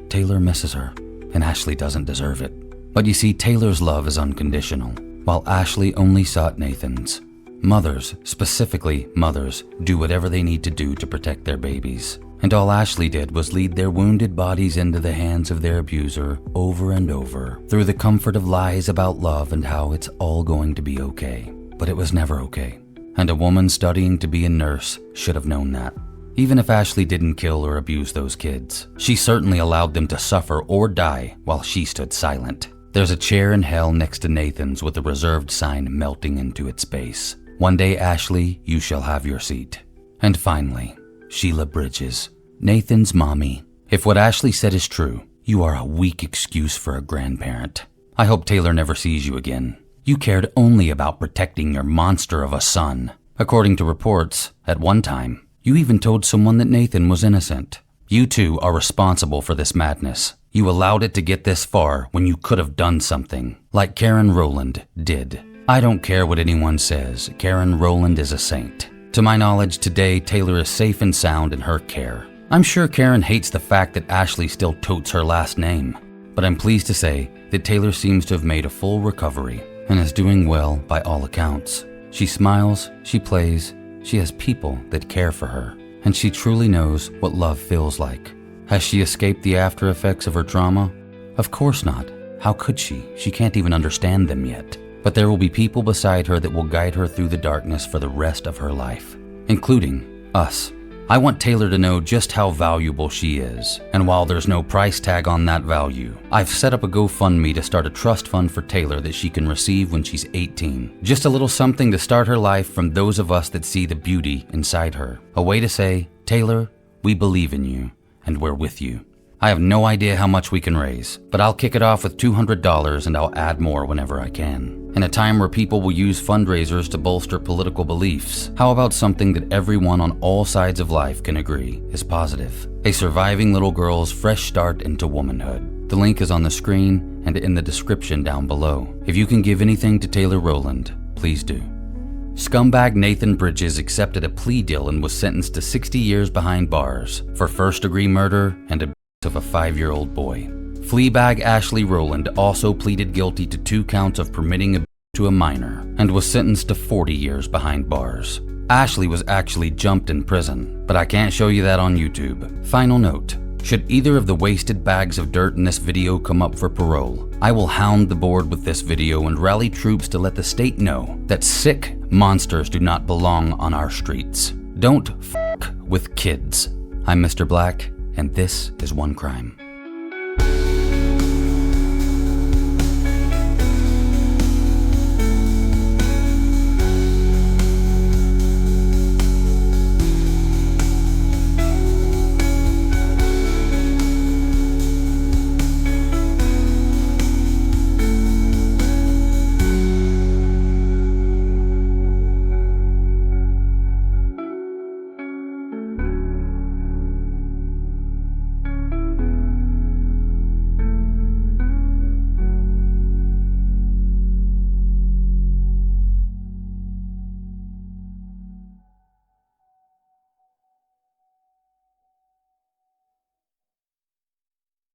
Taylor misses her, and Ashley doesn't deserve it. But you see, Taylor's love is unconditional, while Ashley only sought Nathan's. Mothers, specifically mothers, do whatever they need to do to protect their babies. And all Ashley did was lead their wounded bodies into the hands of their abuser over and over, through the comfort of lies about love and how it's all going to be okay. But it was never okay. And a woman studying to be a nurse should have known that. Even if Ashley didn't kill or abuse those kids, she certainly allowed them to suffer or die while she stood silent. There's a chair in hell next to Nathan's with a reserved sign melting into its base. One day, Ashley, you shall have your seat. And finally, Sheila Bridges, Nathan's mommy. If what Ashley said is true, you are a weak excuse for a grandparent. I hope Taylor never sees you again. You cared only about protecting your monster of a son. According to reports, at one time, you even told someone that Nathan was innocent. You two are responsible for this madness. You allowed it to get this far when you could have done something, like Karen Rolland did. I don't care what anyone says, Karen Rolland is a saint. To my knowledge today, Taylor is safe and sound in her care. I'm sure Karen hates the fact that Ashley still totes her last name, but I'm pleased to say that Taylor seems to have made a full recovery and is doing well by all accounts. She smiles, she plays, she has people that care for her, and she truly knows what love feels like. Has she escaped the after effects of her trauma? Of course not. How could she? She can't even understand them yet. But there will be people beside her that will guide her through the darkness for the rest of her life, including us. I want Taylor to know just how valuable she is, and while there's no price tag on that value, I've set up a GoFundMe to start a trust fund for Taylor that she can receive when she's 18. Just a little something to start her life from those of us that see the beauty inside her. A way to say, Taylor, we believe in you, and we're with you. I have no idea how much we can raise, but I'll kick it off with $200 and I'll add more whenever I can. In a time where people will use fundraisers to bolster political beliefs, how about something that everyone on all sides of life can agree is positive? A surviving little girl's fresh start into womanhood. The link is on the screen and in the description down below. If you can give anything to Taylor Rolland, please do. Scumbag Nathan Bridges accepted a plea deal and was sentenced to 60 years behind bars for first-degree murder and abuse of a 5-year-old boy. Fleabag Ashley Rolland also pleaded guilty to 2 counts of permitting abuse to a minor and was sentenced to 40 years behind bars. Ashley was actually jumped in prison, but I can't show you that on YouTube. Final note, should either of the wasted bags of dirt in this video come up for parole, I will hound the board with this video and rally troops to let the state know that sick monsters do not belong on our streets. Don't f**k with kids. I'm Mr. Black, and this is One Crime.